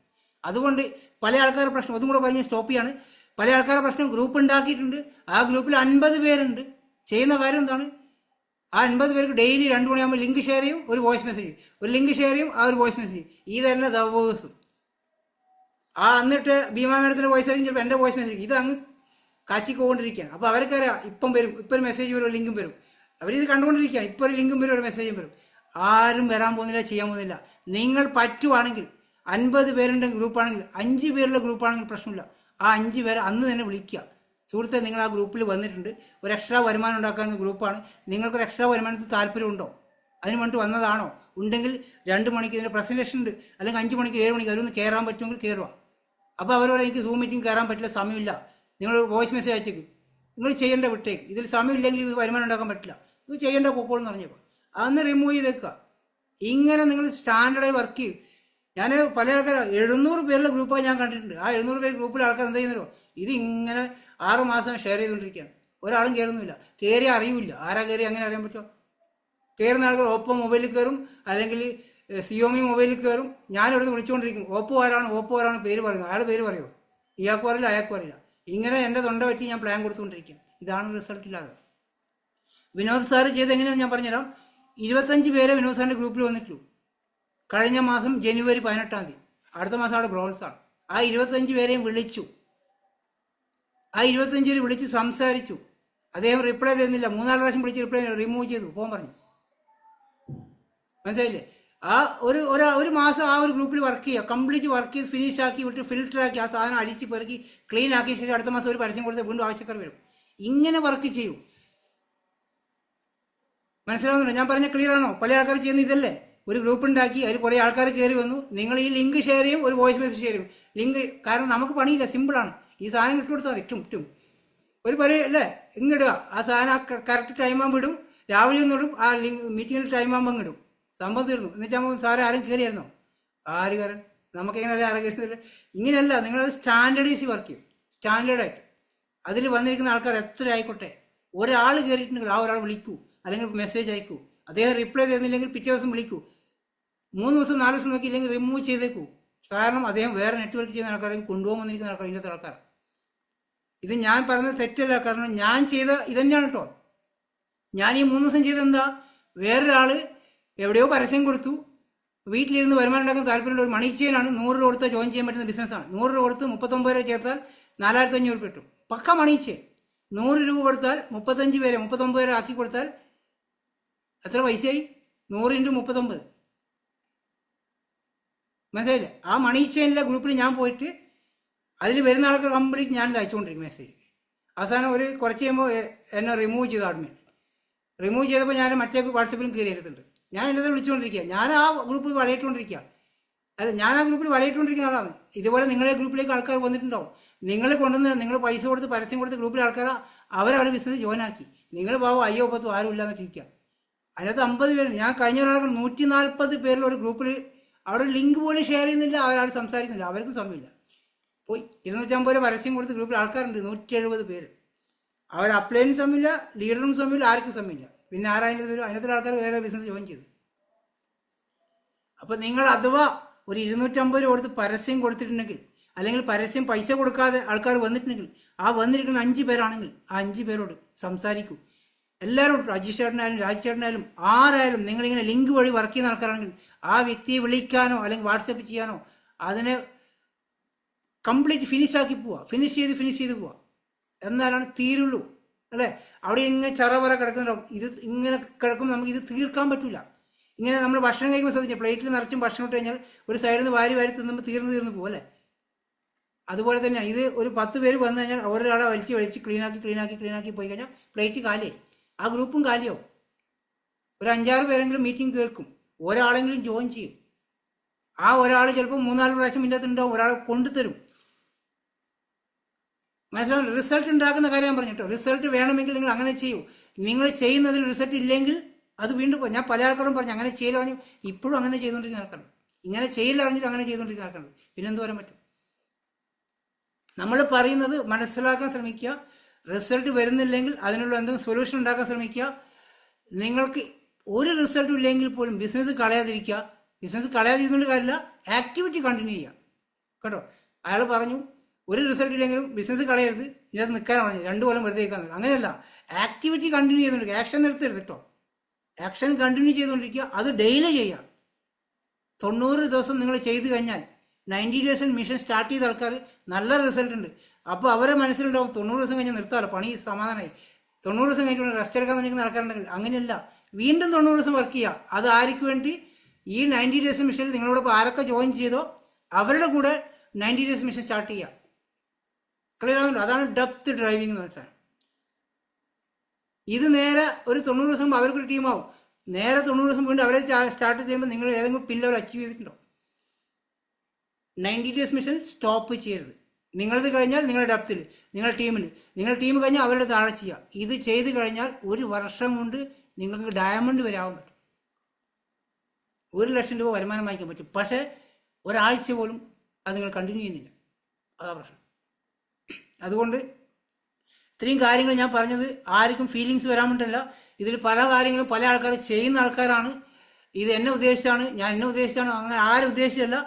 അതുകൊണ്ട് പല ആൾക്കാരുടെ പ്രശ്നം, അതും കൂടെ പറഞ്ഞ് സ്റ്റോപ്പ് ചെയ്യാണ്. പല ആൾക്കാരുടെ പ്രശ്നം, ഗ്രൂപ്പ് ഉണ്ടാക്കിയിട്ടുണ്ട്, ആ ഗ്രൂപ്പിൽ 50 പേരുണ്ട്. ചെയ്യുന്ന കാര്യം എന്താണ്? ആ 50 പേർക്ക് ഡെയിലി 2 മണിയാകുമ്പോൾ ലിങ്ക് ഷെയർ ചെയ്യും, ഒരു വോയിസ് മെസ്സേജ്, ഒരു ലിങ്ക് ഷെയർ ചെയ്യും, ആ ഒരു വോയിസ് മെസ്സേജ്. ഈ തന്നെ ദിവസം എന്നിട്ട് ഭീമാ മേഡത്തിൻ്റെ വോയിസ് ആയിരിക്കും, ചിലപ്പോൾ എൻ്റെ വോയിസ് മെസ്സേജ്. ഇത് അങ്ങ് കാച്ചിക്കൊണ്ടിരിക്കുകയാണ്. അപ്പോൾ അവർക്കറിയാം, ഇപ്പം വരും, ഇപ്പം ഒരു മെസ്സേജ് വരും, ഒരു ലിങ്കും വരും. അവരിത് കണ്ടുകൊണ്ടിരിക്കുകയാണ്. ഇപ്പോൾ ഒരു ലിങ്കും വരും, ഒരു മെസ്സേജും വരും. ആരും വരാൻ പോകുന്നില്ല, ചെയ്യാൻ പോകുന്നില്ല. നിങ്ങൾ പറ്റുവാണെങ്കിൽ 50 പേരുണ്ടെങ്കിൽ ഗ്രൂപ്പാണെങ്കിൽ, 5 പേരുള്ള ഗ്രൂപ്പാണെങ്കിൽ പ്രശ്നമില്ല. ആ 5 പേരെ അന്ന് തന്നെ വിളിക്കുക. സുഹൃത്തെ, നിങ്ങൾ ആ ഗ്രൂപ്പിൽ വന്നിട്ടുണ്ട്, ഒരു എക്സ്ട്രാ വരുമാനം ഉണ്ടാക്കാവുന്ന ഗ്രൂപ്പാണ്, നിങ്ങൾക്കൊരു എക്സ്ട്രാ വരുമാനത്തിൽ താല്പര്യമുണ്ടോ, അതിന് വേണ്ടി വന്നതാണോ? ഉണ്ടെങ്കിൽ 2 മണിക്ക് ഇതിൻ്റെ പ്രസൻറ്റേഷൻ ഉണ്ട്, അല്ലെങ്കിൽ 5 മണിക്ക് 7 മണിക്ക് അവരൊന്ന് കയറാൻ പറ്റുമെങ്കിൽ കയറുക. അപ്പോൾ അവർ പറയും, എനിക്ക് സൂം മീറ്റിംഗ് കയറാൻ പറ്റില്ല, സമയമില്ല. നിങ്ങൾ വോയിസ് മെസ്സേജ് അയച്ചേക്കും, നിങ്ങൾ ചെയ്യേണ്ട വിട്ടേക്ക്. ഇതിൽ സമയമില്ലെങ്കിൽ വരുമാനം ഉണ്ടാക്കാൻ പറ്റില്ല, ഇത് ചെയ്യേണ്ട പൊക്കോളെന്ന് പറഞ്ഞപ്പോൾ അതൊന്ന് റിമൂവ് ചെയ്തേക്കുക. ഇങ്ങനെ നിങ്ങൾ സ്റ്റാൻഡേർഡായി വർക്ക് ചെയ്യും. ഞാൻ പല ആൾക്കാർ 700 പേരുടെ ഗ്രൂപ്പായി ഞാൻ കണ്ടിട്ടുണ്ട്. ആ 700 പേര് ഗ്രൂപ്പിലെ ആൾക്കാർ എന്താ ചെയ്യുന്നല്ലോ, ഇത് ഇങ്ങനെ 6 മാസം ഷെയർ ചെയ്തുകൊണ്ടിരിക്കുകയാണ്. ഒരാളും കയറുന്നില്ല, കയറി അറിയില്ല. ആരാ കയറി അങ്ങനെ അറിയാൻ പറ്റുമോ? കയറുന്ന ആൾക്കാർ ഓപ്പോ മൊബൈലിൽ കയറും, അല്ലെങ്കിൽ സിയോമി മൊബൈലിൽ കയറും. ഞാനിവിടുന്ന് വിളിച്ചുകൊണ്ടിരിക്കും, ഓപ്പോ ആരാണ് പേര് പറയുന്നത്. അയാൾ പേര് പറയുമോ? ഇയാൾക്കും അറിയില്ല, അയാൾക്കും അറിയില്ല. ഇങ്ങനെ എൻ്റെ തൊണ്ട പറ്റി ഞാൻ പ്ലാൻ കൊടുത്തുകൊണ്ടിരിക്കുകയാണ്. ഇതാണ് റിസൾട്ട് ഇല്ലാതെ. വിനോദ് സാറ് ചെയ്ത് എങ്ങനെയാണെന്ന് ഞാൻ പറഞ്ഞുതരാം. 25 പേരെ വിനോദ് സാറിൻ്റെ ഗ്രൂപ്പിൽ വന്നിട്ടുള്ളൂ. കഴിഞ്ഞ മാസം ജനുവരി 18-ാം തീയതി. അടുത്ത മാസം അവിടെ ബ്രോൺസാണ്. ആ 25 പേരെയും വിളിച്ചു. ആ 25 പേര് വിളിച്ച് സംസാരിച്ചു. അദ്ദേഹം റിപ്ലൈ തരുന്നില്ല. 3-4 പ്രാവശ്യം വിളിച്ച് റിപ്ലൈ റിമൂവ് ചെയ്തു, പോകാൻ പറഞ്ഞു. മനസ്സിലായില്ലേ? ആ ഒരു മാസം ആ ഒരു ഗ്രൂപ്പിൽ വർക്ക് ചെയ്യുക, കംപ്ലീറ്റ് വർക്ക് ചെയ്ത് ഫിനിഷ് ആക്കി വിട്ട് ഫിൽറ്റർ ആക്കി ആ സാധനം അടിച്ച് പെറുക്കി ക്ലീൻ ആക്കിയ ശേഷം അടുത്ത മാസം ഒരു പരസ്യം കൊടുത്ത് വീണ്ടും ആവശ്യക്കാർ വരും. ഇങ്ങനെ വർക്ക് ചെയ്യൂ. മനസ്സിലാവുന്നുണ്ടോ? ഞാൻ പറഞ്ഞ ക്ലിയർ ആണോ? പല ആൾക്കാർ ചെയ്യുന്ന ഇതല്ലേ. ഒരു ഗ്രൂപ്പ് ഉണ്ടാക്കി അതിൽ കുറേ ആൾക്കാർ കയറി വന്നു, നിങ്ങൾ ഈ ലിങ്ക് ഷെയർ ചെയ്യും, ഒരു വോയിസ് മെസ്സേജ് ഷെയർ ചെയ്യും. ലിങ്ക് കാരണം നമുക്ക് പണിയില്ല, സിമ്പിളാണ്. ഈ സാധനം ഇട്ടുകൊടുത്താൽ മതി, ഇട്ടും ഒരു അല്ലേ ഇങ്ങിടുക. ആ സാധനം ആ കറക്റ്റ് ടൈം ആകുമ്പോൾ ഇടും, രാവിലെ ഒന്നും ഇടും, ആ ലിങ്ക് മീറ്റിങ്ങിൽ ടൈം ആകുമ്പോൾ ഇടും, സംഭവം തീർന്നു. എന്നുവെച്ചാൽ സാറ് ആരും കയറിയായിരുന്നോ? ആര് കയറാൻ? നമുക്കെങ്ങനെ ആരും കയറുന്നില്ല. ഇങ്ങനെയല്ല, നിങ്ങളത് സ്റ്റാൻഡേർഡൈസ് വർക്ക് ചെയ്യും, സ്റ്റാൻഡേർഡായിട്ട്. അതിൽ വന്നിരിക്കുന്ന ആൾക്കാർ എത്ര ആയിക്കോട്ടെ, ഒരാൾ കയറിയിട്ടുണ്ടെങ്കിൽ ആ ഒരാൾ വിളിക്കൂ, അല്ലെങ്കിൽ മെസ്സേജ് അയക്കൂ. അദ്ദേഹം റിപ്ലൈ തരുന്നില്ലെങ്കിൽ പിറ്റേ ദിവസം വിളിക്കൂ. 3 ദിവസം 4 ദിവസം നോക്കിയില്ലെങ്കിൽ റിമൂവ് ചെയ്തേക്കൂ. കാരണം അദ്ദേഹം വേറെ നെറ്റ്വർക്ക് ചെയ്യുന്ന ആൾക്കാരെയും കൊണ്ടുപോകാൻ വന്നിരിക്കുന്ന ആൾക്കാർ, ഇന്നത്തെ ആൾക്കാർ. ഇത് ഞാൻ പറഞ്ഞത് തെറ്റല്ല, കാരണം ഞാൻ ചെയ്ത ഇതന്നെയാണ് കേട്ടോ. ഞാൻ ഈ 3 ദിവസം ചെയ്തെന്താ, വേറൊരാൾ എവിടെയോ പരസ്യം കൊടുത്തു, വീട്ടിലിരുന്ന് വരുമാനം ഉണ്ടാക്കുന്ന താല്പര്യമുള്ള ഒരു മണി ചെയിനാണ്. 100 രൂപ കൊടുത്താൽ ജോയിൻ ചെയ്യാൻ പറ്റുന്ന ബിസിനസ്സാണ്. 100 രൂപ കൊടുത്ത് 39 രൂപ ചേർത്താൽ 4500 രൂപ കിട്ടും. പക്ക മണി ചെയിൻ. 100 രൂപ കൊടുത്താൽ 35 പേരെ 39 രൂപ ആക്കി കൊടുത്താൽ എത്ര പൈസയായി? 100 × 39. മനസ്സിലായില്ലേ? ആ മണി ചെയിനിലെ ഗ്രൂപ്പിൽ ഞാൻ പോയിട്ട് അതിൽ വരുന്ന ആൾക്ക് കംപ്ലീറ്റ് ഞാൻ അയച്ചുകൊണ്ടിരിക്കും മെസ്സേജ്. അവസാനം ഒരു കുറച്ച് കഴിയുമ്പോൾ എന്നെ റിമൂവ് ചെയ്തു. അഡ്മിൻ റിമൂവ് ചെയ്തപ്പോൾ ഞാൻ മറ്റേ വാട്സപ്പിലും കയറി എടുത്തിട്ടുണ്ട്. ഞാൻ എന്നത് വിളിച്ചുകൊണ്ടിരിക്കുക, ഞാൻ ആ ഗ്രൂപ്പിൽ വലയിട്ടുകൊണ്ടിരിക്കുക. അല്ല, ഞാൻ ആ ഗ്രൂപ്പിൽ വലയിട്ടുകൊണ്ടിരിക്കുന്ന ആളാണ്. ഇതുപോലെ നിങ്ങളുടെ ഗ്രൂപ്പിലേക്ക് ആൾക്കാർ വന്നിട്ടുണ്ടാവും. നിങ്ങൾ കൊണ്ടുവന്ന് നിങ്ങൾ പൈസ കൊടുത്ത് പരസ്യം കൊടുത്ത് ഗ്രൂപ്പിലെ ആൾക്കാർ അവരവരുടെ ബിസിനസ് ജോയിൻ ആക്കി. നിങ്ങൾ പാവം അയ്യോ പത്തും ആരും ഇല്ലാന്നിട്ട് ഇരിക്കുക. അതിനകത്ത് 50 പേര്. ഞാൻ കഴിഞ്ഞ ഒരാൾക്ക് 140 പേരിൽ ഒരു ഗ്രൂപ്പിൽ അവിടെ ലിങ്ക് പോലും ഷെയർ ചെയ്യുന്നില്ല, അവരാരും സംസാരിക്കുന്നില്ല, അവർക്കും സമയമില്ല. പോയി 250 രൂപ പരസ്യം കൊടുത്ത് ഗ്രൂപ്പിൽ ആൾക്കാരുണ്ട് 170 പേര്. അവർ അപ്ലൈനും സമയമില്ല, ലീഡറും സമയമില്ല, ആർക്കും സമയമില്ല. പിന്നെ ആരായാലും പേരും അതിനകത്തുള്ള ആൾക്കാർ വേറെ ബിസിനസ് ജോയിൻ ചെയ്തു. അപ്പം നിങ്ങൾ അഥവാ ഒരു 250 രൂപ കൊടുത്ത് പരസ്യം കൊടുത്തിട്ടുണ്ടെങ്കിൽ, അല്ലെങ്കിൽ പരസ്യം പൈസ കൊടുക്കാതെ ആൾക്കാർ വന്നിട്ടുണ്ടെങ്കിൽ, ആ വന്നിരിക്കുന്ന 5 പേരാണെങ്കിൽ ആ 5 പേരോട് സംസാരിക്കൂ. എല്ലാവരോടും, അജീഷ് ചേട്ടനായാലും രാജ് ചേട്ടനായാലും ആരായാലും, നിങ്ങളിങ്ങനെ ലിങ്ക് വഴി വർക്ക് ചെയ്യുന്ന ആൾക്കാരാണെങ്കിൽ ആ വ്യക്തിയെ വിളിക്കാനോ അല്ലെങ്കിൽ വാട്സപ്പ് ചെയ്യാനോ അതിനെ കംപ്ലീറ്റ് ഫിനിഷ് ചെയ്ത് പോവുക. എന്നാലാണ് തീരുള്ളൂ, അല്ലേ? അവിടെ ഇങ്ങനെ ചറവറ കിടക്കുന്നുണ്ടാവും. ഇത് ഇങ്ങനെ കിടക്കുമ്പോൾ നമുക്ക് ഇത് തീർക്കാൻ പറ്റില്ല. ഇങ്ങനെ നമ്മൾ ഭക്ഷണം കഴിക്കുമ്പോൾ ശ്രദ്ധിച്ചാൽ പ്ലേറ്റിൽ നിറച്ചും ഭക്ഷണം ഇട്ട് കഴിഞ്ഞാൽ ഒരു സൈഡിൽ നിന്ന് വാരി തിന്നുമ്പോൾ തീർന്നു പോകും, അല്ലേ? അതുപോലെ തന്നെയാണ് ഇത്. ഒരു 10 പേര് വന്നു കഴിഞ്ഞാൽ ഒരാളെ വലിച്ച് ക്ലീനാക്കി പോയി കഴിഞ്ഞാൽ പ്ലേറ്റ് കാലിയായി, ആ ഗ്രൂപ്പും കാലിയാവും. ഒരു 5-6 പേരെങ്കിലും മീറ്റിംഗ് കേൾക്കും, ഒരാളെങ്കിലും ജോയിൻ ചെയ്യും. ആ ഒരാൾ ചിലപ്പോൾ 3-4 പ്രാവശ്യം ഇതിൻ്റെ ഉണ്ടാവും, ഒരാളെ കൊണ്ടുതരും. മനസ്സിലാവും? റിസൾട്ട് ഉണ്ടാക്കുന്ന കാര്യം ഞാൻ പറഞ്ഞിട്ടോ. റിസൾട്ട് വേണമെങ്കിൽ നിങ്ങൾ അങ്ങനെ ചെയ്യൂ. നിങ്ങൾ ചെയ്യുന്നതിൽ റിസൾട്ട് ഇല്ലെങ്കിൽ അത് വീണ്ടും ഞാൻ പല ആൾക്കാരും പറഞ്ഞു അങ്ങനെ ചെയ്യില്ല പറഞ്ഞു. ഇപ്പോഴും അങ്ങനെ ചെയ്തുകൊണ്ടിരിക്കുന്ന ആൾക്കാരുണ്ട്. ഇങ്ങനെ ചെയ്യില്ല പറഞ്ഞിട്ട് അങ്ങനെ ചെയ്തുകൊണ്ടിരിക്കുന്ന ആൾക്കാരുണ്ട്. പിന്നെന്ത് പറയാൻ പറ്റും? നമ്മൾ പറയുന്നത് മനസ്സിലാക്കാൻ ശ്രമിക്കുക. റിസൾട്ട് വരുന്നില്ലെങ്കിൽ അതിനുള്ള എന്തെങ്കിലും സൊല്യൂഷൻ ഉണ്ടാക്കാൻ ശ്രമിക്കുക. നിങ്ങൾക്ക് ഒരു റിസൾട്ടും ഇല്ലെങ്കിൽ പോലും ബിസിനസ് കളയാതിരിക്കുക. ബിസിനസ് കളയാതിരുന്നുകൊണ്ട് കാര്യമില്ല, ആക്ടിവിറ്റി കണ്ടിന്യൂ ചെയ്യുക കേട്ടോ. അയാൾ പറഞ്ഞു ഒരു റിസൾട്ട് ഇല്ലെങ്കിലും ബിസിനസ് കളയരുത്, ഇതിനകത്ത് നിൽക്കാൻ പറഞ്ഞു, 2 കൊല്ലം വെറുതെ നിൽക്കാൻ. അങ്ങനെയല്ല, ആക്ടിവിറ്റി കണ്ടിന്യൂ ചെയ്തുകൊണ്ടിരിക്കുക. ആക്ഷൻ നിർത്തരുത് കേട്ടോ. ആക്ഷൻ കണ്ടിന്യൂ ചെയ്തുകൊണ്ടിരിക്കുക. അത് ഡെയിലി ചെയ്യുക. 90 ദിവസം നിങ്ങൾ ചെയ്ത് കഴിഞ്ഞാൽ 90 ഡേയ്സ് മിഷൻ സ്റ്റാർട്ട് ചെയ്ത ആൾക്കാർ നല്ല റിസൾട്ട് ഉണ്ട്. അപ്പോൾ അവരെ മനസ്സിലുണ്ടാവും 90 ദിവസം കഴിഞ്ഞാൽ നിർത്താമല്ലോ, പണി സമാധാനമായി. 90 ദിവസം കഴിഞ്ഞിട്ട് റെസ്റ്റ് എടുക്കാൻ നിൽക്കുന്ന ആൾക്കാരുണ്ടെങ്കിൽ അങ്ങനെയല്ല, വീണ്ടും 90 ദിവസം വർക്ക് ചെയ്യുക. അത് ആർക്ക് വേണ്ടി? ഈ 90 ഡേയ്സ് മിഷനിൽ നിങ്ങളോടൊപ്പം ആരൊക്കെ ജോയിൻ ചെയ്തോ അവരുടെ കൂടെ 90 ഡേയ്സ് മിഷൻ സ്റ്റാർട്ട് ചെയ്യുക. ക്ലിയർ ആകുന്നുണ്ടോ? അതാണ് ഡെപ്ത് ഡ്രൈവിംഗ് എന്ന് വെച്ചാൽ. ഇത് നേരെ ഒരു 90 ദിവസം അവർക്കൊരു ടീമാവും. നേരെ 90 ദിവസം വീണ്ടും അവരെ സ്റ്റാർട്ട് ചെയ്യുമ്പോൾ നിങ്ങൾ ഏതെങ്കിലും പിൻ ലെവൽ അച്ചീവ് ചെയ്തിട്ടുണ്ടോ? 90 ഡേയ്സ് മിഷൻ സ്റ്റോപ്പ് ചെയ്യരുത്. നിങ്ങളത് കഴിഞ്ഞാൽ നിങ്ങളുടെ ഡെപ്തിൽ, നിങ്ങളുടെ ടീം കഴിഞ്ഞാൽ അവരുടെ താഴെ ചെയ്യുക. ഇത് ചെയ്ത് കഴിഞ്ഞാൽ 1 വർഷം കൊണ്ട് നിങ്ങൾക്ക് ഡയമണ്ട് വരാൻ പറ്റും. 1 ലക്ഷം രൂപ വരുമാനം വാങ്ങിക്കാൻ പറ്റും. പക്ഷേ ഒരാഴ്ച പോലും അത് നിങ്ങൾ കണ്ടിന്യൂ ചെയ്യുന്നില്ല. അതാ പ്രശ്നം. അതുകൊണ്ട് ഇത്രയും കാര്യങ്ങൾ ഞാൻ പറഞ്ഞത് ആർക്കും ഫീലിങ്സ് വരാൻ വേണ്ടിയല്ല. ഇതിൽ പല കാര്യങ്ങളും പല ആൾക്കാർ ചെയ്യുന്ന ആൾക്കാരാണ്. ഇത് എന്നെ ഉദ്ദേശിച്ചാണ്, ഞാൻ എന്നെ ഉദ്ദേശിച്ചാണ്, അങ്ങനെ ആരും ഉദ്ദേശിച്ചല്ല.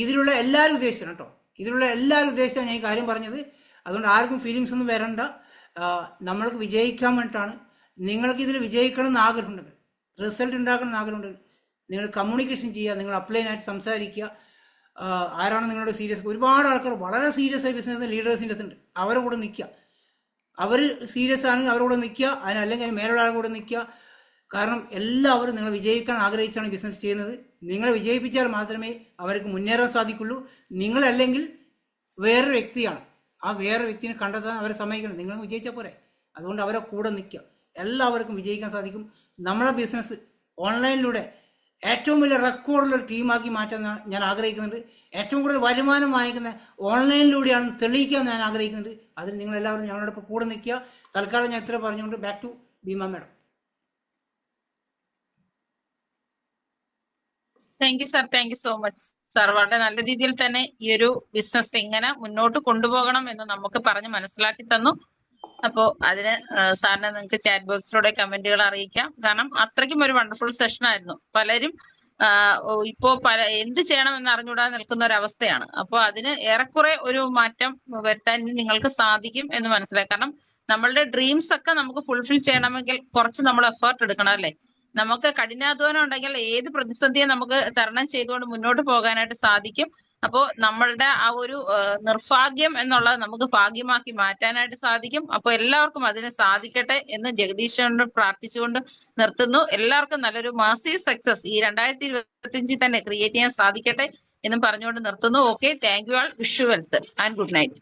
ഇതിലുള്ള എല്ലാവരും ഉദ്ദേശിച്ചാണ് കേട്ടോ. ഇതിലുള്ള എല്ലാവരും ഉദ്ദേശിച്ചാണ് ഞാൻ ഈ കാര്യം പറഞ്ഞത്. അതുകൊണ്ട് ആർക്കും ഫീലിങ്സ് ഒന്നും വരണ്ട. നമ്മൾക്ക് വിജയിക്കാൻ വേണ്ടിയിട്ടാണ്. നിങ്ങൾക്ക് ഇതിൽ വിജയിക്കണം എന്ന് ആഗ്രഹമുണ്ടെങ്കിൽ, റിസൾട്ട് ഉണ്ടാക്കണം എന്ന് ആഗ്രഹമുണ്ടെങ്കിൽ നിങ്ങൾ കമ്മ്യൂണിക്കേഷൻ ചെയ്യുക, നിങ്ങൾ അപ്ലൈനായിട്ട് സംസാരിക്കുക. ആരാണ് നിങ്ങളുടെ സീരിയസ്? ഒരുപാട് ആൾക്കാർ വളരെ സീരിയസ് ആയി ബിസിനസ് ലീഡേഴ്സിൻ്റെ ഉണ്ട്, അവരുടെ കൂടെ നിൽക്കുക. അവർ സീരിയസ് ആണെങ്കിൽ അവരോട് നിൽക്കുക, അതിനല്ലെങ്കിൽ മേലുള്ള ആളുടെ കൂടെ നിൽക്കുക. കാരണം എല്ലാവരും നിങ്ങൾ വിജയിക്കാൻ ആഗ്രഹിച്ചാണ് ബിസിനസ് ചെയ്യുന്നത്. നിങ്ങളെ വിജയിപ്പിച്ചാൽ മാത്രമേ അവർക്ക് മുന്നേറാൻ സാധിക്കുള്ളൂ. നിങ്ങളല്ലെങ്കിൽ വേറൊരു വ്യക്തിയാണ്, ആ വേറെ വ്യക്തിനെ കണ്ടെത്താൻ അവരെ സമ്മതിക്കണം. നിങ്ങൾ വിജയിച്ചാൽ പോരെ. അതുകൊണ്ട് അവരെ കൂടെ നിൽക്കുക. എല്ലാവർക്കും വിജയിക്കാൻ സാധിക്കും. നമ്മളെ ബിസിനസ് ഓൺലൈനിലൂടെ ഏറ്റവും വലിയ റെക്കോർഡുള്ളൊരു ടീമാക്കി മാറ്റാൻ ഞാൻ ആഗ്രഹിക്കുന്നുണ്ട്. ഏറ്റവും കൂടുതൽ വരുമാനം വാങ്ങിക്കുന്ന ഓൺലൈനിലൂടെയാണ് തെളിയിക്കാൻ ഞാൻ ആഗ്രഹിക്കുന്നുണ്ട്. അതിന് നിങ്ങളെല്ലാവരും ഞങ്ങളോടൊപ്പം കൂടെ നിൽക്കുക. തൽക്കാലം ഞാൻ ഇത്ര പറഞ്ഞുകൊണ്ട് back to Bhima madam. Thank you sir, thank you so much sir. വളരെ നല്ല രീതിയിൽ തന്നെ ഈ ഒരു ബിസിനസ് എങ്ങനെ മുന്നോട്ട് കൊണ്ടുപോകണം എന്ന് നമുക്ക് പറഞ്ഞ് മനസ്സിലാക്കി തന്നു. അപ്പോ അതിന് സാറിനെ നിങ്ങൾക്ക് ചാറ്റ് ബോക്സിലൂടെ കമന്റുകൾ അറിയിക്കാം. കാരണം അത്രയ്ക്കും ഒരു വണ്ടർഫുൾ സെഷൻ ആയിരുന്നു. പലരും ഇപ്പോ എന്ത് ചെയ്യണമെന്ന് അറിഞ്ഞുകൂടാതെ നിൽക്കുന്ന ഒരു അവസ്ഥയാണ്. അപ്പോൾ അതിന് ഏറെക്കുറെ ഒരു മാറ്റം വരുത്താൻ നിങ്ങൾക്ക് സാധിക്കും എന്ന് മനസ്സിലായി. കാരണം നമ്മളുടെ ഡ്രീംസ് ഒക്കെ നമുക്ക് ഫുൾഫിൽ ചെയ്യണമെങ്കിൽ കുറച്ച് നമ്മൾ എഫേർട്ട് എടുക്കണം, അല്ലേ? നമുക്ക് കഠിനാധ്വാനം ഉണ്ടെങ്കിൽ ഏത് പ്രതിസന്ധിയെ നമുക്ക് തരണം ചെയ്തുകൊണ്ട് മുന്നോട്ട് പോകാനായിട്ട് സാധിക്കും. അപ്പോൾ നമ്മളുടെ ആ ഒരു നിർഭാഗ്യം എന്നുള്ളത് നമുക്ക് ഭാഗ്യമാക്കി മാറ്റാനായിട്ട് സാധിക്കും. അപ്പോൾ എല്ലാവർക്കും അതിന് സാധിക്കട്ടെ എന്ന് ജഗദീശനോട് പ്രാർത്ഥിച്ചുകൊണ്ട് നിർത്തുന്നു. എല്ലാവർക്കും നല്ലൊരു മാസീവ് സക്സസ് ഈ 2025 തന്നെ ക്രിയേറ്റ് ചെയ്യാൻ സാധിക്കട്ടെ എന്നും പറഞ്ഞുകൊണ്ട് നിർത്തുന്നു. Okay, thank you all. Wish you wealth and good night.